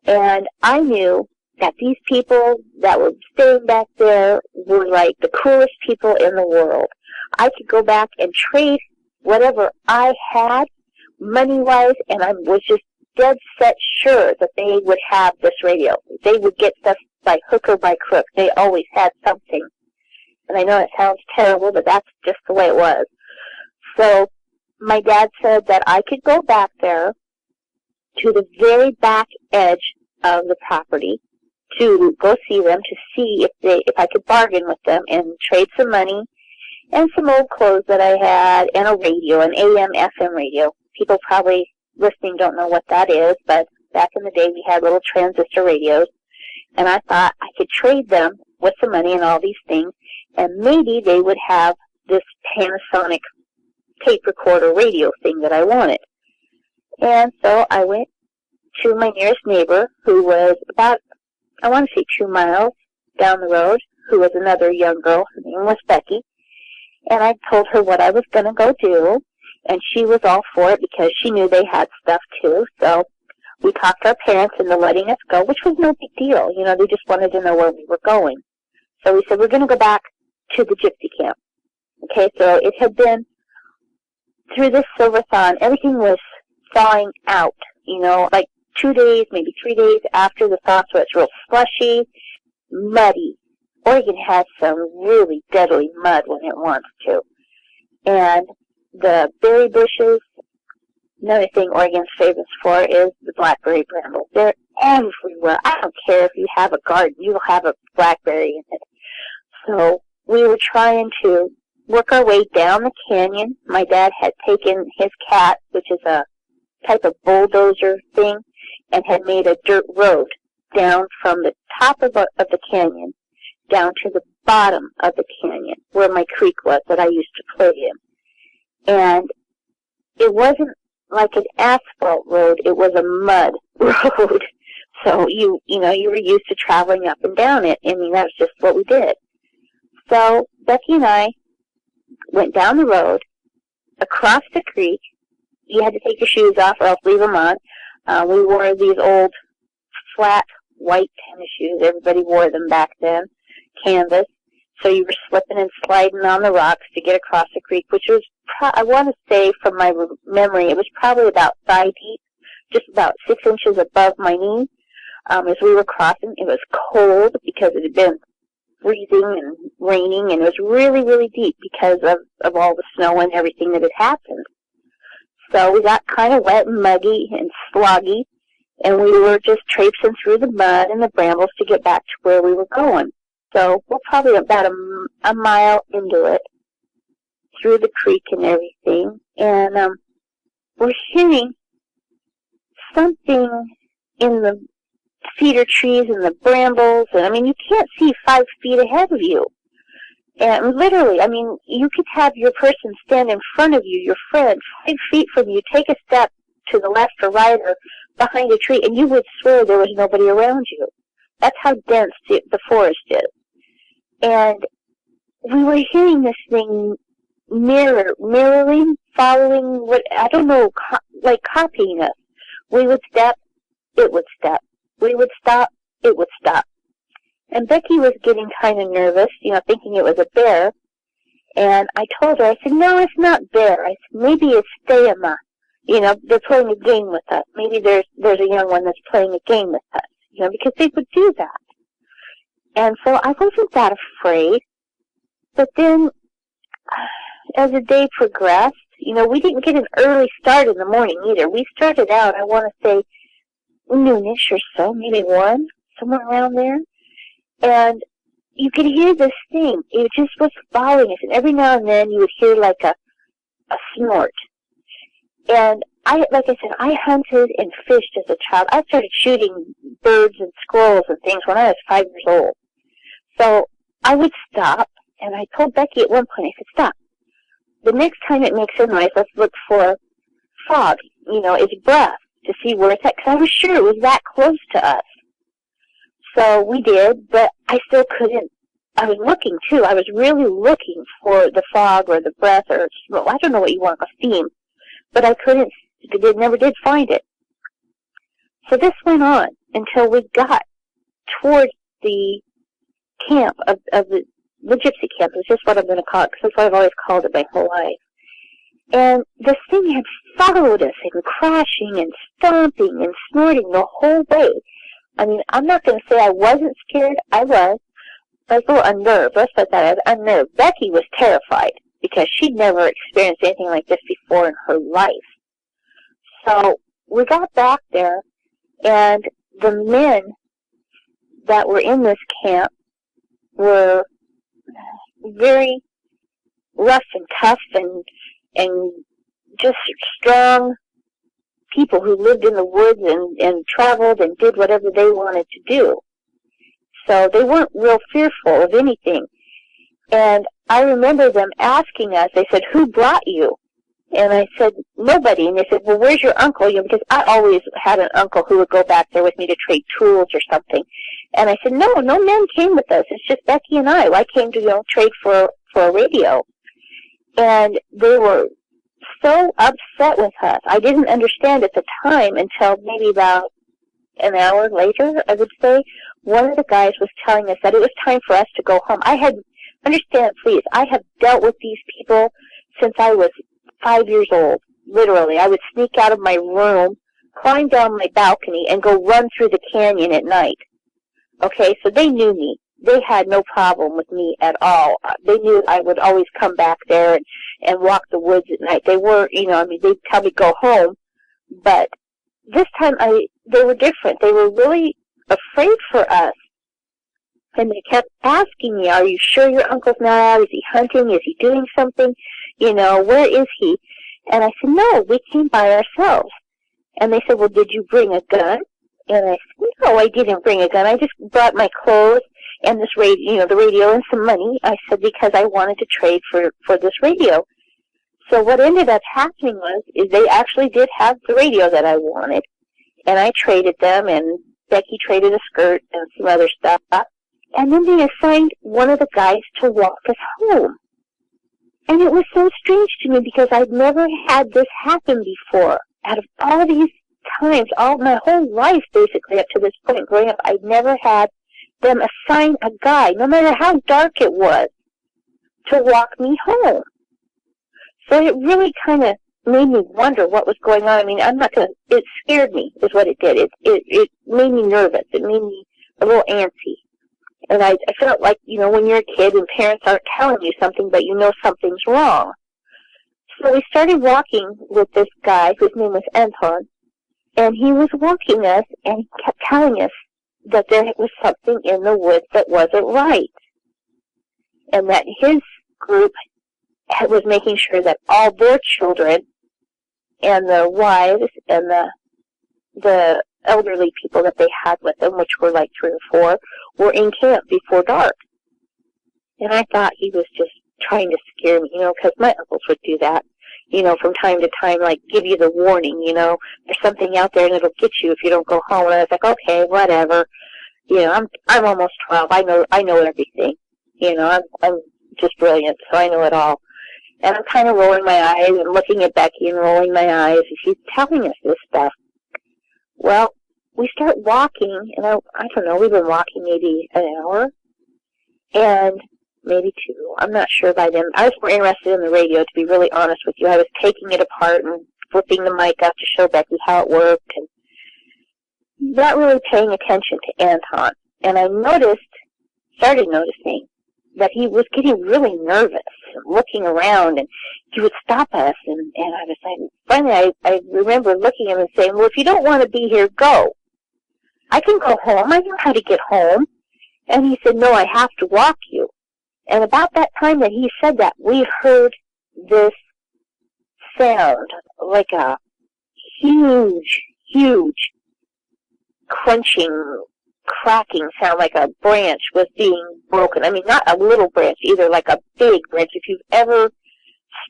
And I knew that these people that were staying back there were like the coolest people in the world. I could go back and trade whatever I had money-wise, and I was just dead set sure that they would have this radio. They would get stuff by hook or by crook. They always had something. And I know it sounds terrible, but that's just the way it was. So my dad said that I could go back there to the very back edge of the property to go see them, to see if I could bargain with them and trade some money and some old clothes that I had and a radio, an AM FM radio. People probably listening don't know what that is, but back in the day we had little transistor radios, and I thought I could trade them with some money and all these things, and maybe they would have this Panasonic tape recorder radio thing that I wanted. And so I went to my nearest neighbor, who was about, I want to say 2 miles down the road, who was another young girl. Her name was Becky. And I told her what I was going to go do, and she was all for it because she knew they had stuff too. So we talked our parents into letting us go, which was no big deal. They just wanted to know where we were going. So we said, we're going to go back to the gypsy camp. Okay, so it had been, through this silver thaw, everything was thawing out, like 2 days, maybe 3 days after the thaw, so it's real slushy, muddy. Oregon has some really deadly mud when it wants to. And the berry bushes, another thing Oregon's famous for is the blackberry brambles. They're everywhere. I don't care if you have a garden, you'll have a blackberry in it. So we were trying to work our way down the canyon. My dad had taken his cat, which is a type of bulldozer thing, and had made a dirt road down from the top of the canyon down to the bottom of the canyon where my creek was that I used to play in. And it wasn't like an asphalt road, it was a mud road. So you were used to traveling up and down it. I mean, that was just what we did. So Becky and I went down the road, across the creek. You had to take your shoes off or else leave them on. We wore these old flat white tennis shoes. Everybody wore them back then, canvas. So you were slipping and sliding on the rocks to get across the creek, which was, I want to say from my memory, it was probably about thigh deep, just about 6 inches above my knee. As we were crossing, it was cold because it had been freezing and raining, and it was really, really deep because of all the snow and everything that had happened. So we got kind of wet and muggy and sloggy, and we were just traipsing through the mud and the brambles to get back to where we were going. So we're probably about a mile into it, through the creek and everything, and we're hearing something in the cedar trees and the brambles, and I mean, you can't see 5 feet ahead of you. And literally, I mean, you could have your person stand in front of you, your friend, 5 feet from you, take a step to the left or right or behind a tree, and you would swear there was nobody around you. That's how dense the forest is. And we were hearing this thing mirroring, following, what I don't know, like copying us. We would step, it would step. We would stop, it would stop. And Becky was getting kind of nervous, thinking it was a bear. And I told her, I said, no, it's not bear. I said, maybe it's Steama. They're playing a game with us. Maybe there's a young one that's playing a game with us, because they would do that. And so I wasn't that afraid. But then, as the day progressed, we didn't get an early start in the morning either. We started out, I want to say, noonish or so, maybe 1, somewhere around there. And you could hear this thing. It just was following us. And every now and then you would hear like a snort. And like I said, I hunted and fished as a child. I started shooting birds and squirrels and things when I was 5 years old. So I would stop, and I told Becky at one point, I said, stop. The next time it makes a noise, let's look for fog, its breath, to see where it's at, because I was sure it was that close to us. So we did, but I still couldn't. I was looking, too. I was really looking for the fog or the breath or smoke. I don't know what you want, a steam. But I couldn't, never did find it. So this went on until we got towards the camp of the gypsy camp. It's just what I'm going to call it, because that's what I've always called it my whole life. And this thing had followed us and crashing and stomping and snorting the whole way. I mean, I'm not going to say I wasn't scared. I was. I was a little unnerved. Let's put that as unnerved. Becky was terrified because she'd never experienced anything like this before in her life. So we got back there, and the men that were in this camp were very rough and tough and just strong people who lived in the woods and traveled and did whatever they wanted to do. So they weren't real fearful of anything. And I remember them asking us, they said, who brought you? And I said, nobody. And they said, well, where's your uncle? Because I always had an uncle who would go back there with me to trade tools or something. And I said, no men came with us. It's just Becky and I. I came to, trade for a radio. And they were so upset with us. I didn't understand at the time until maybe about an hour later, I would say. One of the guys was telling us that it was time for us to go home. Understand, please, I have dealt with these people since I was 5 years old, literally. I would sneak out of my room, climb down my balcony, and go run through the canyon at night. Okay, so they knew me. They had no problem with me at all. They knew I would always come back there and walk the woods at night. They were, they'd tell me go home, but this time they were different. They were really afraid for us. And they kept asking me, are you sure your uncle's not out? Is he hunting? Is he doing something? Where is he? And I said, no, we came by ourselves. And they said, well, did you bring a gun? And I said, no, I didn't bring a gun. I just brought my clothes and this radio, the radio and some money. I said, because I wanted to trade for this radio. So what ended up happening is they actually did have the radio that I wanted. And I traded them, and Becky traded a skirt and some other stuff. And then they assigned one of the guys to walk us home. And it was so strange to me because I'd never had this happen before. Out of all these times, all my whole life basically up to this point growing up, I'd never had them assign a guy, no matter how dark it was, to walk me home. So it really kind of made me wonder what was going on. I mean, it scared me is what it did. It made me nervous. It made me a little antsy. And I felt like, when you're a kid and parents aren't telling you something, but you know something's wrong. So we started walking with this guy whose name was Anton, and he was walking us, and he kept telling us that there was something in the woods that wasn't right. and that his group was making sure that all their children and the wives and the elderly people that they had with them, which were like 3 or 4, were in camp before dark. And I thought he was just trying to scare me, because my uncles would do that, from time to time, like give you the warning, there's something out there and it'll get you if you don't go home. And I was like, okay, whatever. I'm almost 12. I know everything. I'm just brilliant, so I know it all. And I'm kind of rolling my eyes and looking at Becky and rolling my eyes, and she's telling us this stuff. Well, we start walking, and I don't know, we've been walking maybe an hour, and maybe 2. I'm not sure by then. I was more interested in the radio, to be really honest with you. I was taking it apart and flipping the mic up to show Becky how it worked, and not really paying attention to Anton. And I started noticing that he was getting really nervous and looking around, and he would stop us, and I was like, finally I remember looking at him and saying, well, if you don't want to be here, go. I can go home. I know how to get home. And he said, no, I have to walk you. And about that time that he said that, we heard this sound, like a huge, huge crunching, cracking sound, like a branch was being broken. I mean, not a little branch either, like a big branch. If you've ever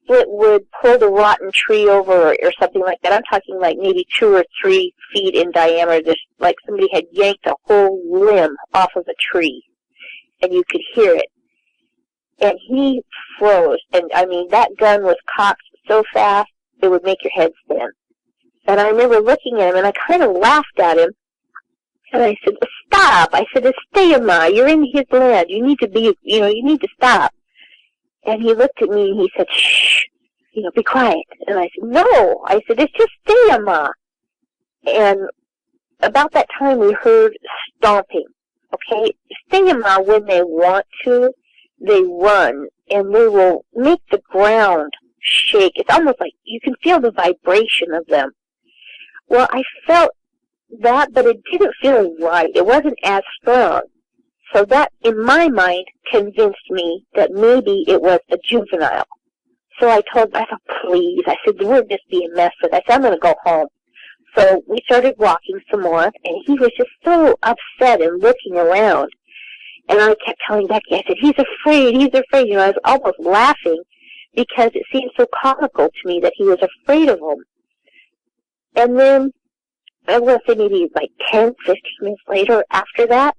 split wood, pulled a rotten tree over or something like that, I'm talking like maybe 2 or 3 feet in diameter, just like somebody had yanked a whole limb off of a tree, and you could hear it. And he froze, and I mean, that gun was cocked so fast, it would make your head spin. And I remember looking at him, and I kind of laughed at him, and I said, stop. I said, stay, Ma. You're in his land. You need to be, you need to stop. And he looked at me and he said, shh, be quiet. And I said, no. I said, it's just stay, Ma. And about that time we heard stomping. Okay? Stay, Ma, when they want to, they run and they will make the ground shake. It's almost like you can feel the vibration of them. Well, I felt that, but it didn't feel right. It wasn't as strong. So that, in my mind, convinced me that maybe it was a juvenile. So I thought, please. I said, we're just being messed with. I said, I'm going to go home. So we started walking some more, and he was just so upset and looking around. And I kept telling Becky, I said, he's afraid, he's afraid. I was almost laughing because it seemed so comical to me that he was afraid of him. And then, I want to say maybe like 10, 15 minutes later after that,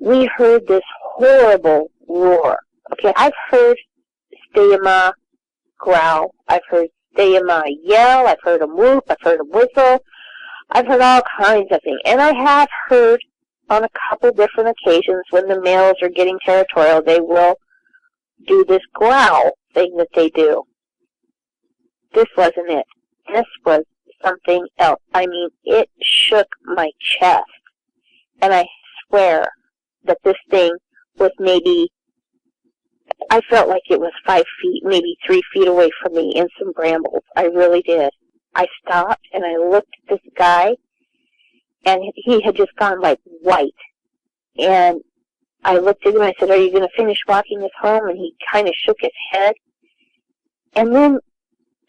we heard this horrible roar. Okay, I've heard Stayama growl. I've heard Stayama yell. I've heard him whoop. I've heard him whistle. I've heard all kinds of things. And I have heard on a couple different occasions when the males are getting territorial, they will do this growl thing that they do. This wasn't it. This was something else. I mean, it shook my chest. And I swear that this thing was maybe, I felt like it was 5 feet, maybe 3 feet away from me in some brambles. I really did. I stopped and I looked at this guy, and he had just gone like white. And I looked at him and I said, are you going to finish walking us home? And he kind of shook his head. And then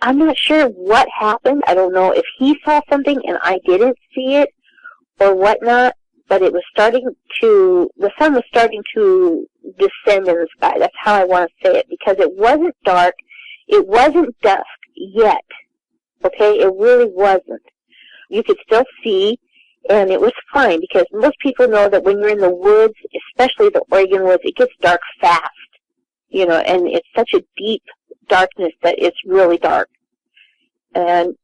I'm not sure what happened. I don't know if he saw something and I didn't see it or whatnot, but it was the sun was starting to descend in the sky. That's how I want to say it, because it wasn't dark. It wasn't dusk yet. Okay? It really wasn't. You could still see, and it was fine, because most people know that when you're in the woods, especially the Oregon woods, it gets dark fast. And it's such a deep darkness that it's really dark. And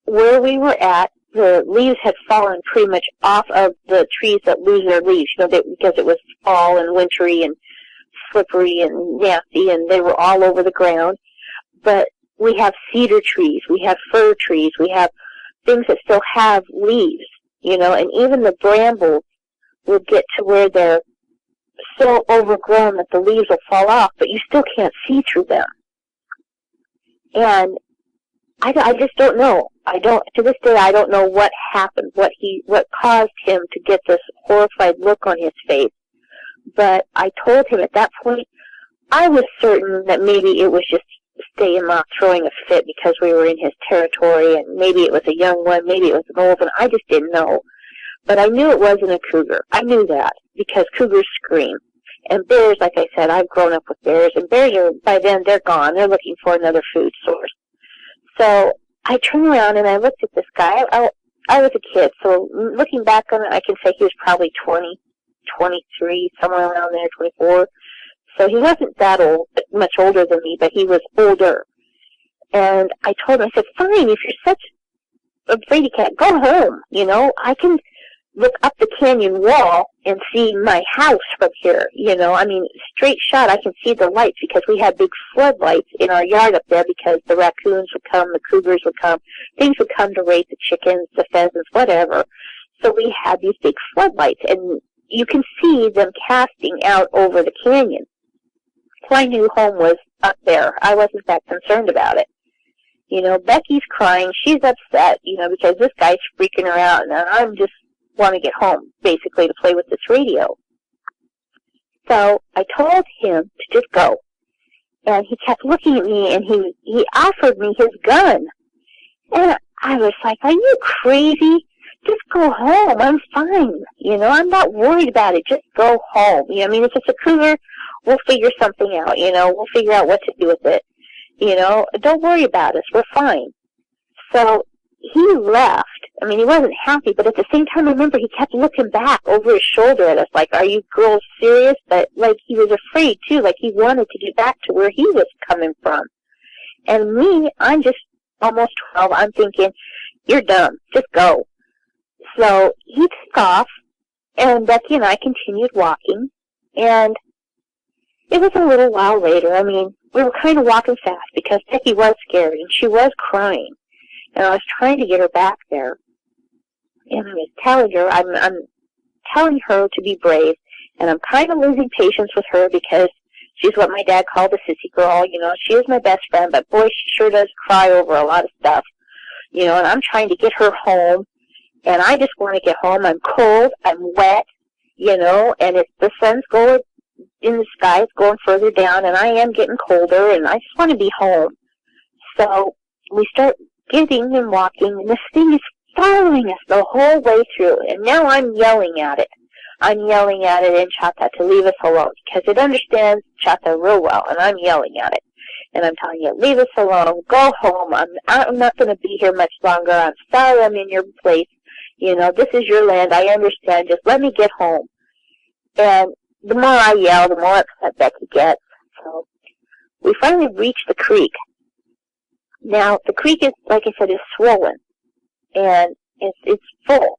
where we were at, the leaves had fallen pretty much off of the trees that lose their leaves, because it was fall and wintry and slippery and nasty, and they were all over the ground. But we have cedar trees, we have fir trees, we have things that still have leaves, and even the brambles will get to where they're so overgrown that the leaves will fall off, but you still can't see through them. And I just don't know. To this day, I don't know what happened, what caused him to get this horrified look on his face. But I told him at that point, I was certain that maybe it was just staying off throwing a fit because we were in his territory, and maybe it was a young one, maybe it was an old one. I just didn't know. But I knew it wasn't a cougar. I knew that because cougars scream. And bears, like I said, I've grown up with bears, and bears are, by then, they're gone. They're looking for another food source. So I turned around and I looked at this guy. I was a kid, so looking back on it, I can say he was probably 20, 23, somewhere around there, 24. So he wasn't that old, but much older than me, but he was older. And I told him, I said, fine, if you're such a fraidy cat, go home. You know, I can look up the canyon wall and see my house from here. You know, I mean, straight shot, I can see the lights because we had big floodlights in our yard up there because the raccoons would come, the cougars would come, things would come to raid the chickens, the pheasants, whatever. So we had these big floodlights, and you can see them casting out over the canyon. So I knew home was up there. I wasn't that concerned about it. You know, Becky's crying. She's upset, you know, because this guy's freaking her out, and I'm just want to get home, basically, to play with this radio. So I told him to just go. And he kept looking at me, and he offered me his gun. And I was like, are you crazy? Just go home. I'm fine. You know, I'm not worried about it. Just go home. You know, I mean, if it's a cougar, we'll figure something out. You know, we'll figure out what to do with it. You know, don't worry about us. We're fine. So he left. I mean, he wasn't happy, but at the same time, I remember he kept looking back over his shoulder at us like, are you girls serious? But, like, he was afraid, too. Like, he wanted to get back to where he was coming from. And me, I'm just almost 12. I'm thinking, you're dumb. Just go. So he took off, and Becky and I continued walking. And it was a little while later. I mean, we were kind of walking fast because Becky was scared, and she was crying. And I was trying to get her back there. And I was telling her, I'm telling her to be brave. And I'm kind of losing patience with her because she's what my dad called a sissy girl. You know, she is my best friend, but boy, she sure does cry over a lot of stuff. You know, and I'm trying to get her home. And I just want to get home. I'm cold. I'm wet. You know, and the sun's going in the sky. It's going further down, and I am getting colder, and I just want to be home. So we start getting and walking, and this thing is following us the whole way through. And now I'm yelling at it. I'm yelling at it in Chata to leave us alone because it understands Chata real well, and I'm yelling at it. And I'm telling you, leave us alone. Go home. I'm not going to be here much longer. I'm sorry I'm in your place. You know, this is your land. I understand. Just let me get home. And the more I yell, the more upset Becky gets. So we finally reach the creek. Now, the creek is, like I said, is swollen. And it's full.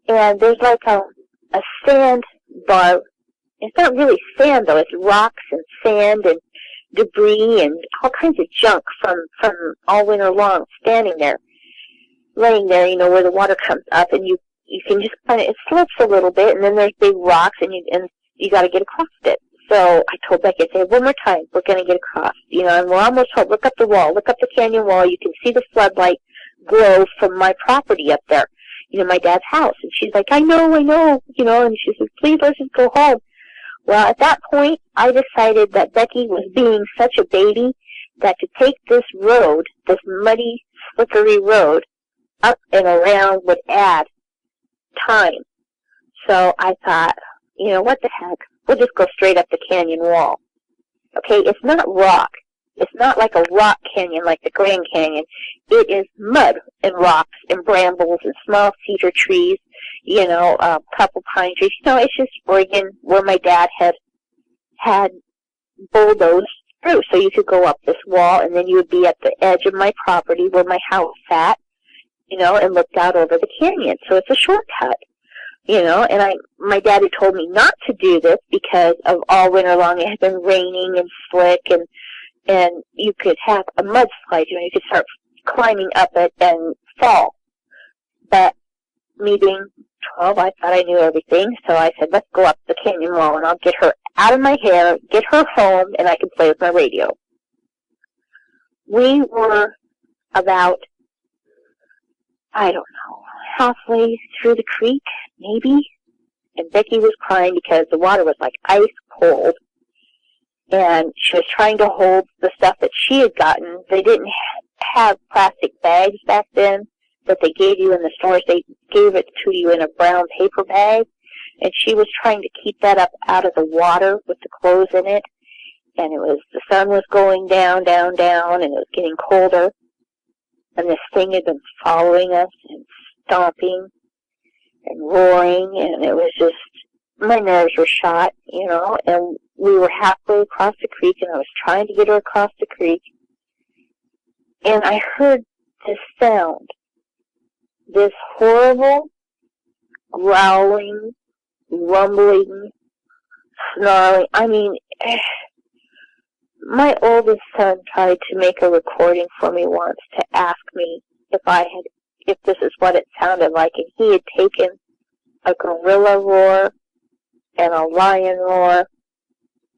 And there's like a sand bar. It's not really sand, though. It's rocks and sand and debris and all kinds of junk from all winter long standing there, laying there, you know, where the water comes up. And you can just kind of, it slopes a little bit, and then there's big rocks, and you got to get across it. So I told Becky, I said, one more time, we're going to get across. You know, and we're almost home. Look up the wall. Look up the canyon wall. You can see the floodlight glow from my property up there, you know, my dad's house. And she's like, I know, you know, and she says, please, let's just go home. Well, at that point, I decided that Becky was being such a baby that to take this road, this muddy, slippery road, up and around would add time. So I thought, you know, what the heck? We'll just go straight up the canyon wall. Okay, it's not rock. It's not like a rock canyon like the Grand Canyon. It is mud and rocks and brambles and small cedar trees, you know, a couple pine trees. You know, it's just friggin' where my dad had bulldozed through. So you could go up this wall, and then you would be at the edge of my property where my house sat, you know, and looked out over the canyon. So it's a shortcut. You know, and my dad had told me not to do this because of all winter long it had been raining and slick, and you could have a mudslide. You know, you could start climbing up it and fall. But me being 12, I thought I knew everything, so I said, let's go up the canyon wall, and I'll get her out of my hair, get her home, and I can play with my radio. We were about, I don't know, halfway through the creek, maybe, and Becky was crying because the water was like ice cold. and she was trying to hold the stuff that she had gotten. They didn't have plastic bags back then that they gave you in the stores. They gave it to you in a brown paper bag, and she was trying to keep that up out of the water with the clothes in it. And the sun was going down, down, down, and it was getting colder. And this thing had been following us and stomping and roaring, and it was just, my nerves were shot, and we were halfway across the creek, and I was trying to get her across the creek, and I heard this sound, this horrible, growling, rumbling, snarling. I mean, my oldest son tried to make a recording for me once to ask me if this is what it sounded like, and he had taken a gorilla roar and a lion roar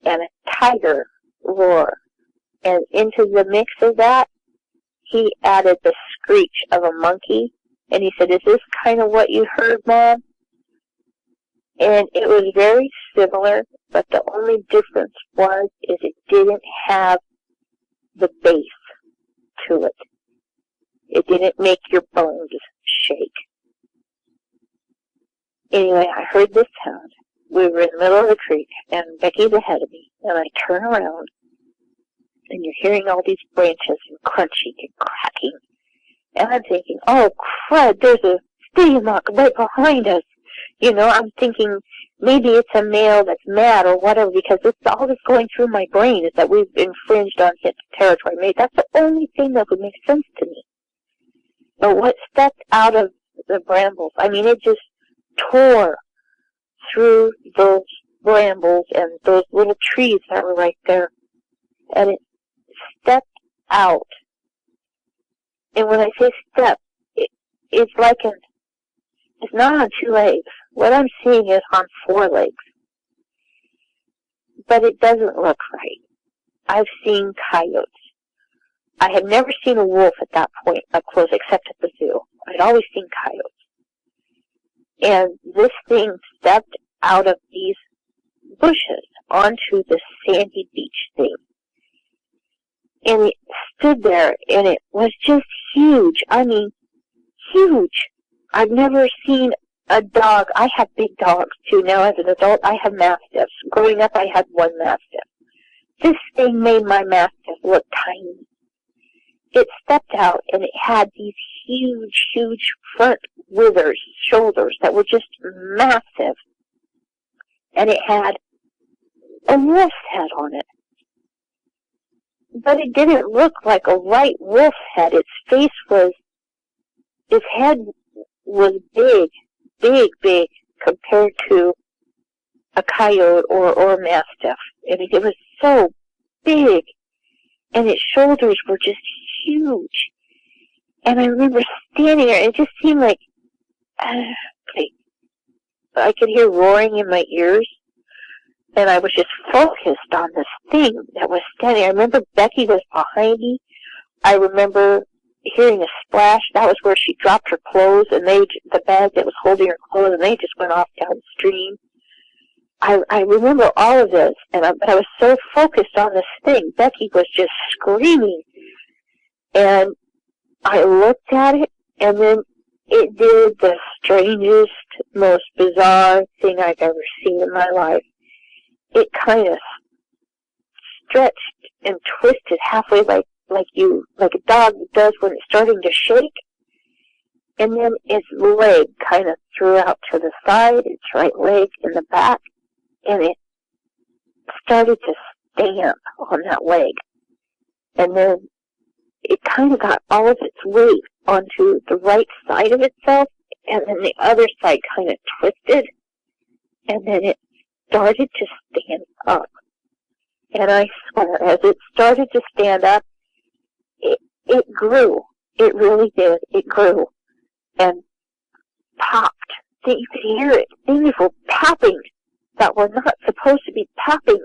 and a tiger roar, and into the mix of that, he added the screech of a monkey, and he said, "Is this kind of what you heard, Mom?" And it was very similar, but the only difference is it didn't have the bass to it. It didn't make your bones shake. Anyway, I heard this sound. We were in the middle of the creek, and Becky's ahead of me, and I turn around, and you're hearing all these branches and crunching and cracking. And I'm thinking, oh, crud, there's a steamrock right behind us. I'm thinking maybe it's a male that's mad or whatever, because it's all that's going through my brain is that we've infringed on his territory. Maybe that's the only thing that would make sense to me. But what stepped out of the brambles, I mean, it just tore through those brambles and those little trees that were right there. And it stepped out. And when I say step, it's like it's not on 2 legs. What I'm seeing is on 4 legs. But it doesn't look right. I've seen coyotes. I had never seen a wolf at that point up close except at the zoo. I'd always seen coyotes. And this thing stepped out of these bushes onto the sandy beach thing. And it stood there, and it was just huge. I mean, huge. I've never seen a dog. I have big dogs, too. Now, as an adult, I have mastiffs. Growing up, I had 1 mastiff. This thing made my mastiff look tiny. It stepped out, and it had these huge, huge front withers, shoulders that were just massive. And it had a wolf's head on it. But it didn't look like a right wolf head. Its head was big, big, big compared to a coyote or a mastiff. I mean, it was so big. And its shoulders were just huge. And I remember standing there, and it just seemed like I could hear roaring in my ears. And I was just focused on this thing that was standing. I remember Becky was behind me. I remember hearing a splash. That was where she dropped her clothes, and the bag that was holding her clothes, and they just went off downstream. I remember all of this, but I was so focused on this thing. Becky was just screaming. And I looked at it, and then it did the strangest, most bizarre thing I've ever seen in my life. It kind of stretched and twisted halfway like a dog does when it's starting to shake. And then its leg kind of threw out to the side, its right leg in the back, and it started to stand on that leg. And then it kind of got all of its weight onto the right side of itself, and then the other side kind of twisted, and then it started to stand up. And I swear, as it started to stand up, it grew. It really did. It grew and popped. You could hear it. Things were popping that were not supposed to be popping.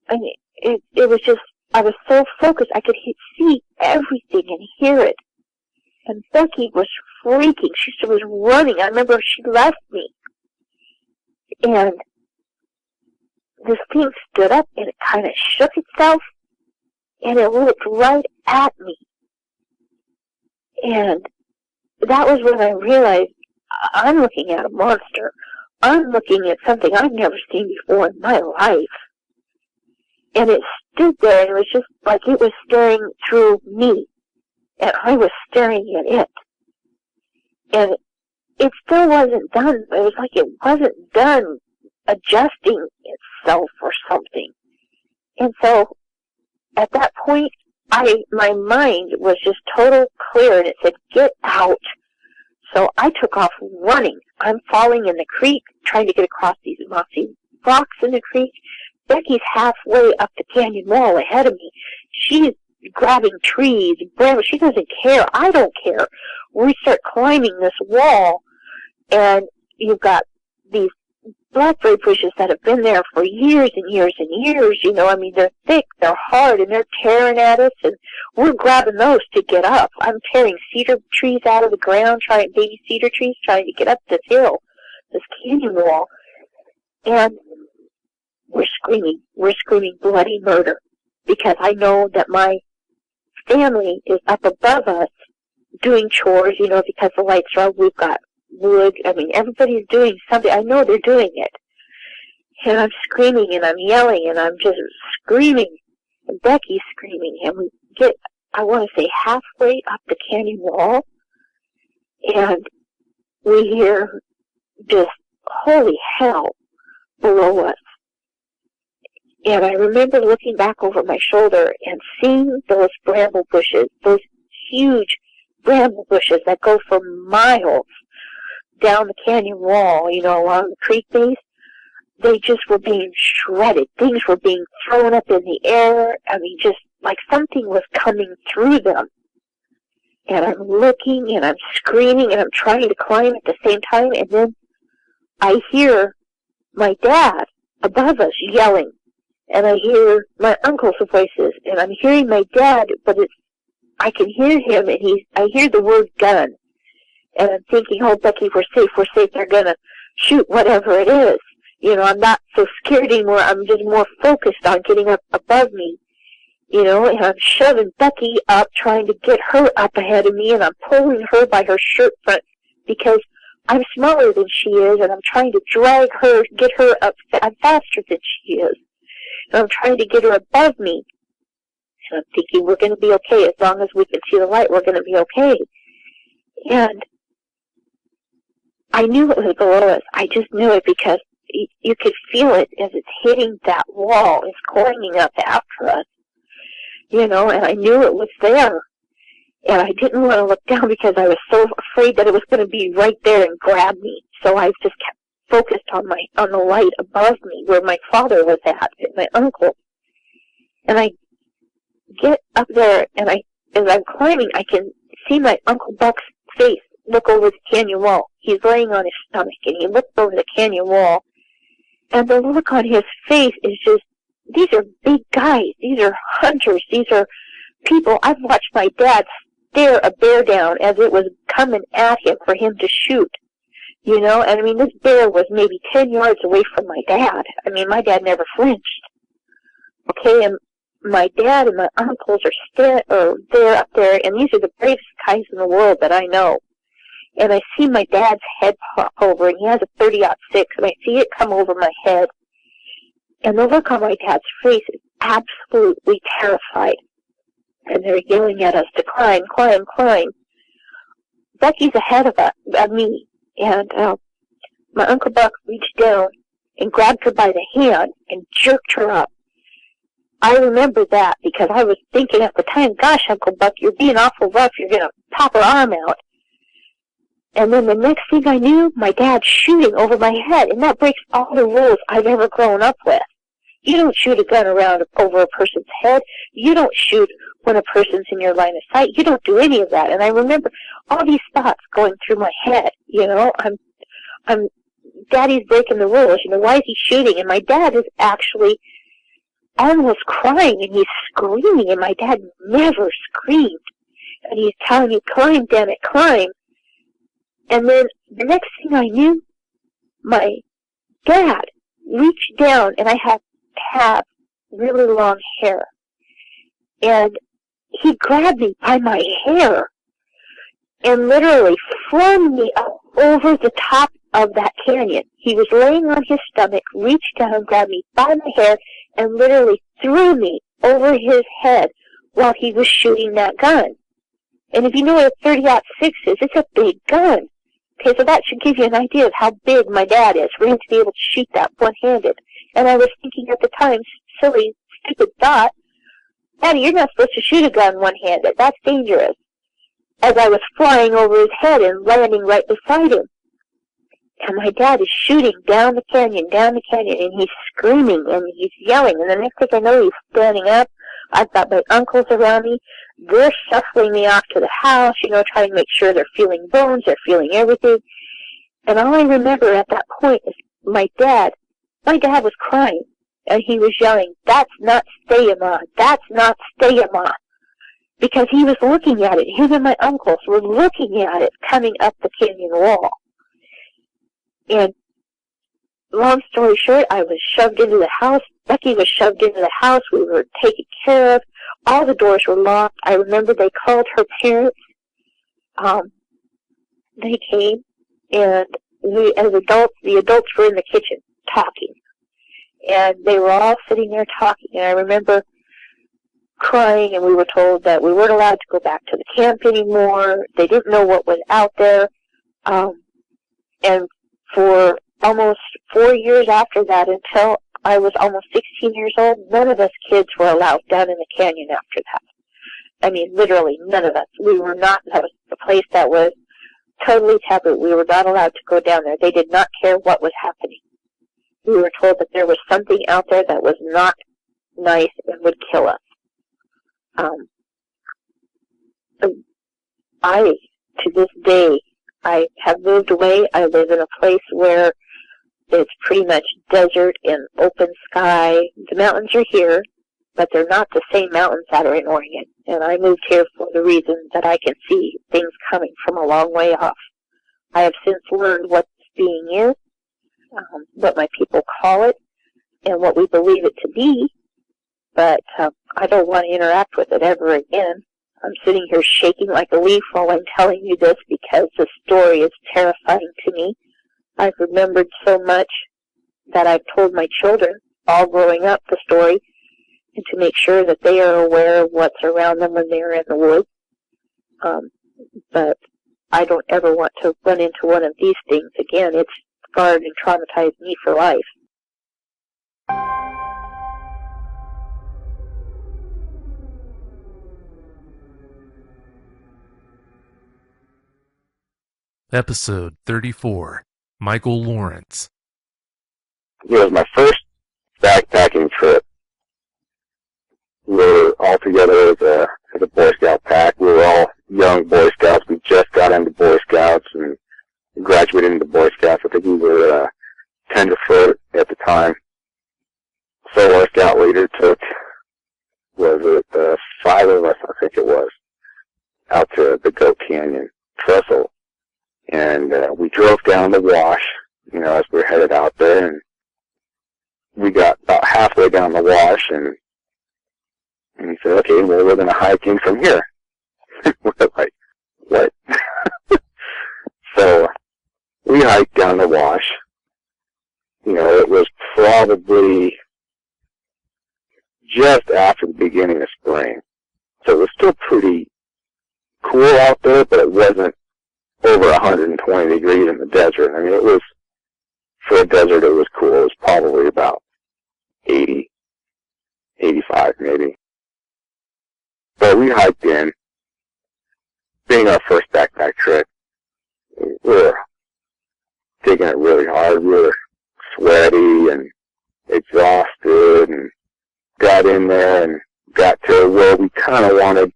And it was just, I was so focused, I could see everything and hear it. And Becky was freaking. She was running. I remember she left me. And this thing stood up and it kind of shook itself, and it looked right at me. And that was when I realized I'm looking at a monster. I'm looking at something I've never seen before in my life. And it stood there, and it was just like it was staring through me, and I was staring at it. And it still wasn't done. It was like it wasn't done adjusting itself or something. And so at that point, my mind was just total clear, and it said, get out. So I took off running. I'm falling in the creek, trying to get across these mossy rocks in the creek. Becky's halfway up the canyon wall ahead of me. She's grabbing trees, brambles. She doesn't care. I don't care. We start climbing this wall, and you've got these blackberry bushes that have been there for years and years and years. You know, I mean, they're thick, they're hard, and they're tearing at us, and we're grabbing those to get up. I'm tearing cedar trees out of the ground, baby cedar trees, trying to get up this hill, this canyon wall. And we're screaming bloody murder, because I know that my family is up above us doing chores, you know, because the lights are up. We've got wood. I mean, everybody's doing something. I know they're doing it. And I'm screaming, and I'm yelling, and I'm just screaming. And Becky's screaming. And we get, I want to say, halfway up the canyon wall, and we hear just holy hell below us. And I remember looking back over my shoulder and seeing those bramble bushes, those huge bramble bushes that go for miles down the canyon wall, you know, along the creek base. They just were being shredded. Things were being thrown up in the air. I mean, just like something was coming through them. And I'm looking, and I'm screaming, and I'm trying to climb at the same time. And then I hear my dad above us yelling. And I hear my uncle's voices, and I'm hearing my dad, but I can hear him, and I hear the word gun. And I'm thinking, oh, Becky, we're safe, they're gonna shoot whatever it is. You know, I'm not so scared anymore, I'm just more focused on getting up above me. You know, and I'm shoving Becky up, trying to get her up ahead of me, and I'm pulling her by her shirt front, because I'm smaller than she is, and I'm trying to drag her, get her up. I'm faster than she is. And I'm trying to get her above me. And I'm thinking, we're going to be okay. As long as we can see the light, we're going to be okay. And I knew it was below us. I just knew it because you could feel it as it's hitting that wall. It's climbing up after us. You know, and I knew it was there. And I didn't want to look down because I was so afraid that it was going to be right there and grab me. So I just kept focused on the light above me where my father was at and my uncle. And I get up there, and as I'm climbing, I can see my Uncle Buck's face look over the canyon wall. He's laying on his stomach, and he looks over the canyon wall, and the look on his face is just, these are big guys. These are hunters. These are people. I've watched my dad stare a bear down as it was coming at him for him to shoot. You know, and I mean, this bear was maybe 10 yards away from my dad. I mean, my dad never flinched. Okay, and my dad and my uncles are there up there, and these are the bravest guys in the world that I know. And I see my dad's head pop over, and he has a 30-06, and I see it come over my head. And the look on my dad's face is absolutely terrified. And they're yelling at us to climb, climb, climb. Becky's ahead of me. And my Uncle Buck reached down and grabbed her by the hand and jerked her up. I remember that because I was thinking at the time, gosh, Uncle Buck, you're being awful rough. You're going to pop her arm out. And then the next thing I knew, my dad's shooting over my head. And that breaks all the rules I've ever grown up with. You don't shoot a gun around over a person's head. You don't shoot when a person's in your line of sight. You don't do any of that. And I remember all these thoughts going through my head. You know, Daddy's breaking the rules. You know, why is he shooting? And my dad is actually almost crying, and he's screaming, and my dad never screamed. And he's telling me, climb, damn it, climb. And then the next thing I knew, my dad reached down, and I had have really long hair. And he grabbed me by my hair and literally flung me up over the top of that canyon. He was laying on his stomach, reached down, grabbed me by my hair, and literally threw me over his head while he was shooting that gun. And if you know what a 30-06 is, it's a big gun. Okay, so that should give you an idea of how big my dad is for him to be able to shoot that one-handed. And I was thinking at the time, silly, stupid thought, Daddy, you're not supposed to shoot a gun one-handed. That's dangerous. As I was flying over his head and landing right beside him. And my dad is shooting down the canyon, and he's screaming and he's yelling. And the next thing I know, he's standing up. I've got my uncles around me. They're shuffling me off to the house, trying to make sure they're feeling bones, they're feeling everything. And all I remember at that point is my dad was crying. And he was yelling, "That's not Stayama, that's not Stayama." Because he was looking at it. Him and my uncles were looking at it coming up the canyon wall. And long story short, I was shoved into the house. Becky was shoved into the house. We were taken care of. All the doors were locked. I remember they called her parents. They came, and we, as adults, the adults were in the kitchen talking. And they were all sitting there talking. And I remember crying, and we were told that we weren't allowed to go back to the camp anymore. They didn't know what was out there. And for almost 4 years after that, until I was almost 16 years old, none of us kids were allowed down in the canyon after that. I mean, literally, none of us. We were not, that was a place that was totally taboo. We were not allowed to go down there. They did not care what was happening. We were told that there was something out there that was not nice and would kill us. To this day, I have moved away. I live in a place where it's pretty much desert and open sky. The mountains are here, but they're not the same mountains that are in Oregon. And I moved here for the reason that I can see things coming from a long way off. I have since learned what this being is, what my people call it, and what we believe it to be, but I don't want to interact with it ever again. I'm sitting here shaking like a leaf while I'm telling you this because the story is terrifying to me. I've remembered so much that I've told my children, all growing up, the story, and to make sure that they are aware of what's around them when they're in the woods. But I don't ever want to run into one of these things again. It's scarred and traumatized me for life. Episode 34, Michael Lawrence. It was my first backpacking trip. We were all together as a Boy Scout pack. We were all young Boy Scouts. We just got into Boy Scouts and graduated into Boy Scouts. I think we were tenderfoot at the time. So our scout leader took, 5 of us, I think it was, out to the Goat Canyon Trestle. And we drove down the wash, as we were headed out there, and we got about halfway down the wash, and he said, "Okay, well, we're going to hike in from here." We're like, what? So we hiked down the wash. It was probably just after the beginning of spring. So it was still pretty cool out there, but it wasn't over 120 degrees in the desert. I mean, it was, for a desert, it was cool. It was probably about 80, 85 maybe. But we hiked in, being our first backpack trip. We were taking it really hard. We were sweaty and exhausted, and got in there and got to where we kind of wanted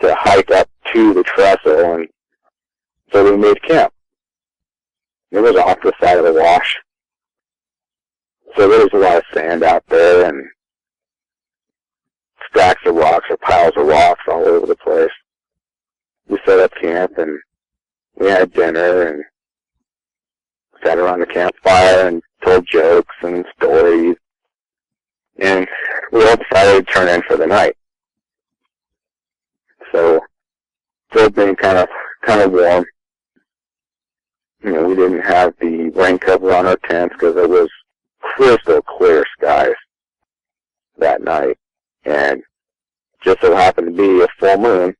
to hike up to the trestle, and so we made camp. It was off the side of the wash. So there was a lot of sand out there and stacks of rocks or piles of rocks all over the place. We set up camp and we had dinner and sat around the campfire and told jokes and stories. And we all decided to turn in for the night. So, still being kind of warm. You know, we didn't have the rain cover on our tents because it was crystal clear skies that night. And just so happened to be a full moon,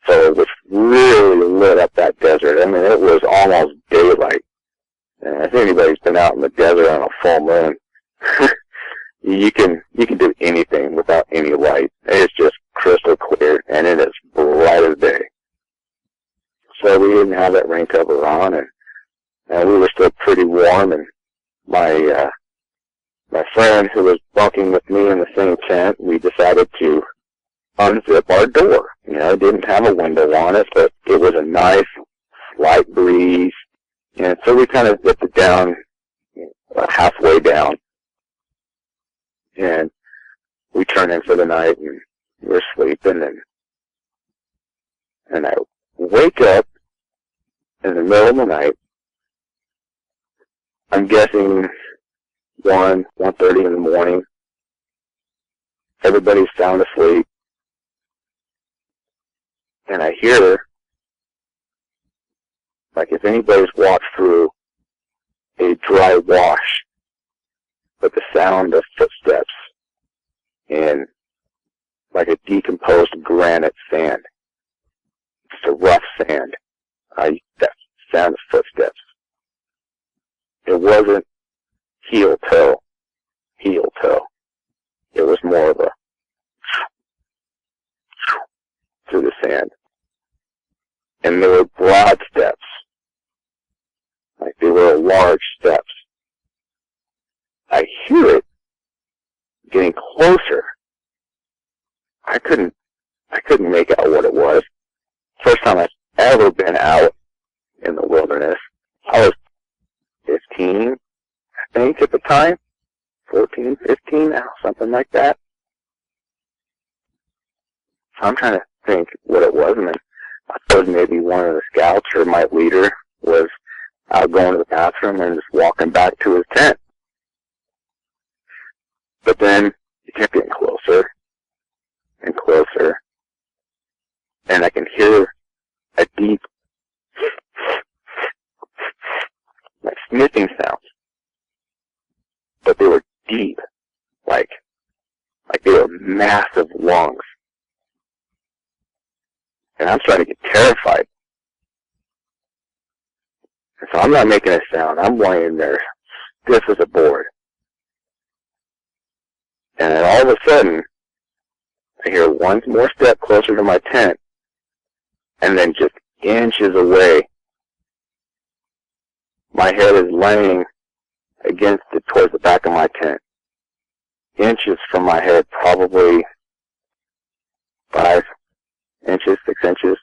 so it was really lit up that desert. I mean, it was almost daylight. And if anybody's been out in the desert on a full moon, you can do anything without any light. It's just crystal clear, and it is bright as day. So we didn't have that rain cover on, and we were still pretty warm. And my friend who was bunking with me in the same tent, we decided to unzip our door. You know, it didn't have a window on it, but it was a nice light breeze. And so we kind of zipped it down, halfway down. And we turned in for the night, and we're sleeping, and I wake up in the middle of the night. I'm guessing 1:30 in the morning. Everybody's sound asleep. And I hear, like if anybody's walked through a dry wash, but the sound of footsteps in like a decomposed granite sand, just a rough sand, that sound of footsteps. It wasn't heel toe. It was more of a through the sand. And they were broad steps. Like they were large steps. I hear it getting closer. I couldn't make out what it was. First time I've ever been out in the wilderness. I was 15, I think, at the time. 14, 15, something like that. So I'm trying to think what it was, and then I thought maybe one of the scouts or my leader was out going to the bathroom and just walking back to his tent. But then it kept getting closer and closer, and I can hear a deep, like sniffing sounds. But they were deep, like they were massive lungs. And I'm starting to get terrified. And so I'm not making a sound. I'm laying there stiff as a board. And then all of a sudden, I hear one more step closer to my tent, and then just inches away, my head is laying against it towards the back of my tent. Inches from my head, probably 5 inches, 6 inches.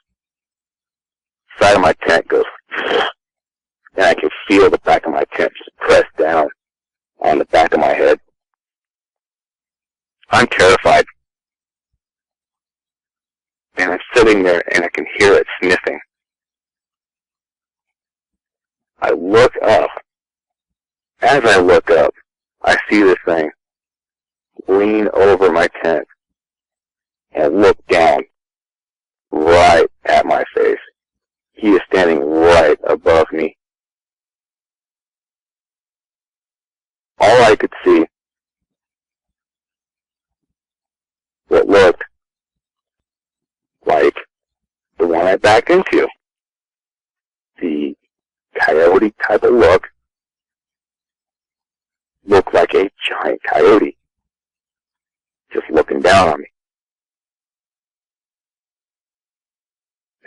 Side of my tent goes, and I can feel the back of my tent just pressed down on the back of my head. I'm terrified. And I'm sitting there, and I can hear it sniffing. I look up. As I look up, I see this thing lean over my tent and look down right at my face. He is standing right above me. All I could see, what looked like the one I backed into. The coyote type of look looked like a giant coyote just looking down on me.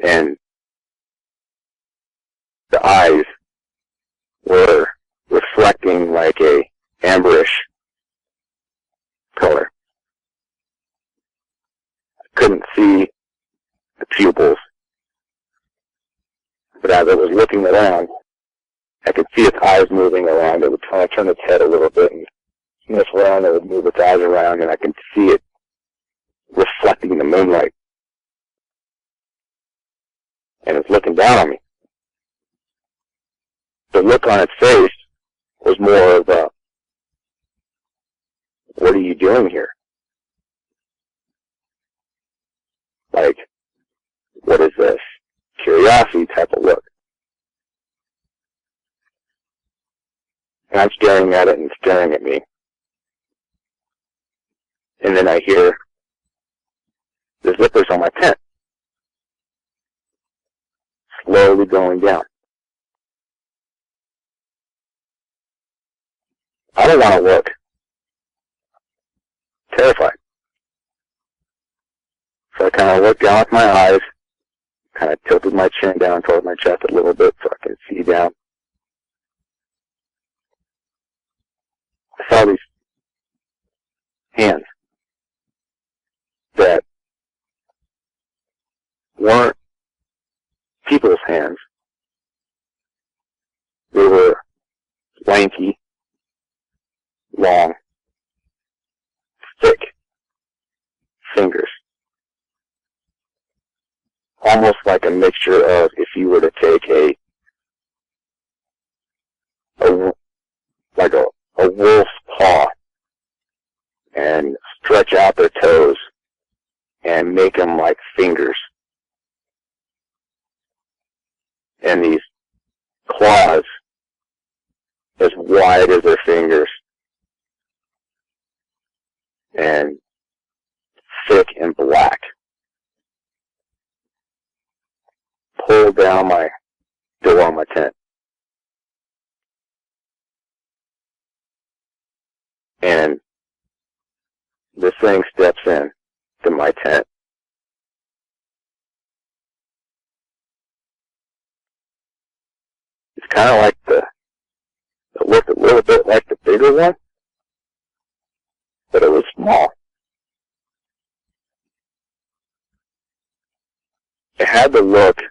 And the eyes were reflecting like a amberish color. I couldn't see the pupils, but as I was looking around, I could see its eyes moving around. It would kind of turn its head a little bit and sniff around. It would move its eyes around, and I could see it reflecting the moonlight. And it's looking down on me. The look on its face was more of a what are you doing here? Like, what is this? Curiosity type of look. And I'm staring at it and staring at me. And then I hear the zippers on my tent slowly going down. I don't want to look. Terrified. So I kind of looked down with my eyes, kind of tilted my chin down towards my chest a little bit so I can see down. I saw these hands that weren't people's hands. They were lanky, long, thick fingers. Almost like a mixture of if you were to take a wolf's paw and stretch out their toes and make them like fingers. And these claws as wide as their fingers and thick and black. Pulled down my door on my tent. And this thing steps in to my tent. It's kind of like it looked a little bit like the bigger one, but it was small. It had the look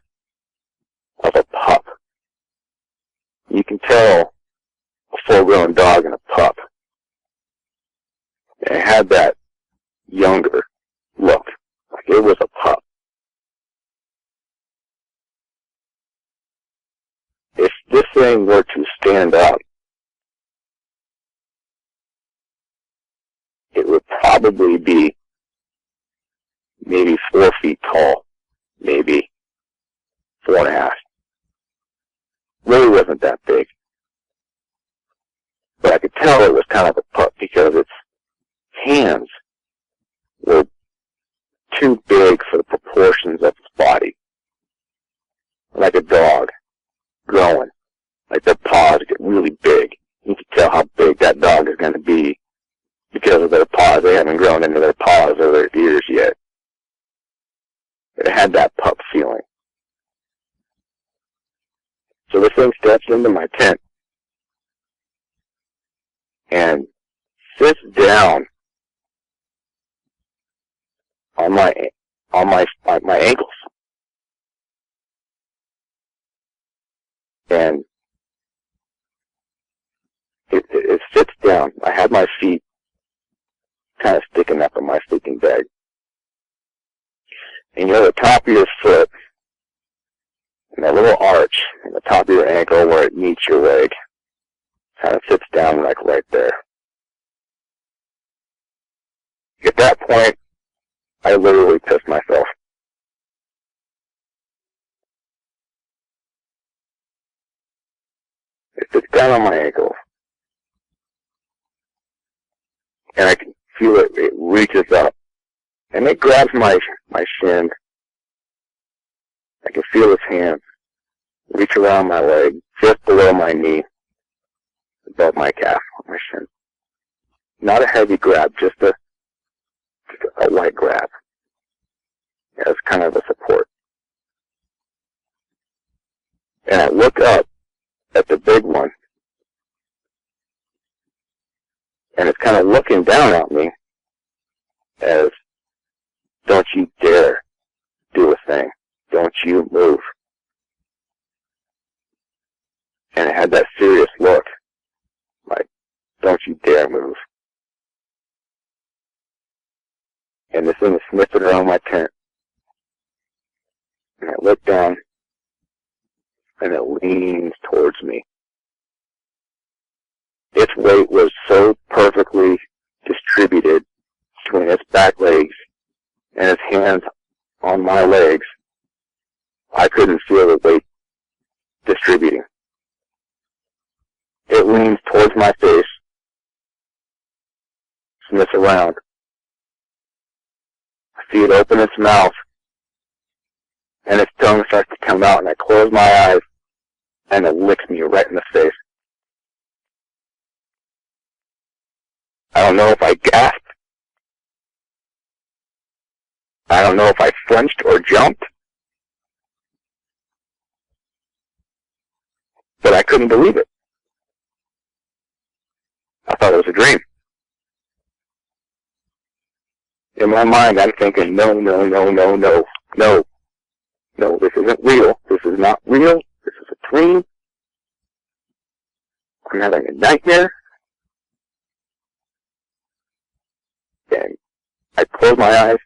of a pup. You can tell a full-grown dog and a pup. And it had that younger look, like it was a pup. If this thing were to stand up, it would probably be maybe 4 feet tall, maybe 4.5. Really wasn't that big. But I could tell it was kind of a pup because its hands were too big for the proportions of its body. Like a dog growing. Like their paws get really big. You can tell how big that dog is going to be because of their paws. They haven't grown into their paws or their ears yet. It had that pup feeling. So this thing steps into my tent and sits down on my ankles. And it sits down. I had my feet kind of sticking up in my sleeping bag. And you know the top of your foot and that little arch in the top of your ankle where it meets your leg kind of sits down like right there. At that point, I literally pissed myself. It sits down on my ankle, and I can feel it reaches up, and it grabs my shin. I can feel its hand reach around my leg, just below my knee, above my calf, on my shin. Not a heavy grab, just a light grab as kind of a support. And I look up at the big one, and it's kind of looking down at me as, don't you dare do a thing. Don't you move. And it had that serious look, like, don't you dare move. And this thing is sniffing around my tent. And I look down, and it leans towards me. Its weight was so perfectly distributed sniff around. I see it open its mouth, and its tongue starts to come out, and I close my eyes, and it licks me right in the face. I don't know if I gasped. I don't know if I flinched or jumped. But I couldn't believe it. I thought it was a dream. In my mind, I'm thinking, no, no, no, no, no, no. No, this isn't real. This is not real. This is a dream. I'm having a nightmare. And I close my eyes.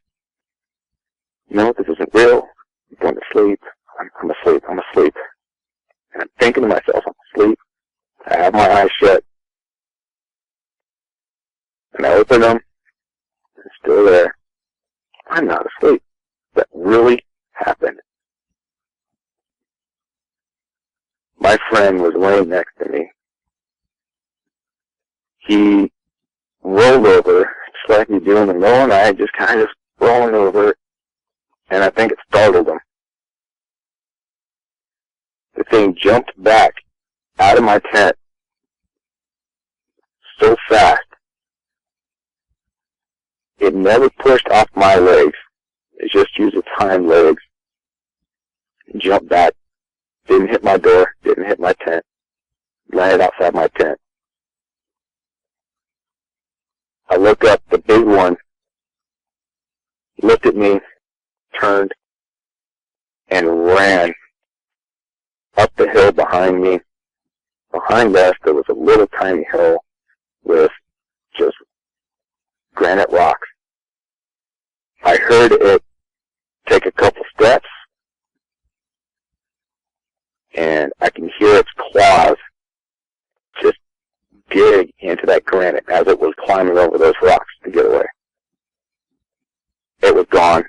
No, this isn't real. I'm going to sleep. I'm asleep. I'm asleep. And I'm thinking to myself, I'm asleep. I have my eyes shut. And I open them. It's still there. I'm not asleep. That really happened. My friend was laying next to me. He rolled over, just like you do in the middle of the night, just kind of rolling over, and I think it startled him. The thing jumped back out of my tent so fast, it never pushed off my legs. It just used its hind legs and jumped back. Didn't hit my door, didn't hit my tent, landed outside my tent. I look up, the big one looked at me, turned, and ran up the hill behind me. Behind us, there was a little tiny hill with just granite rocks. I heard it take a couple steps, and I can hear its claws just dig into that granite as it was climbing over those rocks to get away. It was gone.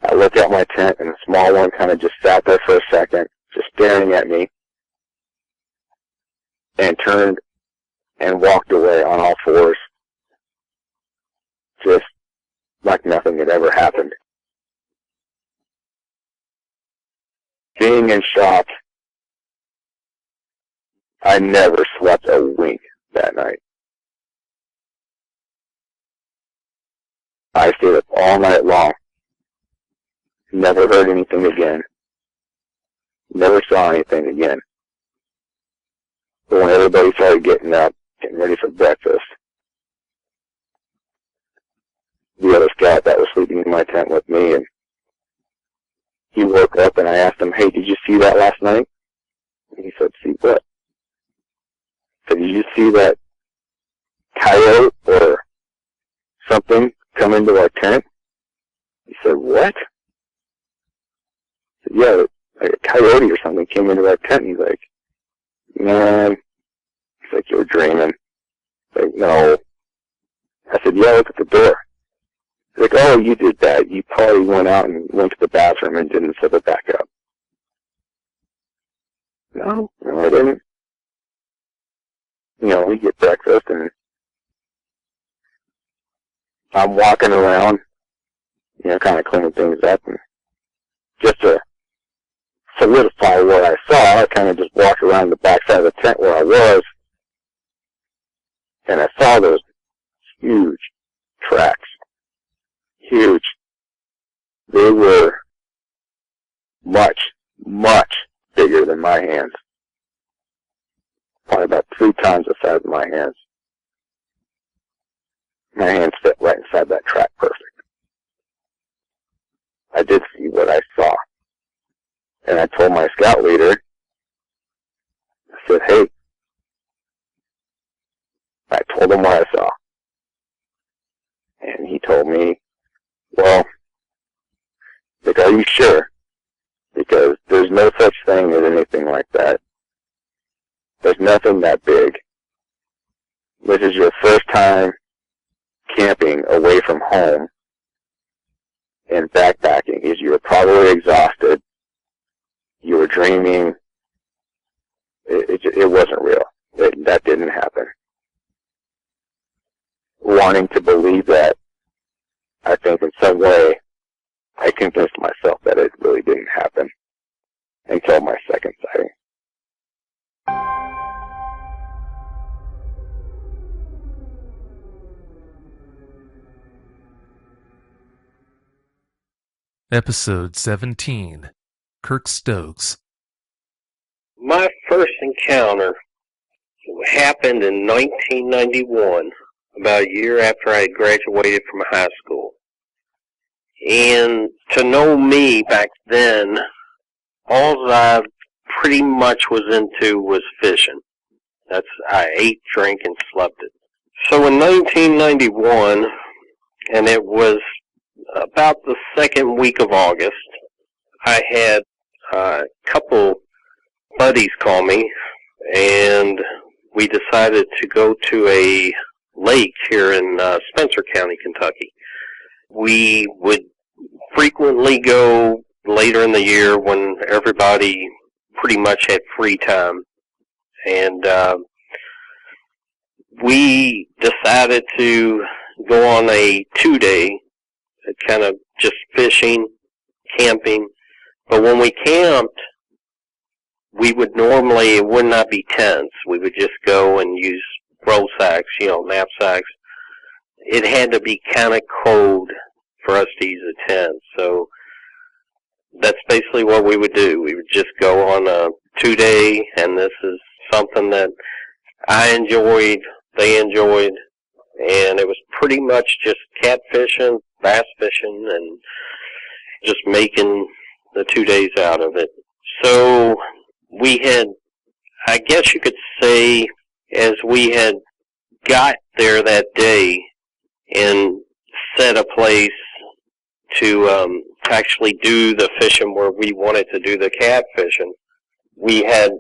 I looked at my tent, and the small one kind of just sat there for a second, just staring at me, and turned and walked away on all fours, just like nothing had ever happened. Being in shock, I never slept a wink that night. I stayed up all night long. Never heard anything again. Never saw anything again. But when everybody started getting up, getting ready for breakfast, the other scout that was sleeping in my tent with me, and he woke up, and I asked him, "Hey, did you see that last night?" And he said, "See what?" I said, "Did you see that coyote or something come into our tent?" He said, "What?" I said, "Yeah, like a coyote or something came into our tent." And he's like, "Man," he's like, "You're dreaming." I was like, "No." I said, "Yeah, look at the door." He's like, "Oh, you did that. You probably went out and went to the bathroom and didn't zip it back up." No, I didn't. You know, we get breakfast, and I'm walking around, you know, kind of cleaning things up, and just to solidify what I saw, I kind of just walked around the backside of the tent where I was, and I saw those huge tracks. Huge. They were much, much bigger than my hands. Probably about 3 times the size of my hands. My hands fit right inside that track perfect. I did see what I saw. And I told my scout leader, I said, "Hey," I told him what I saw. And he told me, "Well, like, are you sure? Because there's no such thing as anything like that. There's nothing that big. This is your first time camping away from home and backpacking. You were probably exhausted. You were dreaming. It wasn't real. That didn't happen." wanting to believe that, I think in some way I convinced myself that it really didn't happen until my second sighting. Episode 17, Kirk Stokes. My first encounter happened in 1991, about a year after I had graduated from high school. And to know me back then, all I pretty much was into was fishing. I ate, drank, and slept it. So in 1991, and it was about the second week of August, I had a couple buddies call me, and we decided to go to a lake here in Spencer County, Kentucky. We would frequently go later in the year when everybody pretty much had free time. And we decided to go on a 2-day, kind of just fishing, camping. But when we camped, we would normally, it would not be tents. We would just go and use roll sacks, knapsacks. It had to be kind of cold for us to use a tent. So that's basically what we would do. We would just go on a 2-day, and this is something that I enjoyed, they enjoyed, and it was pretty much just catfishing, bass fishing, and just making the 2 days out of it. So we had, I guess you could say, as we had got there that day and set a place to actually do the fishing where we wanted to do the catfishing, we had,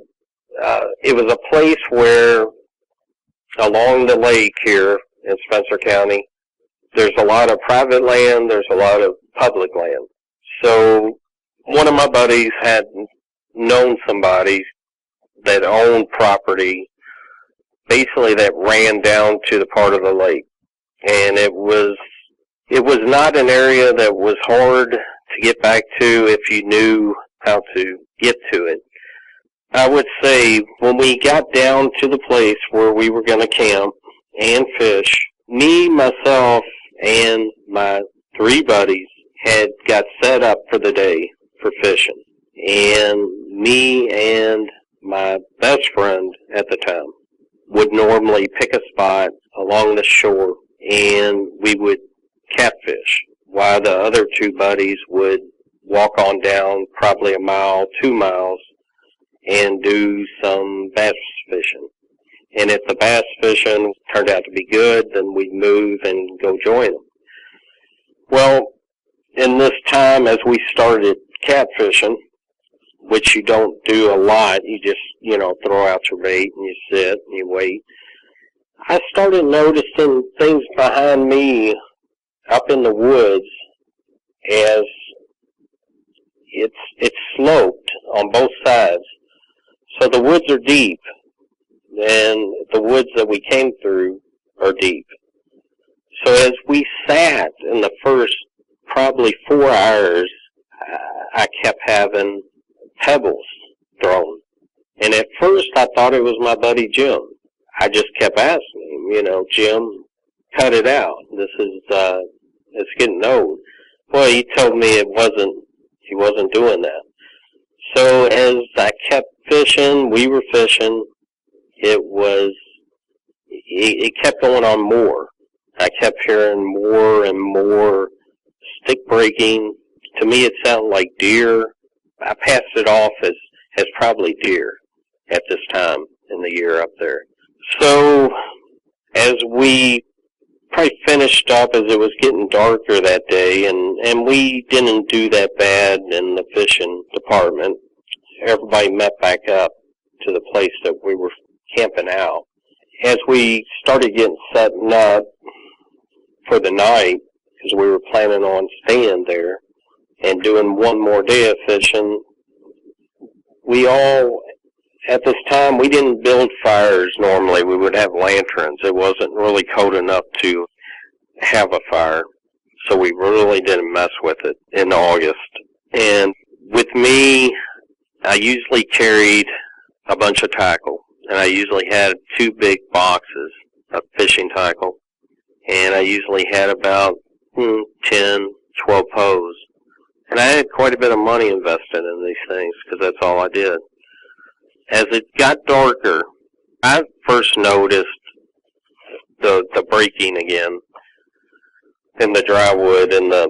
it was a place where along the lake here in Spencer County, there's a lot of private land, there's a lot of public land. So one of my buddies had known somebody that owned property basically that ran down to the part of the lake. And it was not an area that was hard to get back to if you knew how to get to it. I would say when we got down to the place where we were going to camp and fish, me, myself, and my 3 buddies had got set up for the day for fishing. And me and my best friend at the time would normally pick a spot along the shore, and we would catfish, while the other 2 buddies would walk on down probably 1 mile, 2 miles, and do some bass fishing. And if the bass fishing turned out to be good, then we'd move and go join them. Well, in this time, as we started catfishing, which you don't do a lot, you just, throw out your bait and you sit and you wait, I started noticing things behind me up in the woods as it's sloped on both sides. So the woods are deep, and the woods that we came through are deep. So as we sat in the first probably 4 hours, I kept having pebbles thrown. And at first I thought it was my buddy Jim. I just kept asking him, Jim, cut it out. This is, it's getting old. Well, he told me he wasn't doing that. So as I kept fishing, we were fishing, it kept going on more. I kept hearing more and more stick breaking. To me, it sounded like deer. I passed it off as probably deer at this time in the year up there. So as we probably finished up, as it was getting darker that day, and we didn't do that bad in the fishing department, everybody met back up to the place that we were camping out. As we started getting setting up for the night, because we were planning on staying there and doing one more day of fishing, we all, at this time, we didn't build fires normally. We would have lanterns. It wasn't really cold enough to have a fire, so we really didn't mess with it in August. And with me, I usually carried a bunch of tackle, and I usually had 2 big boxes of fishing tackle, and I usually had about 10, 12 poles. And I had quite a bit of money invested in these things because that's all I did. As it got darker, I first noticed the breaking again in the dry wood and the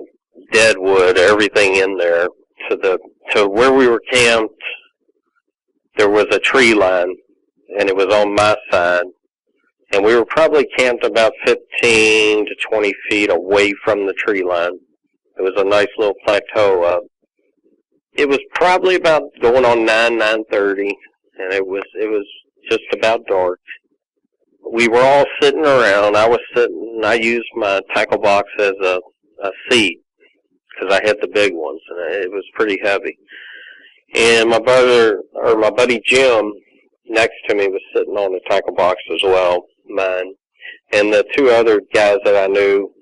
dead wood, everything in there. To where we were camped, there was a tree line, and it was on my side. And we were probably camped about 15 to 20 feet away from the tree line. It was a nice little plateau up. It was probably about going on 9:30, and it was just about dark. We were all sitting around. I used my tackle box as a seat because I had the big ones, and it was pretty heavy. And my buddy Jim next to me was sitting on the tackle box as well, mine. And the 2 other guys that I knew,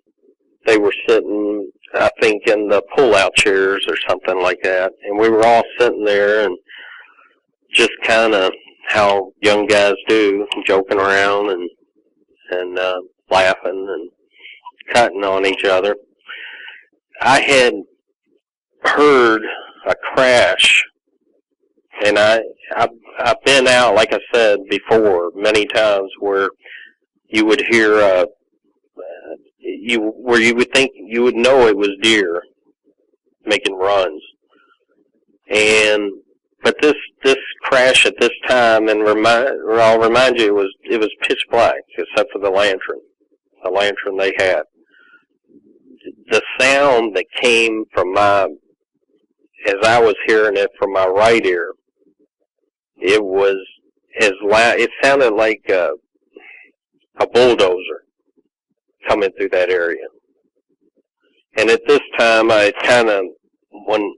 they were sitting, I think, in the pull-out chairs or something like that. And we were all sitting there and just kind of how young guys do, joking around and laughing and cutting on each other. I had heard a crash, and I've been out, like I said before, many times where you would hear where you would think you would know it was deer making runs. But this crash at this time, and I'll remind you, it was pitch black except for the lantern they had. The sound that came from as I was hearing it from my right ear, it was as loud. It sounded like a bulldozer coming through that area. And at this time, I kind of, when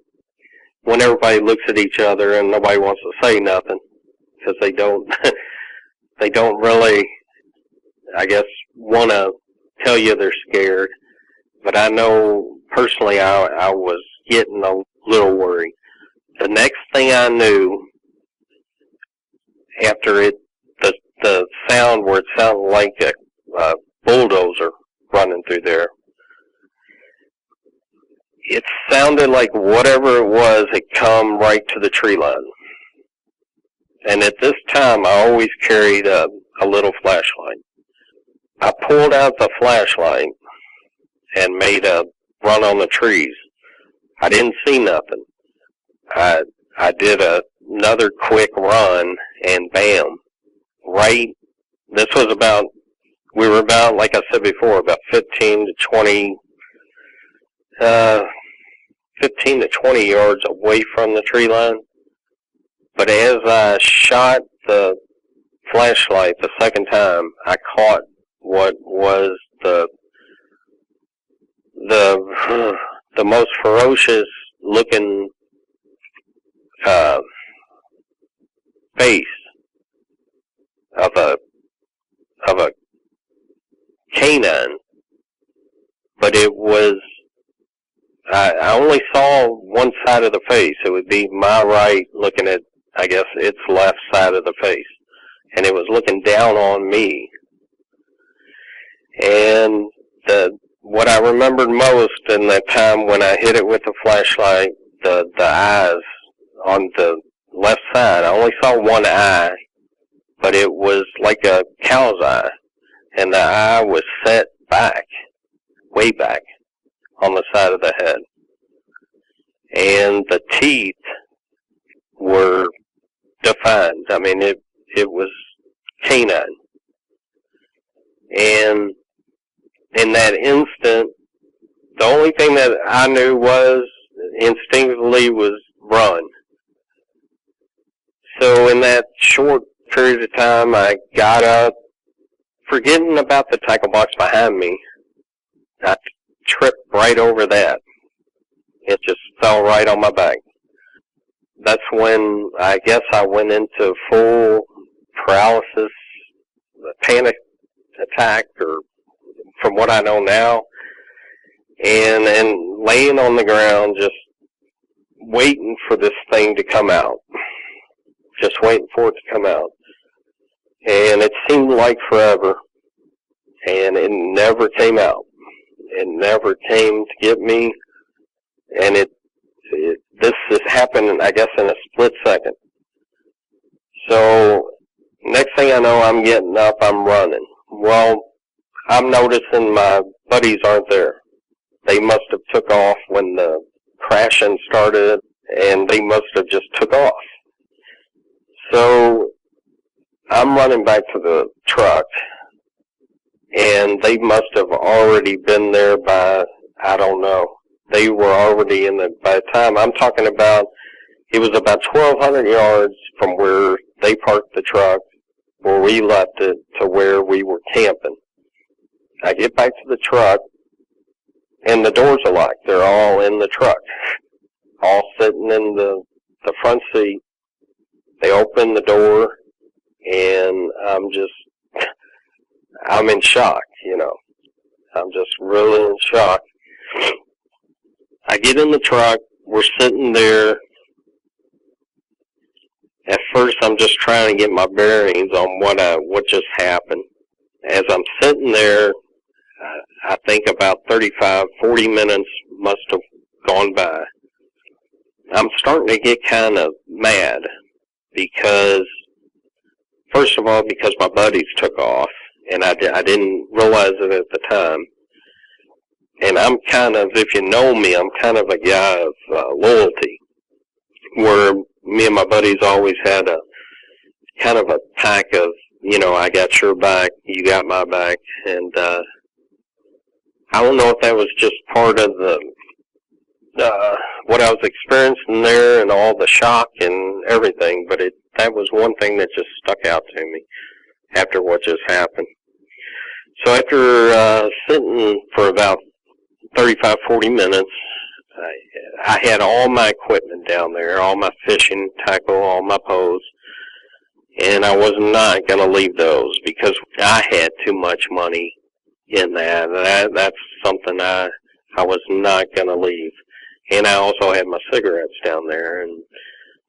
everybody looks at each other and nobody wants to say nothing because they don't really, I guess, want to tell you they're scared. But I know personally I was getting a little worried. The next thing I knew, after the sound where it sounded like a bulldozer running through there, it sounded like whatever it was had come right to the tree line. And at this time, I always carried a little flashlight. I pulled out the flashlight and made a run on the trees. I didn't see nothing. I did another quick run, and bam, this was we were about, like I said before, about 15 to 20 yards away from the tree line. But as I shot the flashlight the second time, I caught what was the most ferocious looking face of a canine. But it was, I only saw one side of the face. It would be my right looking at, I guess, its left side of the face. And it was looking down on me. And what I remembered most in that time when I hit it with the flashlight, the eyes on the left side, I only saw one eye, but it was like a cow's eye. And the eye was set back, way back, on the side of the head. And the teeth were defined. I mean, it was canine. And in that instant, the only thing that I knew was, instinctively, was run. So in that short period of time, I got up, forgetting about the tackle box behind me. I tripped right over that. It just fell right on my back. That's when I guess I went into full paralysis, panic attack, or from what I know now. And laying on the ground, just waiting for this thing to come out. Just waiting for it to come out. And it seemed like forever. And it never came out. It never came to get me. And this is happening, I guess, in a split second. So, next thing I know, I'm getting up, I'm running. Well, I'm noticing my buddies aren't there. They must have took off when the crashing started, and they must have just took off. So, I'm running back to the truck, and they must have already been there by, I don't know. They were already by the time I'm talking about, it was about 1,200 yards from where they parked the truck, where we left it, to where we were camping. I get back to the truck, and the doors are locked. They're all in the truck, all sitting in the front seat. They open the door, and I'm in shock, you know. I'm just really in shock. I get in the truck. We're sitting there. At first, I'm just trying to get my bearings on what just happened. As I'm sitting there, I think about 35, 40 minutes must have gone by. I'm starting to get kind of mad because, first of all, because my buddies took off, and I didn't realize it at the time. And I'm kind of, if you know me, I'm kind of a guy of loyalty, where me and my buddies always had a kind of a pack of, you know, I got your back, you got my back, and I don't know if that was just part of what I was experiencing there and all the shock and everything, but that was one thing that just stuck out to me after what just happened. So after sitting for about 35, 40 minutes, I had all my equipment down there, all my fishing tackle, all my poles, and I was not going to leave those because I had too much money in that. That's something I was not going to leave. And I also had my cigarettes down there, and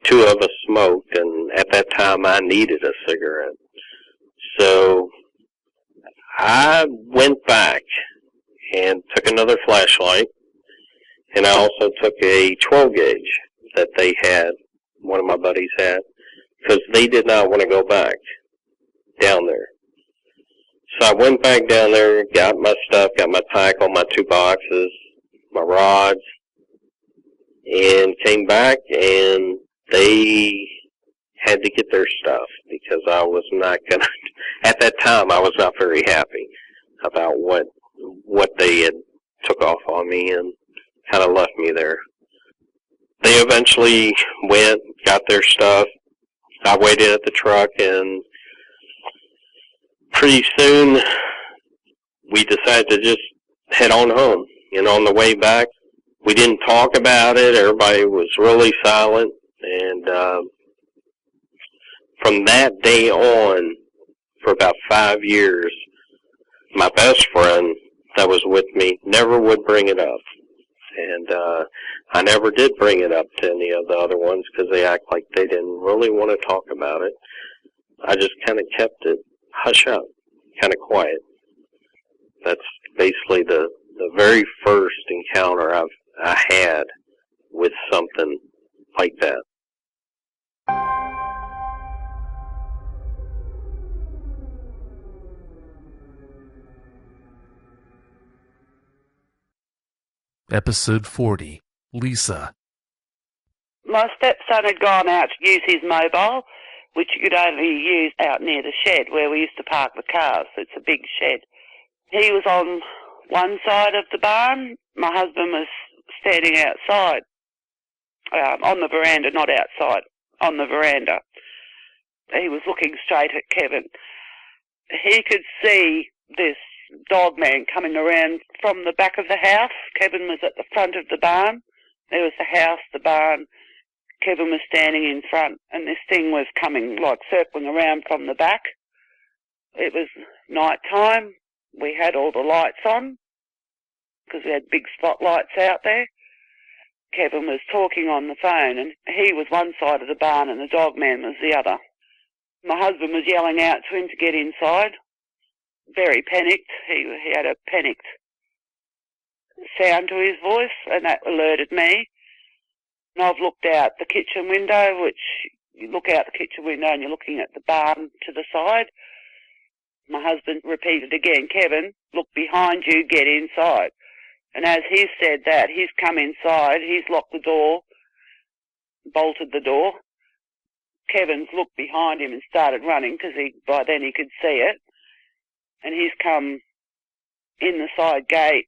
two of us smoked, and at that time I needed a cigarette. So I went back and took another flashlight, and I also took a 12 gauge that they had, one of my buddies had, because they did not want to go back down there. So I went back down there, got my stuff, got my tackle, my 2 boxes, my rods, and came back, and they had to get their stuff because I was not going to, at that time I was not very happy about what they had took off on me and kind of left me there. They eventually went, got their stuff. I waited at the truck, and pretty soon we decided to just head on home. And on the way back, we didn't talk about it. Everybody was really silent. And from that day on, for about 5 years, my best friend that was with me never would bring it up. And I never did bring it up to any of the other ones because they act like they didn't really want to talk about it. I just kind of kept it hush up, kind of quiet. That's basically the very first encounter I had with something like that. Episode 40, Lisa. My stepson had gone out to use his mobile, which you could only use out near the shed where we used to park the cars. It's a big shed. He was on one side of the barn. My husband was standing outside, on the veranda, not outside, on the veranda. He was looking straight at Kevin. He could see this dog man coming around from the back of the house. Kevin was at the front of the barn. There was the house, the barn. Kevin was standing in front, and this thing was coming, like circling around from the back. It was night time. we had all the lights on because we had big spotlights out there. Kevin was talking on the phone, and he was one side of the barn and the dog man was the other. My husband was yelling out to him to get inside, very panicked. He had a panicked sound to his voice, and that alerted me. And I've looked out the kitchen window, which you look out the kitchen window and you're looking at the barn to the side. My husband repeated again, Kevin, look behind you, get inside. And as he said that, he's come inside, he's locked the door, bolted the door. Kevin's looked behind him and started running because by then he could see it. And he's come in the side gate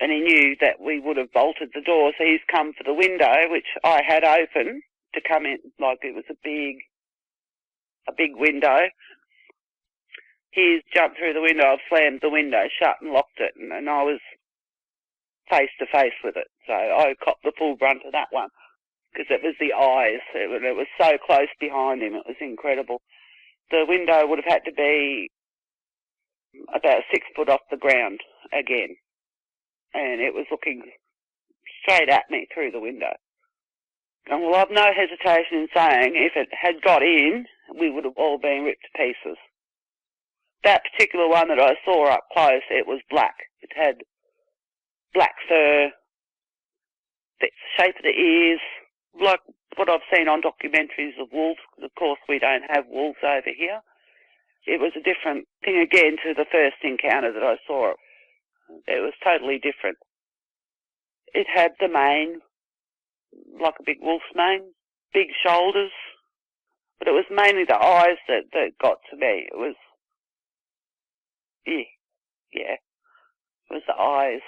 and he knew that we would have bolted the door, so he's come for the window, which I had open to come in, like it was a big window. He's jumped through the window, I've slammed the window shut and locked it, and I was face to face with it. So I copped the full brunt of that one. Because it was the eyes. It was so close behind him. It was incredible. The window would have had to be about 6 foot off the ground again. And it was looking straight at me through the window. And well, I've no hesitation in saying if it had got in, we would have all been ripped to pieces. That particular one that I saw up close, it was black. It had black fur, the shape of the ears, like what I've seen on documentaries of wolves, because of course we don't have wolves over here. It was a different thing again to the first encounter that I saw. It was totally different. It had the mane, like a big wolf's mane, big shoulders, but it was mainly the eyes that got to me. It was, yeah, it was the eyes.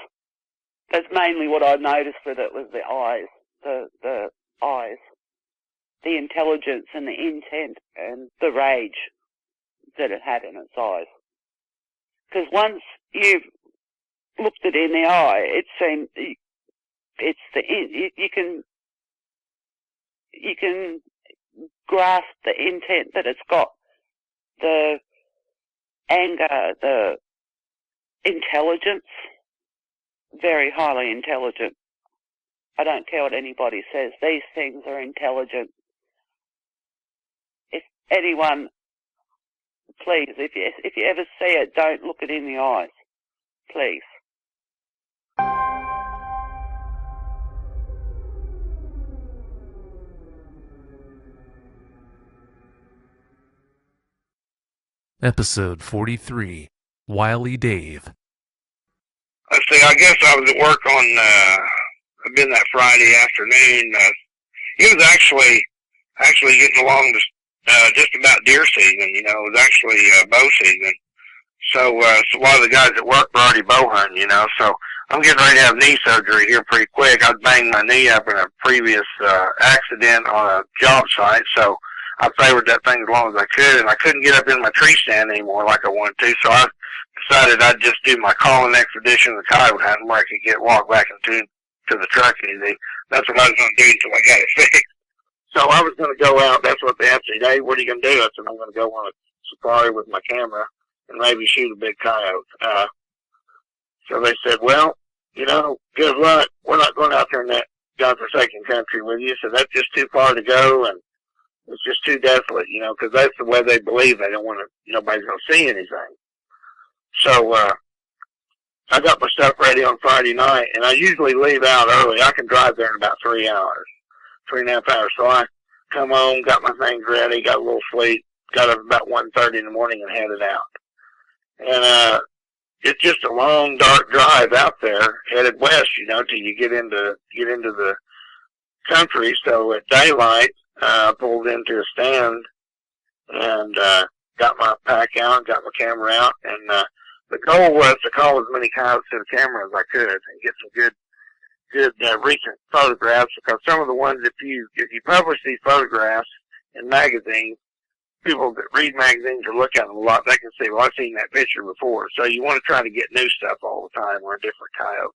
That's mainly what I noticed with it, was the eyes, the eyes, the intelligence and the intent and the rage that it had in its eyes. Because once you've looked it in the eye, it seemed you can grasp the intent that it's got, the anger, the intelligence, very highly intelligent. I don't care what anybody says. These things are intelligent. If anyone, please, if you ever see it, don't look it in the eyes. Please. Episode 43, Wily Dave. Let's see, I guess I was at work on, I've been that Friday afternoon. He was actually getting along just about deer season, you know. It was actually bow season. So a lot of the guys at work were already bow hunting, you know. So I'm getting ready to have knee surgery here pretty quick. I'd banged my knee up in a previous accident on a job site, so I favored that thing as long as I could, and I couldn't get up in my tree stand anymore like I wanted to, so I decided I'd just do my calling expedition of the coyote hunting where I could walk back into the truck easy. That's what I was going to do until I got it fixed. So I was going to go out. That's what they asked me. Hey, what are you going to do? I said, I'm going to go on a safari with my camera and maybe shoot a big coyote. So they said, well, you know, good luck. We're not going out there in that godforsaken country with you. So that's just too far to go, and it's just too desolate, you know, because that's the way they believe. They don't want to, nobody's going to see anything. So I got my stuff ready on Friday night, and I usually leave out early. I can drive there in about 3 hours, 3.5 hours. So I come home, got my things ready, got a little sleep, got up about 1:30 in the morning and headed out. And it's just a long, dark drive out there, headed west, you know, till you get into the country. So at daylight, I pulled into a stand and got my pack out, got my camera out, and the goal was to call as many coyotes to the camera as I could and get some good recent photographs, because some of the ones, if you publish these photographs in magazines, people that read magazines or look at them a lot, they can say, well, I've seen that picture before. So you want to try to get new stuff all the time or a different coyote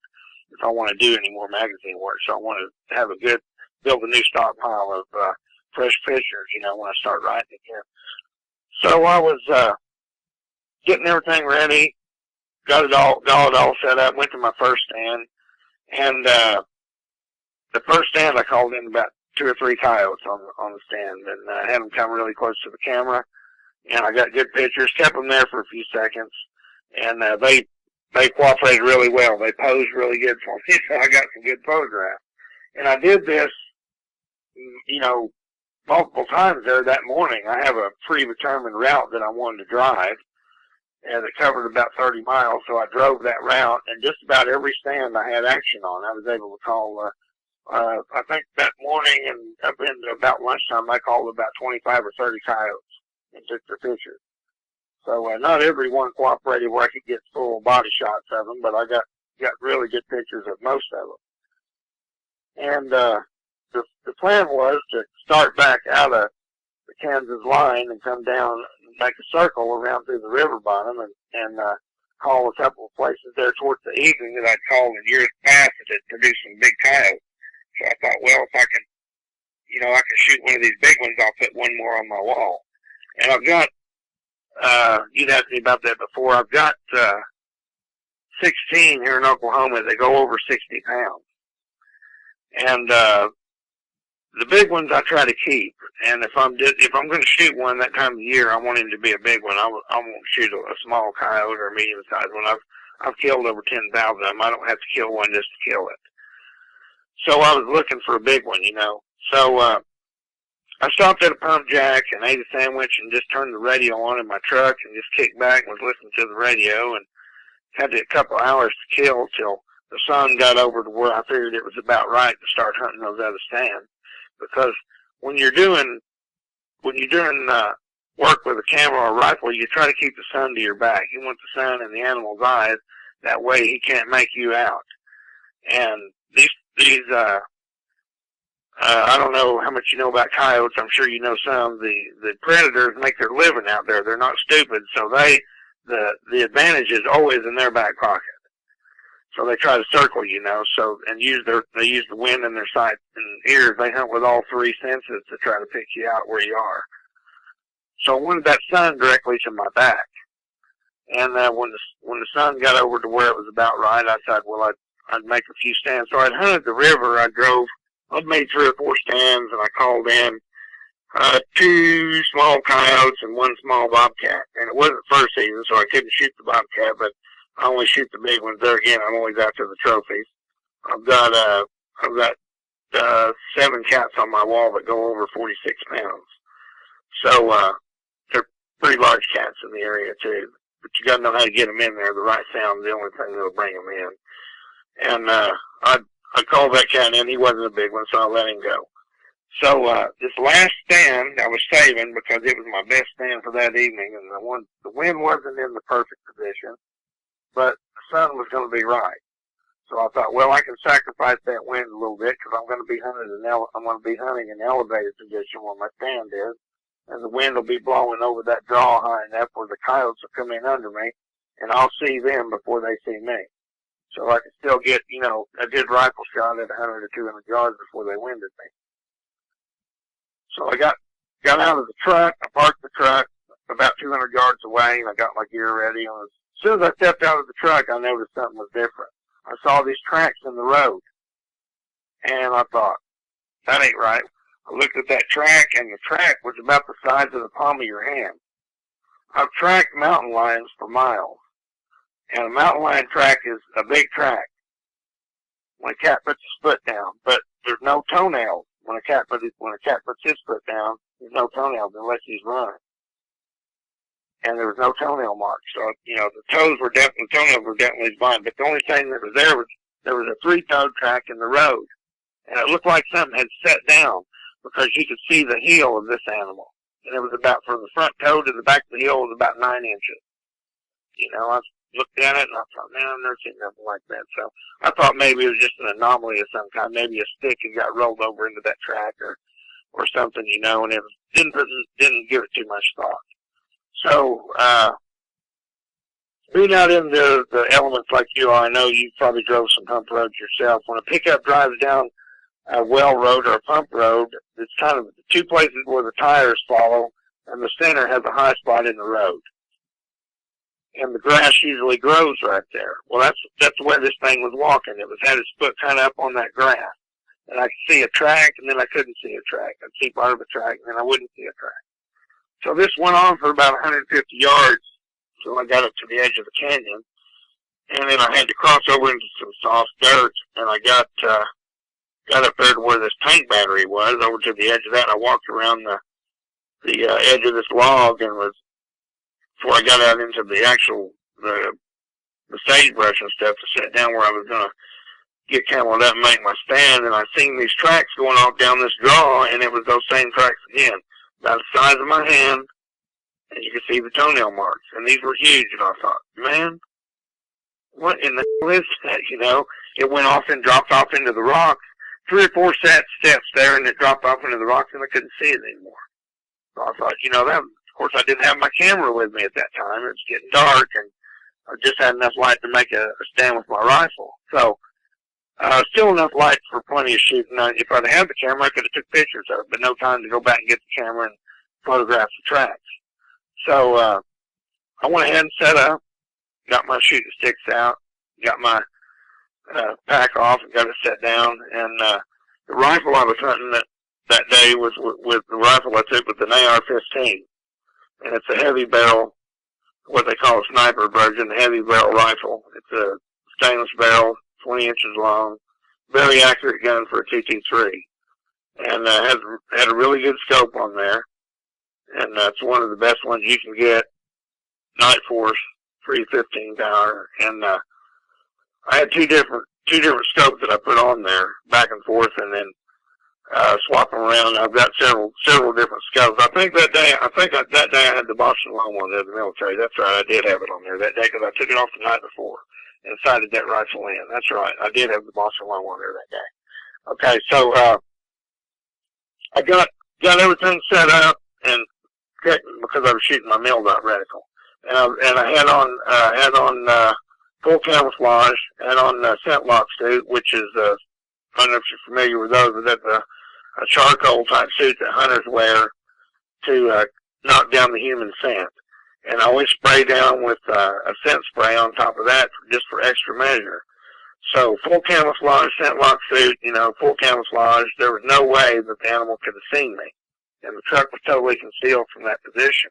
if I want to do any more magazine work. So I want to have build a new stockpile of fresh pictures, you know, when I start writing again. So I was getting everything ready, got it all set up, went to my first stand, and the first stand I called in about 2 or 3 coyotes on the stand, and had them come really close to the camera, and I got good pictures, kept them there for a few seconds, and they cooperated really well. They posed really good for me, so I got some good photographs. And I did this, you know, multiple times there that morning. I have a predetermined route that I wanted to drive, and it covered about 30 miles, so I drove that route, and just about every stand I had action on, I was able to call, I think that morning and up into about lunchtime, I called about 25 or 30 coyotes and took their pictures. So not everyone cooperated where I could get full body shots of them, but I got really good pictures of most of them. And the plan was to start back out of the Kansas line and come down and make a circle around through the river bottom and call a couple of places there towards the evening that I'd called in years past that had produced some big coyotes. So I thought, well, if I can, you know, I can shoot one of these big ones, I'll put one more on my wall. And I've got, you'd asked me about that before, I've got 16 here in Oklahoma that go over 60 pounds. And the big ones I try to keep. And if I'm going to shoot one that time of year, I want him to be a big one. I won't shoot a small coyote or a medium-sized one. I've killed over 10,000 of them. I don't have to kill one just to kill it. So I was looking for a big one, you know. So I stopped at a pump jack and ate a sandwich and just turned the radio on in my truck and just kicked back and was listening to the radio, and had a couple of hours to kill till the sun got over to where I figured it was about right to start hunting those other stands. Because when you're doing work with a camera or a rifle, you try to keep the sun to your back. You want the sun in the animal's eyes. That way he can't make you out. And these I don't know how much you know about coyotes. I'm sure you know some. The predators make their living out there. They're not stupid, so the advantage is always in their back pocket. So they try to circle, you know, and they use the wind in their sight and ears. They hunt with all 3 senses to try to pick you out where you are. So I wanted that sun directly to my back. And when the sun got over to where it was about right, I thought, well, I'd make a few stands. So I'd hunted the river. I'd made 3 or 4 stands, and I called in 2 small coyotes and 1 small bobcat. And it wasn't first season, so I couldn't shoot the bobcat, but I only shoot the big ones. There again, I'm always after the trophies. I've got 7 cats on my wall that go over 46 pounds. So they're pretty large cats in the area too. But you got to know how to get them in there. The right sound's the only thing that'll bring them in. And I called that cat in. He wasn't a big one, so I let him go. So this last stand I was saving because it was my best stand for that evening, and the wind wasn't in the perfect position, but the sun was going to be right. So I thought, well, I can sacrifice that wind a little bit because I'm going to be hunting in elevated position where my stand is, and the wind will be blowing over that draw high enough where the coyotes will come in under me, and I'll see them before they see me. So I can still get, you know, a good rifle shot at 100 or 200 yards before they winded me. So I got out of the truck. I parked the truck about 200 yards away, and I got my gear ready. And as soon as I stepped out of the truck, I noticed something was different. I saw these tracks in the road, and I thought, that ain't right. I looked at that track, and the track was about the size of the palm of your hand. I've tracked mountain lions for miles, and a mountain lion track is a big track when a cat puts his foot down, but there's no toenails. When a cat puts his foot down, there's no toenails unless he's running. And there was no toenail marks. So, you know, the toenails were definitely fine. But the only thing that was there was a 3-toed track in the road. And it looked like something had set down because you could see the heel of this animal. And it was about, from the front toe to the back of the heel was about 9 inches. You know, I looked at it and I thought, man, I've never seen nothing like that. So I thought maybe it was just an anomaly of some kind. Maybe a stick had got rolled over into that track or something, you know, and it didn't give it too much thought. So, being out in the elements like you are, I know you probably drove some pump roads yourself. When a pickup drives down a well road or a pump road, it's kind of 2 places where the tires follow, and the center has a high spot in the road. and the grass usually grows right there. Well, that's the way this thing was walking. It had its foot kind of up on that grass. And I could see a track, and then I couldn't see a track. I'd see part of a track, and then I wouldn't see a track. So this went on for about 150 yards until I got up to the edge of the canyon. And then I had to cross over into some soft dirt, and I got up there to where this tank battery was, over to the edge of that. I walked around the edge of this log, and before I got out into the actual, the sagebrush and stuff to sit down where I was going to get cameled up and make my stand, and I seen these tracks going off down this draw, and it was those same tracks again, about the size of my hand, and you could see the toenail marks, and these were huge, and I thought, man, what in the hell is that, you know? It went off and dropped off into the rocks, 3 or 4 steps there, and it dropped off into the rocks, and I couldn't see it anymore. So I thought, you know, that, of course, I didn't have my camera with me at that time. It was getting dark, and I just had enough light to make a stand with my rifle. So, still enough light for plenty of shooting. If I'd had the camera, I could have took pictures of it, but no time to go back and get the camera and photograph the tracks. So, I went ahead and set up, got my shooting sticks out, got my pack off, and got it set down, and the rifle I was hunting that day was with the rifle I took with an AR-15, and it's a heavy barrel, what they call a sniper version, a heavy barrel rifle. It's a stainless barrel, 20 inches long, very accurate gun for a 223, and had a really good scope on there, and it's one of the best ones you can get, Night Force, 315 power, and I had two different scopes that I put on there, back and forth, and then swap them around. I've got several different scopes. I think that day I had the Boston long one of the military. That's right, I did have it on there that day because I took it off the night before and sighted that rifle in. That's right, I did have the Boston long one there that day. Okay, so I got everything set up and because I was shooting my mil-dot reticle, and I had on full camouflage, and on scent lock suit, which is I don't know if you're familiar with those, but that's a charcoal type suit that hunters wear to knock down the human scent. And I always spray down with a scent spray on top of that just for extra measure. So full camouflage, scent lock suit, you know, full camouflage. There was no way that the animal could have seen me, and the truck was totally concealed from that position.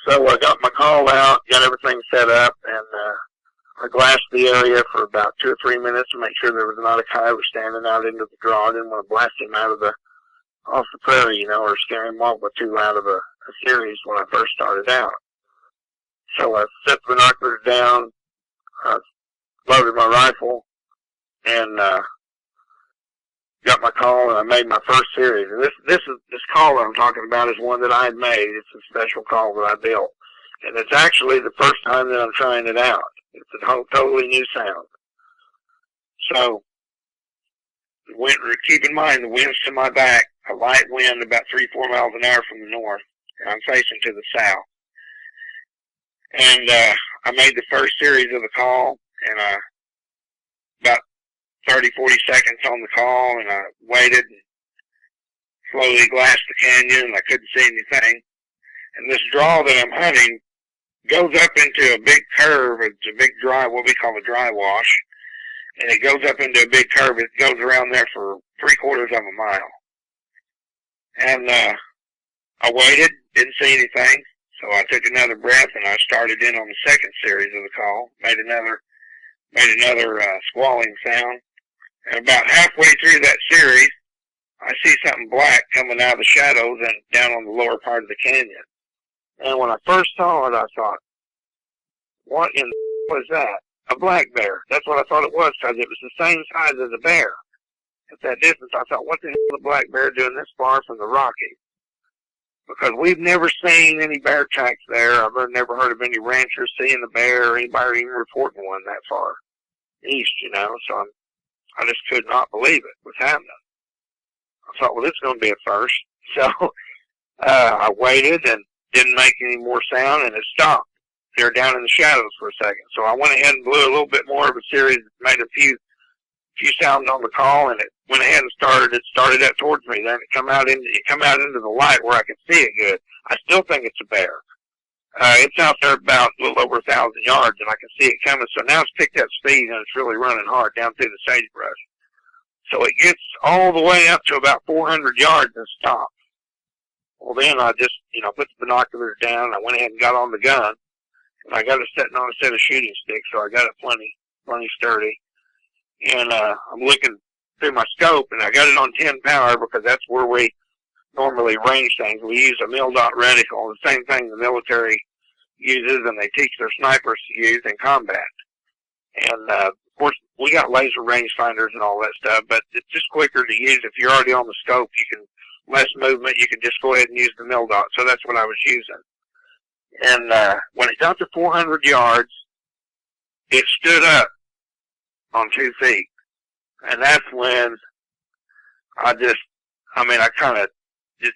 So I got my call out, got everything set up, and I glassed the area for about 2 or 3 minutes to make sure there was not a coyote standing out into the draw. I didn't want to blast him off the prairie, you know, or scare him off with too loud of a series when I first started out. So I set the binoculars down, loaded my rifle, and got my call, and I made my first series. And this call that I'm talking about is one that I had made. It's a special call that I built, and it's actually the first time that I'm trying it out. It's a totally new sound. So, keep in mind the wind's to my back, a light wind about 3-4 miles an hour from the north, and I'm facing to the south. And I made the first series of the call, and about 30-40 seconds on the call, and I waited and slowly glassed the canyon, and I couldn't see anything. And this draw that I'm hunting goes up into a big curve. It's a big dry, what we call a dry wash, and it goes up into a big curve. It goes around there for 3/4 of a mile. And I waited, didn't see anything, so I took another breath, and I started in on the second series of the call. Made another squalling sound. And about halfway through that series, I see something black coming out of the shadows and down on the lower part of the canyon. And when I first saw it, I thought, what in the was that? A black bear. That's what I thought it was, because it was the same size as a bear. At that distance, I thought, what the hell is a black bear doing this far from the Rockies? Because we've never seen any bear tracks there. I've never heard of any ranchers seeing a bear or anybody even reporting one that far east, you know. So I just could not believe it was happening. I thought, well, this is going to be a first. So I waited and didn't make any more sound, and it stopped. They were down in the shadows for a second. So I went ahead and blew a little bit more of a series, made a few sounds on the call, and it went ahead and started up towards me. Then it come out into the light where I could see it good. I still think it's a bear. It's out there about a little over 1,000 yards, and I can see it coming. So now it's picked up speed, and it's really running hard down through the sagebrush. So it gets all the way up to about 400 yards and stops. Well, then I just, put the binoculars down. I went ahead and got on the gun, and I got it sitting on a set of shooting sticks, so I got it plenty sturdy. And I'm looking through my scope, and I got it on 10 power because that's where we normally range things. We use a mil-dot reticle, the same thing the military uses and they teach their snipers to use in combat. And, of course, we got laser rangefinders and all that stuff, but it's just quicker to use. If you're already on the scope, you can, less movement, you can just go ahead and use the mil-dot. So that's what I was using. And when it got to 400 yards, it stood up on 2 feet. And that's when I kind of,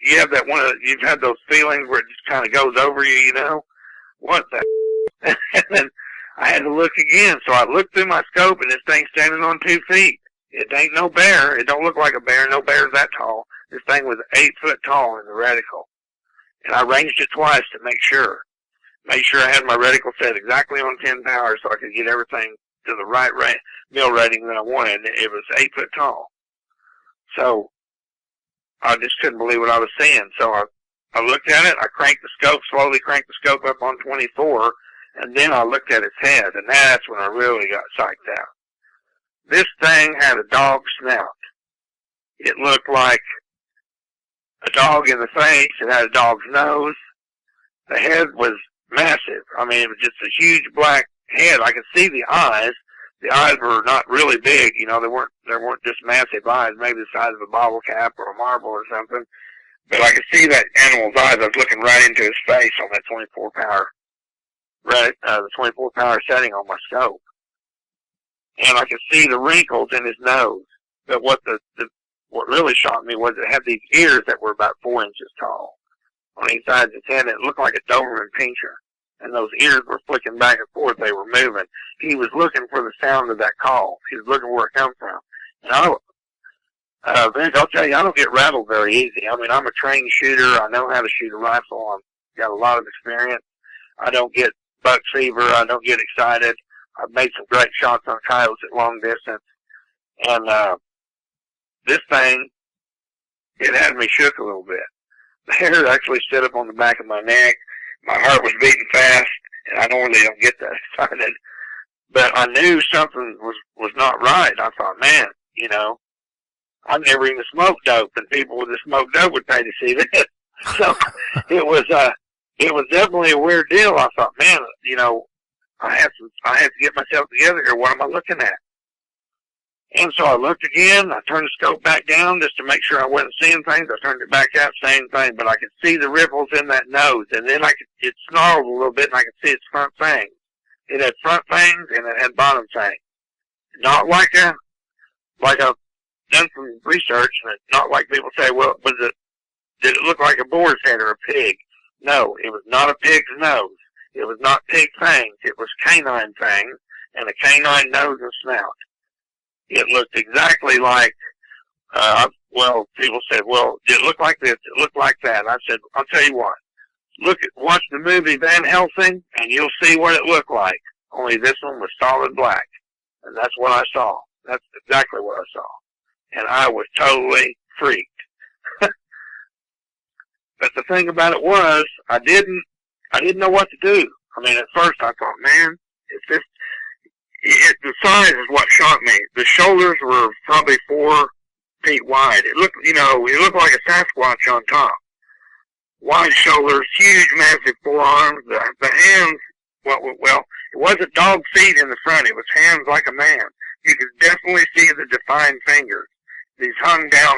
you have that you've had those feelings where it just kind of goes over you, what the, and then I had to look again. So I looked through my scope and this thing's standing on 2 feet. It ain't no bear. It don't look like a bear. No bear's that tall. This thing was 8 foot tall in the reticle. And I ranged it twice to make sure. Make sure I had my reticle set exactly on 10 power so I could get everything to the right mil rating that I wanted. It was 8 foot tall. So I just couldn't believe what I was seeing. So I looked at it, I slowly cranked the scope up on 24, and then I looked at its head, and that's when I really got psyched out. This thing had a dog snout. It looked like a dog in the face. It had a dog's nose. The head was massive. It was just a huge black head. I could see the eyes. The eyes were not really big, they weren't just massive eyes, maybe the size of a bottle cap or a marble or something. But I could see that animal's eyes. I was looking right into his face on that 24 power, the 24 power setting on my scope. And I could see the wrinkles in his nose. But what really shocked me was it had these ears that were about 4 inches tall on each side of his head. It looked like a Doberman pinscher. And those ears were flicking back and forth. They were moving. He was looking for the sound of that call. He was looking where it come from. And Vince, I'll tell you, I don't get rattled very easy. I'm a trained shooter. I know how to shoot a rifle. I've got a lot of experience. I don't get buck fever. I don't get excited. I've made some great shots on coyotes at long distance. And this thing, it had me shook a little bit. The hair actually stood up on the back of my neck. My heart was beating fast, and I normally don't get that excited. But I knew something was not right. I thought, man, I've never even smoked dope, and people with the smoked dope would pay to see this. So it was definitely a weird deal. I thought, man, I have to get myself together here. What am I looking at? And so I looked again. I turned the scope back down just to make sure I wasn't seeing things. I turned it back up, same thing, but I could see the ripples in that nose, and then it snarled a little bit, and I could see its front fangs. It had front fangs and it had bottom fangs. Not like I've done some research, and it's not like people say, well, did it look like a boar's head or a pig? No, it was not a pig's nose. It was not pig fangs. It was canine fangs and a canine nose and snout. It looked exactly like, people said, well, did it look like this? It looked like that. I said, I'll tell you what. Watch the movie Van Helsing, and you'll see what it looked like. Only this one was solid black. And that's what I saw. That's exactly what I saw. And I was totally freaked. But the thing about it was, I didn't know what to do. At first I thought, man, the size is what shocked me. The shoulders were probably 4 feet wide. It looked like a Sasquatch on top. Wide shoulders, huge, massive forearms. The hands, it wasn't dog feet in the front. It was hands like a man. You could definitely see the defined fingers. These hung down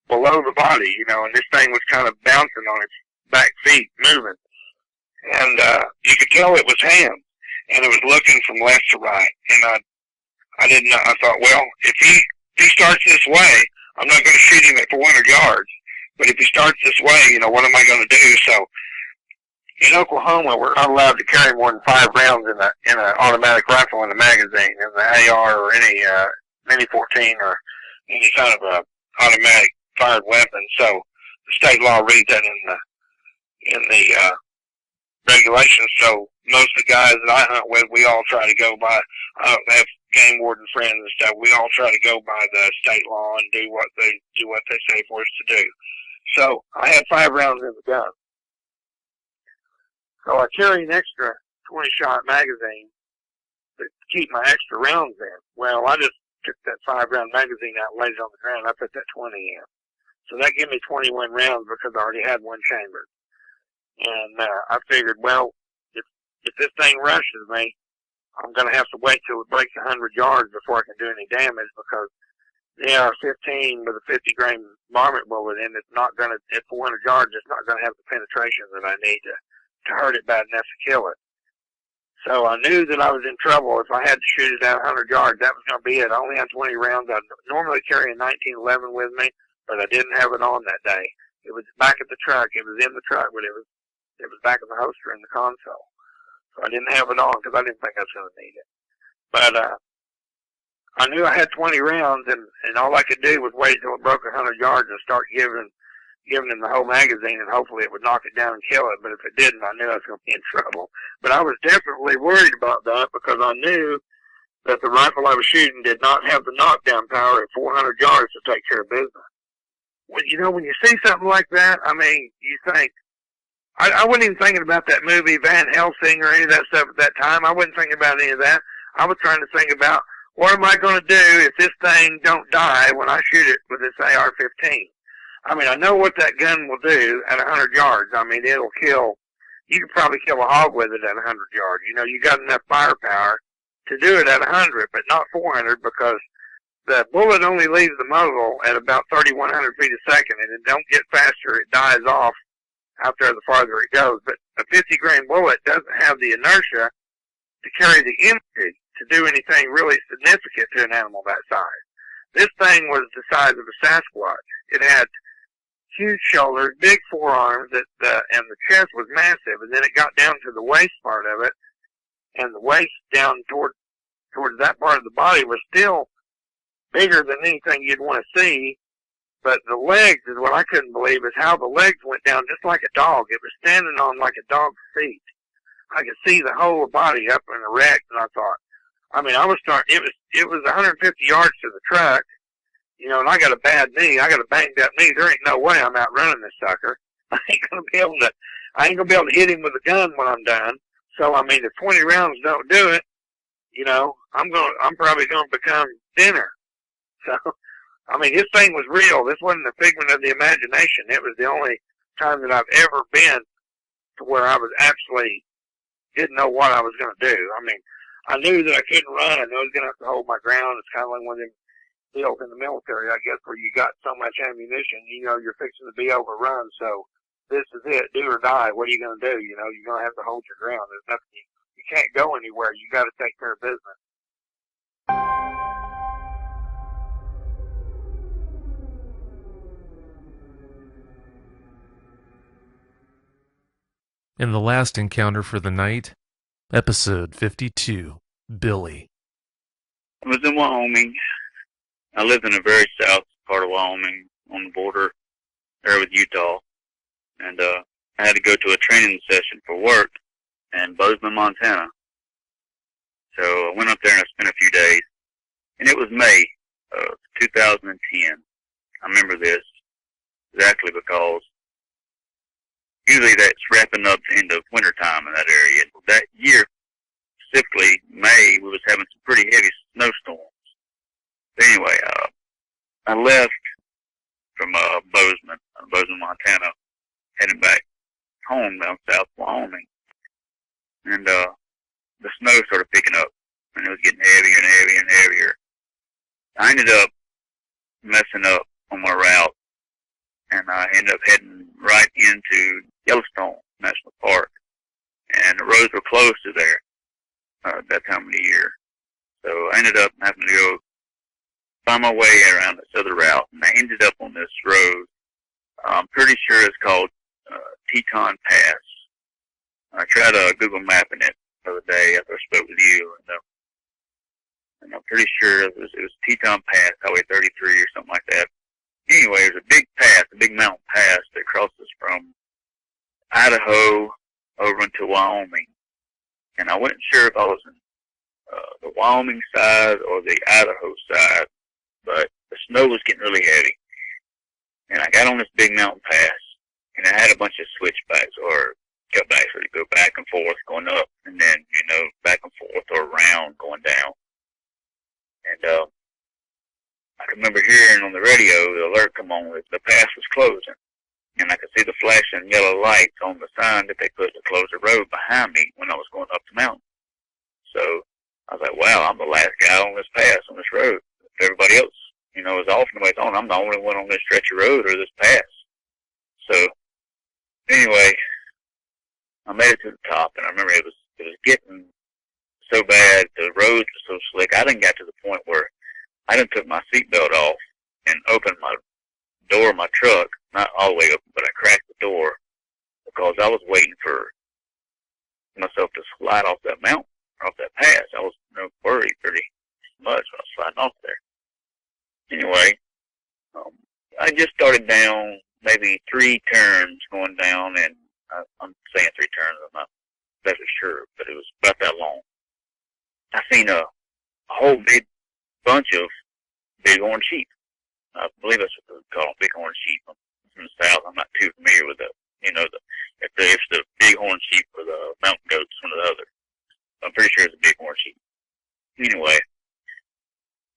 below the body, and this thing was kind of bouncing on its back feet, moving. And you could tell it was hands. And it was looking from left to right. And I didn't know. I thought, well, if he starts this way, I'm not going to shoot him at 400 yards. But if he starts this way, what am I going to do? So in Oklahoma, we're not allowed to carry more than 5 rounds in an automatic rifle in the magazine, in the AR or any Mini 14 or any kind of automatic fired weapon. So the state law reads that in the regulations. So most of the guys that I hunt with, we all try to go by. I have game warden friends and stuff. We all try to go by the state law and do what they say for us to do. So I had 5 rounds in the gun. So I carry an extra 20-shot magazine to keep my extra rounds in. Well, I just took that 5-round magazine out and laid it on the ground. I put that 20 in. So that gave me 21 rounds because I already had one chambered. And I figured, well, if this thing rushes me, I'm going to have to wait till it breaks 100 yards before I can do any damage, because the AR-15 with a 50-grain varmint bullet in it's not going to, at 400 yards, it's not going to have the penetration that I need to hurt it bad enough to kill it. So I knew that I was in trouble if I had to shoot it at 100 yards. That was going to be it. I only had 20 rounds. I normally carry a 1911 with me, but I didn't have it on that day. It was back at the truck. It was in the truck, but it was back in the holster in the console. So I didn't have it on because I didn't think I was going to need it. But I knew I had 20 rounds, and all I could do was wait until it broke 100 yards and start giving him the whole magazine, and hopefully it would knock it down and kill it. But if it didn't, I knew I was going to be in trouble. But I was definitely worried about that because I knew that the rifle I was shooting did not have the knockdown power at 400 yards to take care of business. When you see something like that, I mean, you think, I wasn't even thinking about that movie Van Helsing or any of that stuff at that time. I wasn't thinking about any of that. I was trying to think about, what am I going to do if this thing don't die when I shoot it with this AR-15? I mean, I know what that gun will do at 100 yards. I mean, it'll kill, you could probably kill a hog with it at 100 yards. You got enough firepower to do it at 100, but not 400, because the bullet only leaves the muzzle at about 3,100 feet a second, and it don't get faster. It dies off out there the farther it goes. But a 50-grain bullet doesn't have the inertia to carry the energy to do anything really significant to an animal that size. This thing was the size of a Sasquatch. It had huge shoulders, big forearms, and the chest was massive. And then it got down to the waist part of it, and the waist down towards that part of the body was still bigger than anything you'd want to see. But the legs is what I couldn't believe, is how the legs went down just like a dog. It was standing on like a dog's feet. I could see the whole body up and erect, and I thought, I mean, it was 150 yards to the truck, and I got a bad knee. I got a banged up knee. There ain't no way I'm outrunning this sucker. I ain't gonna be able to hit him with a gun when I'm done. So, I mean, if 20 rounds don't do it, I'm probably gonna become thinner. So, I mean, this thing was real. This wasn't a figment of the imagination. It was the only time that I've ever been to where I was actually didn't know what I was going to do. I mean, I knew that I couldn't run. I knew I was going to have to hold my ground. It's kind of like one of them deals in the military, I guess, where you got so much ammunition, you're fixing to be overrun. So this is it, do or die. What are you going to do? You're going to have to hold your ground. There's nothing. You can't go anywhere. You got to take care of business. In the last encounter for the night, episode 52, Billy. I was in Wyoming. I lived in the very south part of Wyoming on the border there with Utah. And I had to go to a training session for work in Bozeman, Montana. So I went up there and I spent a few days. And it was May of 2010. I remember this exactly because usually that's wrapping up the end of wintertime in that area. That year, specifically May, we was having some pretty heavy snowstorms. But anyway, I left from Bozeman, Montana, heading back home down south Wyoming. And the snow started picking up, and it was getting heavier and heavier and heavier. I ended up messing up on my route, and I ended up heading right into Yellowstone National Park, and the roads were closed to there that time of the year. So I ended up having to go find my way around this other route, and I ended up on this road. I'm pretty sure it's called Teton Pass. I tried Google mapping it the other day after I spoke with you, and I'm pretty sure it was Teton Pass, Highway 33 or something like that. Anyway, there's a big pass, a big mountain pass that crosses from Idaho over into Wyoming. And I wasn't sure if I was in the Wyoming side or the Idaho side, but the snow was getting really heavy. And I got on this big mountain pass, and I had a bunch of switchbacks or cutbacks where you go back and forth going up, and then, back and forth or around going down. And I can remember hearing on the radio the alert come on that the pass was closing. And I could see the flashing yellow lights on the sign that they put to close the road behind me when I was going up the mountain. So I was like, wow, I'm the last guy on this pass, on this road. If everybody else, is off and nobody's on, I'm the only one on this stretch of road or this pass. So anyway, I made it to the top, and I remember it was getting so bad, the roads were so slick, I didn't get to the point where I done took my seatbelt off and opened my door of my truck, not all the way open, but I cracked the door because I was waiting for myself to slide off that mountain, off that pass. I was worried pretty much when I was sliding off there. Anyway, I just started down maybe 3 turns going down, and I'm saying 3 turns, I'm not exactly sure, but it was about that long. I seen a whole big bunch of big orange sheep. I believe that's what they call them, big orange sheep. I'm from the South. I'm not too familiar with if the big orange sheep or the mountain goats, one or the other. I'm pretty sure it's a big orange sheep. Anyway,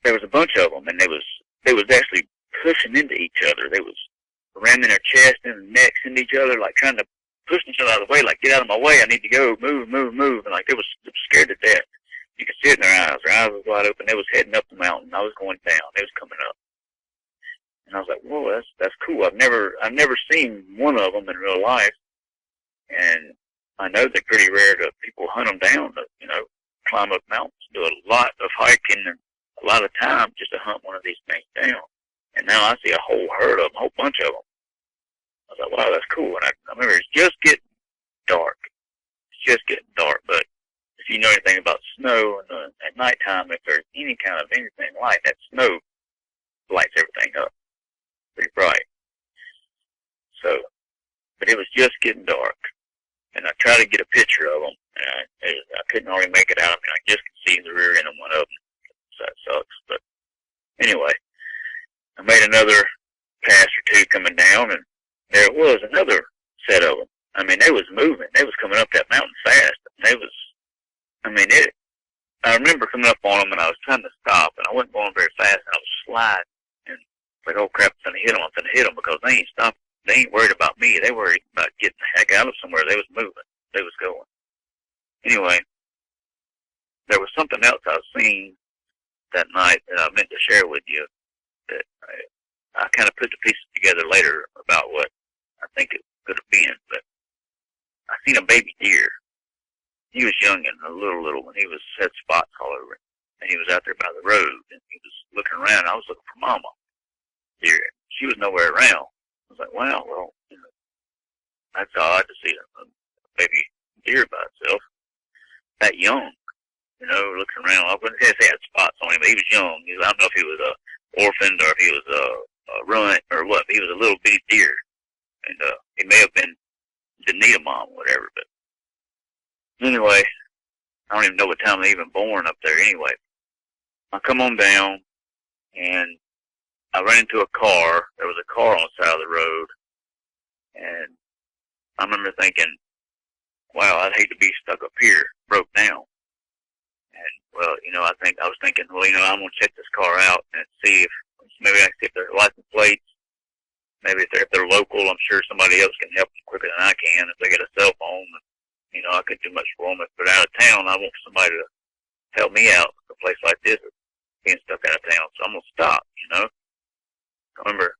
there was a bunch of them, and they was actually pushing into each other. They was ramming their chest and their necks into each other, like trying to push each other out of the way, like, get out of my way, I need to go, move. And like they was scared to death. You could see it in their eyes. Their eyes was wide open. They was heading up the mountain. I was going down. They was coming up. And I was like, whoa, that's cool. I've never seen one of them in real life. And I know they're pretty rare to people hunt them down to, climb up mountains, do a lot of hiking and a lot of time just to hunt one of these things down. And now I see a whole herd of them, a whole bunch of them. I was like, wow, that's cool. And I remember it's just getting dark. It's just getting dark. But if you know anything about snow and at nighttime, if there's any kind of anything like that, snow lights everything up pretty bright. So, but it was just getting dark. And I tried to get a picture of them, and I couldn't already make it out. I mean, I just could see the rear end of one of them. So that sucks. But anyway, I made another pass or 2 coming down, and there was another set of them. I mean, they was moving. They was coming up that mountain fast. I remember coming up on them, and I was trying to stop, and I wasn't going very fast, and I was sliding. And it's like, oh, crap, I'm going to hit them because they ain't stopping. They ain't worried about me. They worried about getting the heck out of somewhere. They was moving. They was going. Anyway, there was something else I seen that night that I meant to share with you that I kind of put the pieces together later about what I think it could have been. But I seen a baby deer. He was young and a little when he had spots all over it. And he was out there by the road, and he was looking around. I was looking for Mama deer. She was nowhere around. I was like, wow, well, that's odd to see a baby deer by itself, that young, looking around. I wouldn't say he had spots on him, but he was young. I don't know if he was orphaned or if he was a runt or what, but he was a little bitty deer. And he may have been, didn't need a mom or whatever, but anyway, I don't even know what time they even born up there anyway. I come on down, and I ran into a car. There was a car on the side of the road, and I remember thinking, wow, I'd hate to be stuck up here, broke down. And, well, I was thinking, well, I'm going to check this car out and see if maybe I can see if there's license plates. Maybe if they're local, I'm sure somebody else can help them quicker than I can if they get a cell phone. I couldn't do much for them. If they're out of town, I want somebody to help me out in a place like this, being stuck out of town. So I'm going to stop, I remember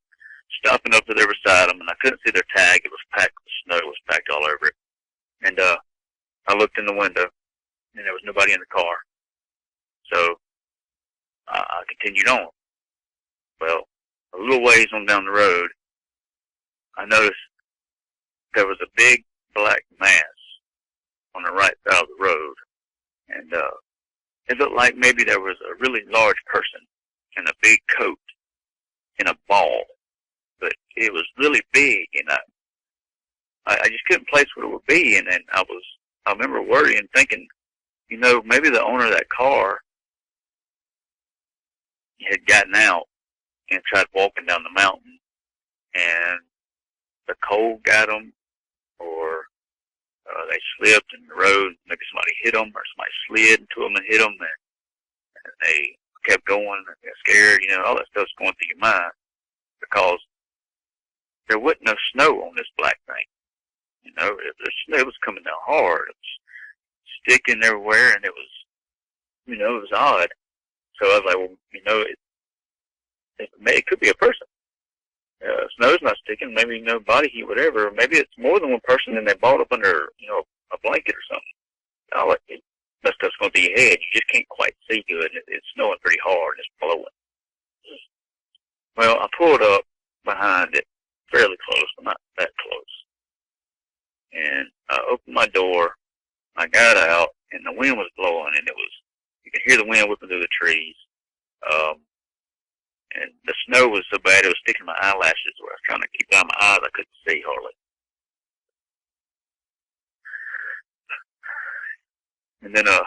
stopping up to the other side of them, and I couldn't see their tag. It was packed with snow. It was packed all over it. And I looked in the window, and there was nobody in the car. So I continued on. Well, a little ways on down the road, I noticed there was a big black mass on the right side of the road. And it looked like maybe there was a really large person in a big coat in a ball. But it was really big, I just couldn't place what it would be, and then I remember worrying, thinking, maybe the owner of that car had gotten out and tried walking down the mountain, and the cold got them, or they slipped in the road. Maybe somebody hit them, or somebody slid into them and hit them, and they kept going. And got scared. All that stuff's going through your mind because there wasn't no snow on this black thing. The snow was coming down hard. It was sticking everywhere, and it was odd. So I was like, well, it could be a person. Snow's not sticking. Maybe no body heat, whatever. Maybe it's more than one person, and they balled up under, a blanket or something. That stuff's going through your head. You just can't quite see good. It's snowing pretty hard, and it's blowing. Well, I pulled up behind it, fairly close, but not that close. And I opened my door. I got out, and the wind was blowing, and you could hear the wind whipping through the trees. And the snow was so bad it was sticking in my eyelashes where I was trying to keep out my eyes. I couldn't see hardly. And then I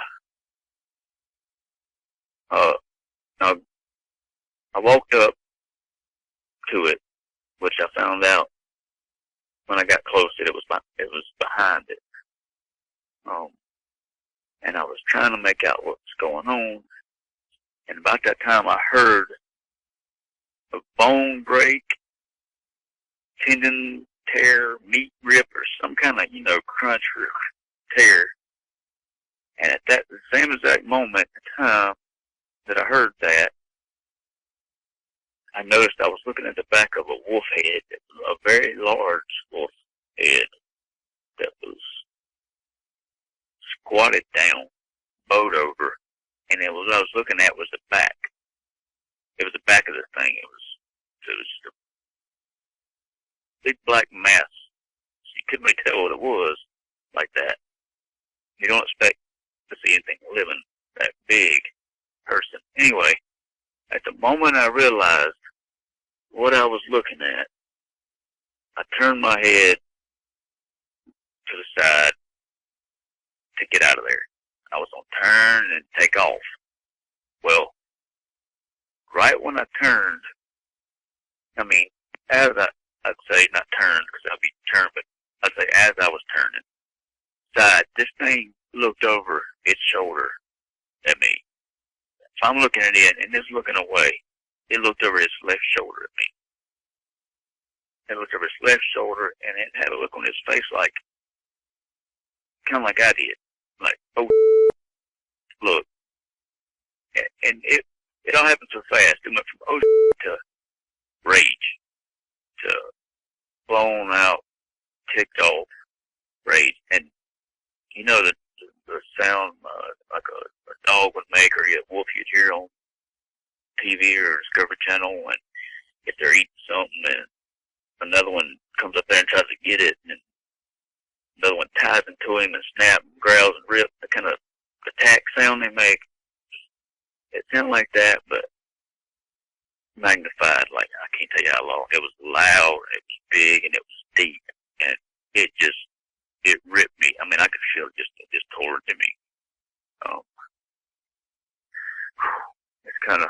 walked up to it, which I found out when I got close that it was behind it. And I was trying to make out what was going on. And about that time, I heard a bone break, tendon tear, meat rip, or some kind of, crunch or tear. And at that same exact moment in time that I heard that, I noticed I was looking at the back of a wolf head, a very large wolf head that was squatted down, bowed over, and what I was looking at was the back. It was the back of the thing. It was a big black mass. You couldn't really tell what it was like that. You don't expect to see anything living that big person. Anyway, at the moment I realized what I was looking at, I turned my head to the side to get out of there. I was going to turn and take off. Well, right when I turned, I'd say not turned because I'd be turned, but I'd say as I was turning side, this thing looked over its shoulder at me. If I'm looking at it and it's looking away, it looked over its left shoulder at me. It looked over its left shoulder, and it had a look on its face like, kind of like I did. Like, oh, look. And it all happened so fast. It went from oh to rage to blown out, ticked off rage. And the sound like a dog would make, or a wolf you'd hear on TV or Discovery Channel, and if they're eating something and another one comes up there and tries to get it, and another one ties into him and snaps and growls and rips, the kind of attack sound they make. It sounded like that, but magnified. Like, I can't tell you how long. It was loud, it was big, and it was deep, and it ripped me. I could feel it just tore into me. It's kind of,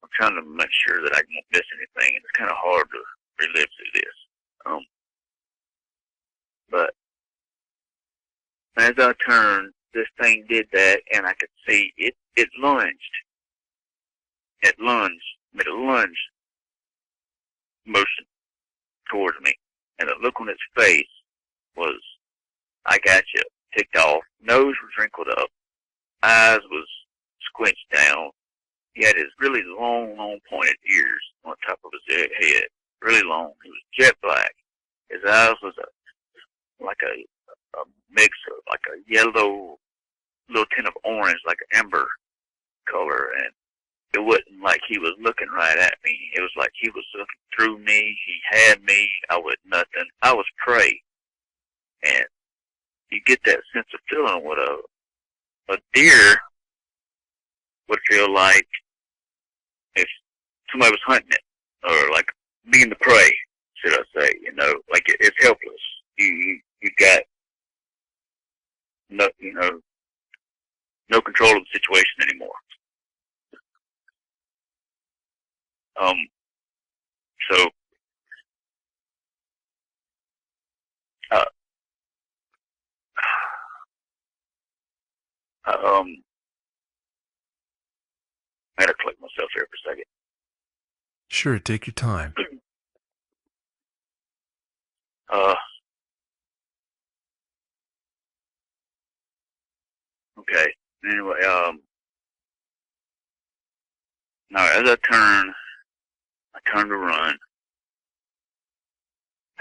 I'm trying to make sure that I won't miss anything, and it's kind of hard to relive through this. But as I turned, this thing did that, and I could see it lunged. It lunged, made a lunge motion towards me. And the look on its face was, I got you, ticked off. Nose was wrinkled up. Eyes was squinched down. He had his really long pointed ears on top of his head. Really long. He was jet black. His eyes was like a mix of like a yellow, little tint of orange, like an amber color. And it wasn't like he was looking right at me. It was like he was looking through me. He had me. I was nothing. I was prey. And you get that sense of feeling what a deer would feel like if somebody was hunting it, or like being the prey, should I say, like it's helpless. you got no, no control of the situation anymore. So, uh, I gotta collect myself here for a second. Sure, take your time. Okay. Anyway, now as I turn to run.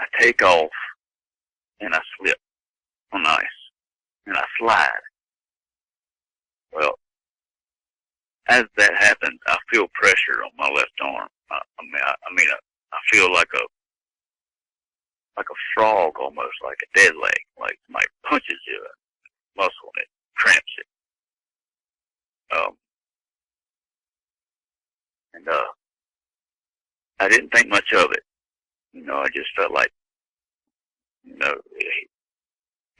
I take off and I slip on ice and I slide. Well, as that happens, I feel pressure on my left arm. I feel like a frog almost, like a dead leg, like somebody punches you a muscle and it cramps it. I didn't think much of it. I just felt like,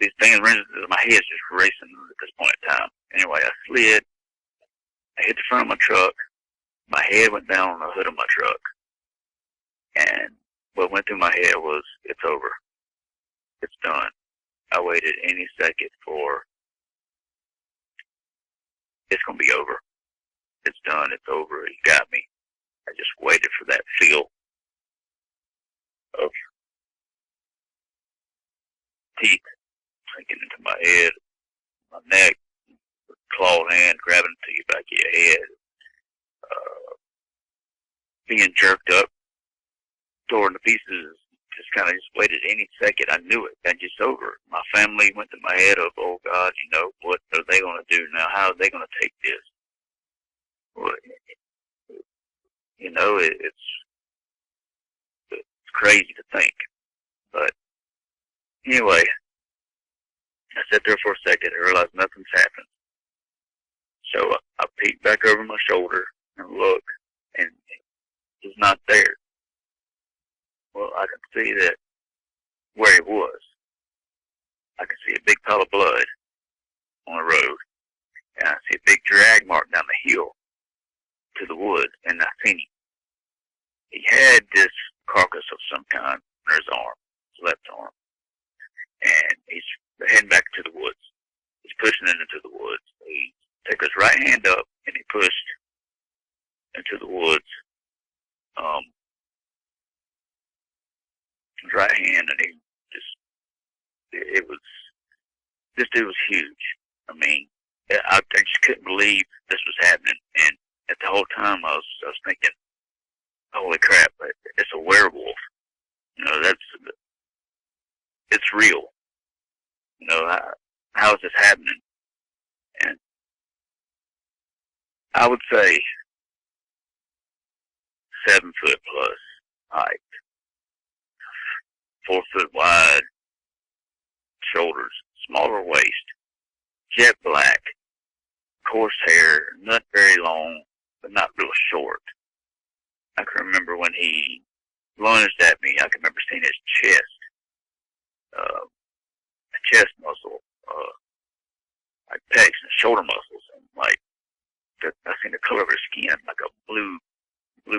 these things, my head's just racing at this point in time. Anyway, I slid. I hit the front of my truck. My head went down on the hood of my truck. And what went through my head was, it's over. It's done. I waited any second for, it's going to be over. It's done. It's over. He got me. I just waited for that feel of teeth sinking into my head, my neck, clawed hand grabbing into your back of your head, being jerked up, torn to pieces. Just kind of waited any second. I knew it. And just over. My family went to my head of, oh God, what are they going to do now? How are they going to take this? Well, it's crazy to think. But anyway, I sat there for a second and realized nothing's happened. So I peeked back over my shoulder and looked, and he's not there. Well, I can see that where he was. I can see a big pile of blood on the road, and I see a big drag mark down the hill to the woods, and I seen him. He had this carcass of some kind on his arm, his left arm, and he's heading back to the woods. He's pushing it into the woods. He took his right hand up, and he pushed into the woods. His right hand, and it was huge. I mean, I just couldn't believe this was happening, and at the whole time I was thinking, holy crap, it's a werewolf. It's real. How is this happening? And I would say 7 foot plus height, 4 foot wide shoulders, smaller waist, jet black, coarse hair, not very long, but not real short. I can remember when he lunged at me, I can remember seeing his chest, a chest muscle, like pecs and shoulder muscles, and I seen the color of his skin, like a blue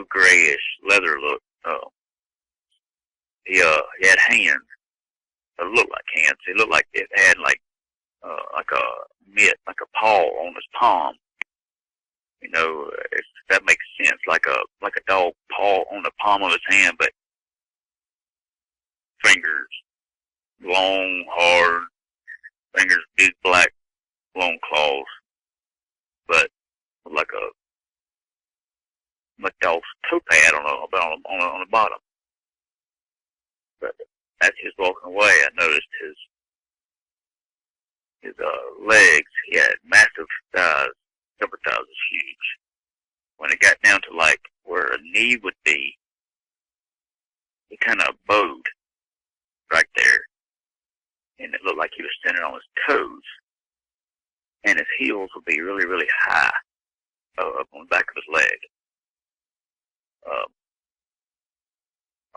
grayish leather look. He had hands that looked like hands. He looked like it had like a mitt, like a paw on his palm. If that makes sense, like a dog paw on the palm of his hand, but fingers long, hard, fingers big, black, long claws, but like dog's toe pad on the bottom. But as he was walking away, I noticed his legs. He had massive thighs. Upper thighs was huge. When it got down to like where a knee would be, he kind of bowed right there, and it looked like he was standing on his toes, and his heels would be really, really high up on the back of his leg.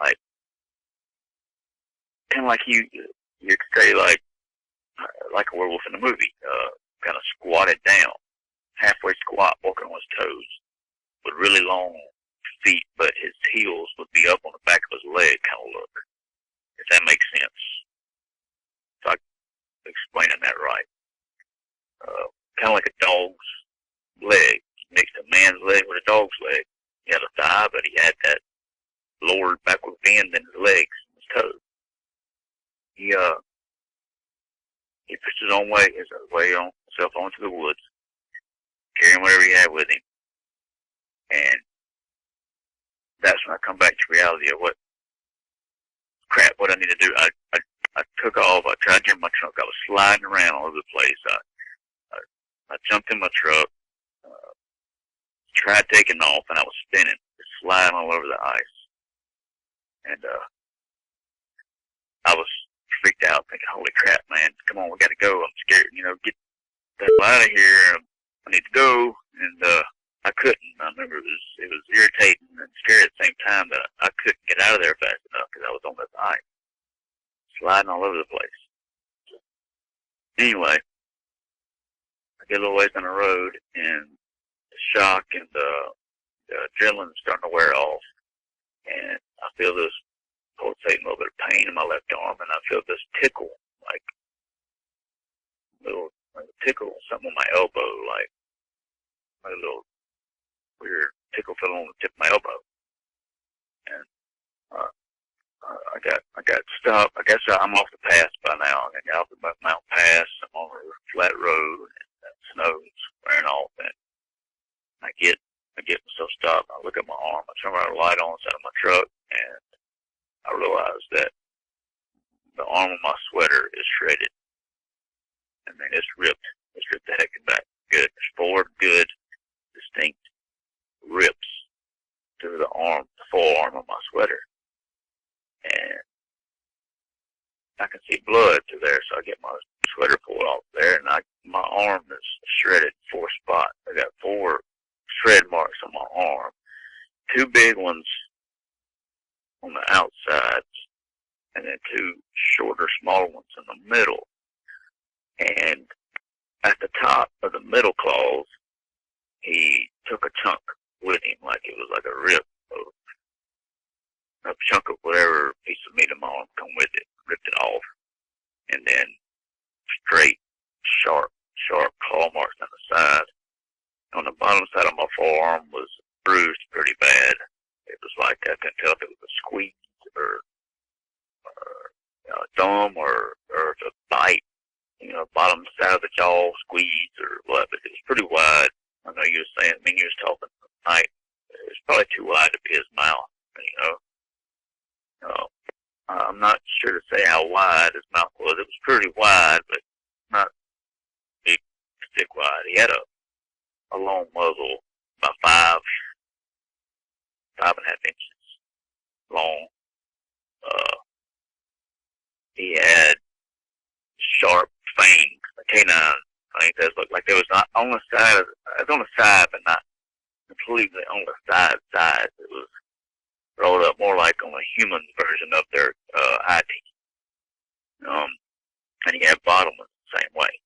Like kind of like you could say like a werewolf in the movie, kind of squatted down, halfway squat, walking on his toes, with really long feet, but his heels would be up on the back of his leg, kind of look. If that makes sense. So I'm explaining that right. Kind of like a dog's leg. Mixed a man's leg with a dog's leg. He had a thigh, but he had that lowered backward bend in his legs, his toes. He pushed his own way, on himself onto the woods, carrying whatever he had with him. And that's when I come back to reality of what I need to do. I took off. I tried to get in my truck. I was sliding around all over the place. I jumped in my truck, tried taking off, and I was spinning, sliding all over the ice. And I was freaked out, thinking, "Holy crap, man! Come on, we got to go. I'm scared. Get the hell out of here. I need to go." And I couldn't. I remember it was irritating and scary at the same time that I couldn't get out of there fast enough because I was on this ice, sliding all over the place. Anyway, I get a little ways down the road, and the shock and the adrenaline is starting to wear off, and I feel this pulsating a little bit of pain in my left arm, and I feel this tickle, like a tickle, something on my elbow, like a little weird tickle feeling on the tip of my elbow. And I got stopped. I guess I'm off the pass by now. I got off the mountain pass. I'm on a flat road, and the snow's wearing off. And I get myself stopped. I look at my arm. I turn my light on inside of my truck, and I realize that the arm of my sweater is shredded. I mean, it's ripped. It's ripped the heck back. Good. There's 4 good, distinct rips through the forearm of my sweater. And I can see blood through there, so I get my sweater pulled off there, and my arm is shredded 4 spots. I got 4 shred marks on my arm. 2 big ones on the outsides, and then 2 shorter, smaller ones in the middle. And at the top of the middle claws, he took a chunk with him, like it was like a rip of a chunk of whatever piece of meat in my arm come with it, ripped it off, and then straight, sharp claw marks on the side. On the bottom side of my forearm was bruised pretty bad. It was like I couldn't tell if it was a squeeze or a thumb or if a bite. Bottom side of the jaw squeeze or what, but it was pretty wide. I know you were saying, you was talking tonight. It was probably too wide to be his mouth, I'm not sure to say how wide his mouth was. It was pretty wide, but not big, thick wide. He had a long muzzle, about 5.5 inches long. He had sharp fangs, canine fangs that looked like they was not on the side. It was on the side, but not completely on the side. It was rolled up more like on a human version of their eye teeth. And he had bottom the same way.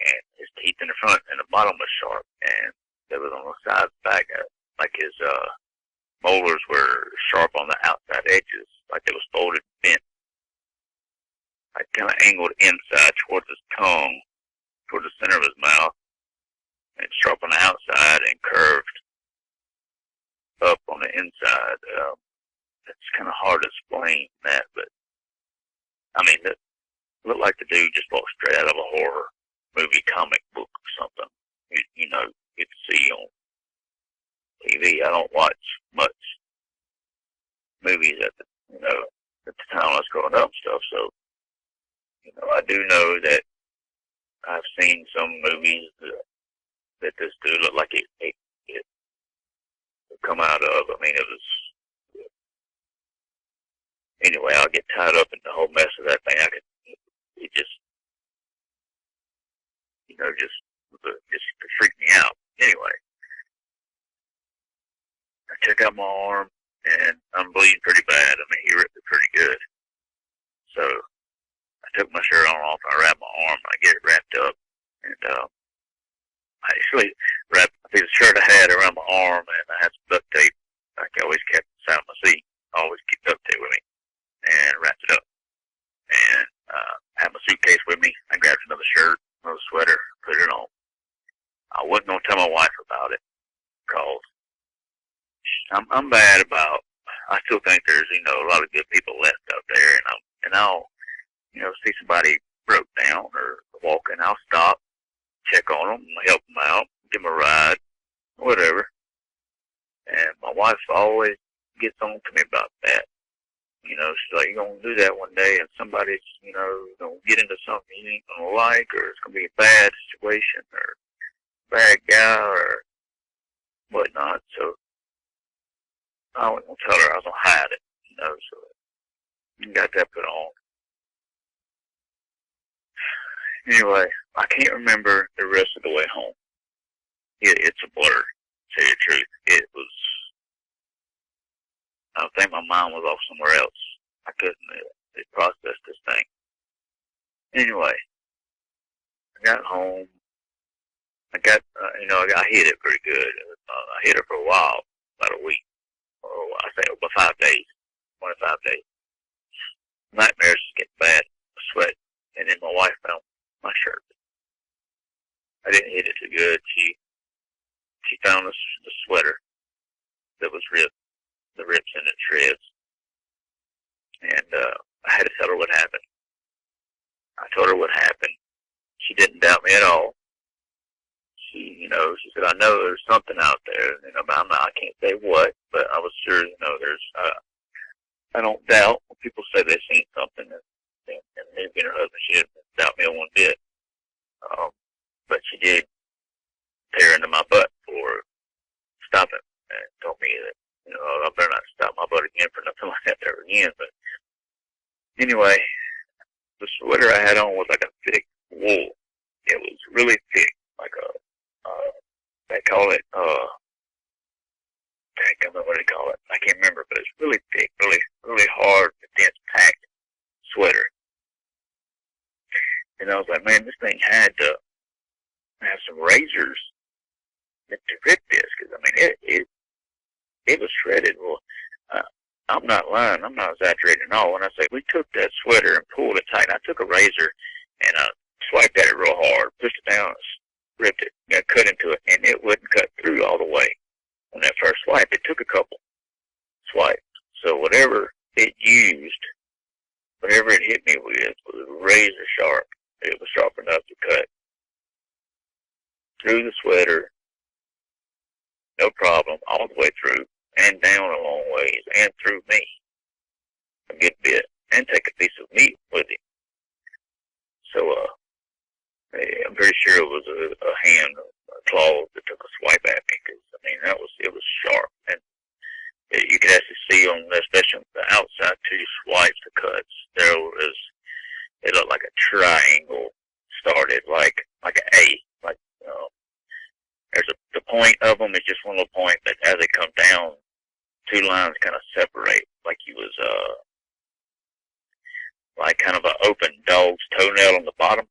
And his teeth in the front and the bottom was sharp. And they was on the side back, like his molars were sharp on the outside edges, like they was folded and bent. Like kind of angled inside towards his tongue, towards the center of his mouth, and sharp on the outside and curved up on the inside. It's kind of hard to explain that, but it looked like the dude just walked straight out of a horror movie, comic book or something. You'd see on TV. I don't watch much movies at the time I was growing up and stuff, so I do know that I've seen some movies that this dude looked like it come out of. It was. Anyway, I'll get tied up in the whole mess of that thing. It just freaked me out. Anyway, I took out my arm, and I'm bleeding pretty bad. He ripped it pretty good. So I took my shirt on off and I wrapped my arm and I get it wrapped up. And I actually wrapped a piece of shirt I had around my arm and I had some duct tape like I always kept inside my seat. I always keep duct tape with me and wrapped it up. And I had my suitcase with me. I grabbed another shirt, another sweater, put it on. I wasn't going to tell my wife about it because I'm bad about, I still think there's, a lot of good people left out there, and I'll, see somebody broke down or walking, I'll stop, check on them, help them out, give them a ride, whatever. And my wife always gets on to me about that. She's like, you're going to do that one day, and somebody's, going to get into something you ain't going to like, or it's going to be a bad situation, or bad guy, or whatnot. So I wasn't going to tell her I was going to hide it, so I got that put on. Anyway, I can't remember the rest of the way home. It's a blur, to tell you the truth. It was, I think my mind was off somewhere else. I couldn't process this thing. Anyway, I got home. I got, I hit it pretty good. I hit it for a while, about a week. Oh, I say about 5 days, 1 to 5 days. Nightmares just getting bad, sweat, and then my wife found my shirt. I didn't hit it too good. She found the sweater that was ripped, the rips in it shreds, and I had to tell her what happened. I told her what happened. She didn't doubt me at all. She said, I know there's something out there, but I can't say what, but I was sure, there's, I don't doubt when people say they've seen something, and me being her husband, she didn't doubt me one bit. But she did tear into my butt for stopping and told me that, I better not stop my butt again for nothing like that ever again. But anyway, the sweater I had on was like a thick wool. It was really thick, like they call it, I can't remember what they call it. I can't remember, but it's really thick, really, really hard, dense, packed sweater. And I was like, man, this thing had to have some razors to rip this, because it was shredded. Well, I'm not lying. I'm not exaggerating at all when I say we took that sweater and pulled it tight. I took a razor and swiped at it real hard, pushed it down, ripped it, got cut into it, and it wouldn't cut through all the way. On that first swipe, it took a couple swipes. So whatever it used, whatever it hit me with was razor sharp. It was sharp enough to cut through the sweater, no problem, all the way through, and down a long ways, and through me a good bit, and take a piece of meat with it. So, I'm pretty sure it was a hand, a claw that took a swipe at me, because, it was sharp, and you could actually see on, especially on the outside two swipes, the cuts, it looked like a triangle started, like an A, there's the point of them is just one little point, but as they come down, two lines kind of separate, like you was, like kind of an open dog's toenail on the bottom.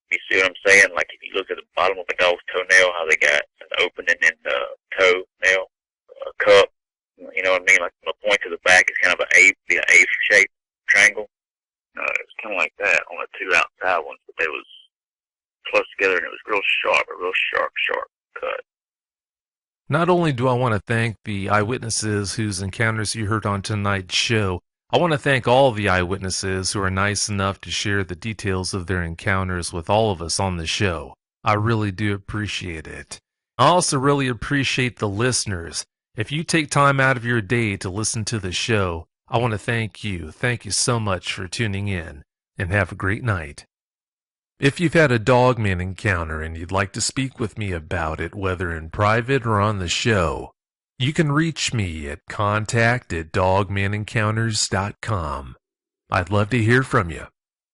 You see what I'm saying? Like if you look at the bottom of a dog's toenail, how they got an opening in the toenail, a cup, you know what I mean? Like from the point to the back is kind of an A-shaped triangle. It's kind of like that on the two outside ones, but they was close together and it was real sharp, a real sharp cut. Not only do I want to thank the eyewitnesses whose encounters you heard on tonight's show, I want to thank all the eyewitnesses who are nice enough to share the details of their encounters with all of us on the show. I really do appreciate it. I also really appreciate the listeners. If you take time out of your day to listen to the show, I want to thank you. Thank you so much for tuning in, and have a great night. If you've had a dogman encounter and you'd like to speak with me about it, whether in private or on the show, you can reach me at contact@dogmanencounters.com. I'd love to hear from you.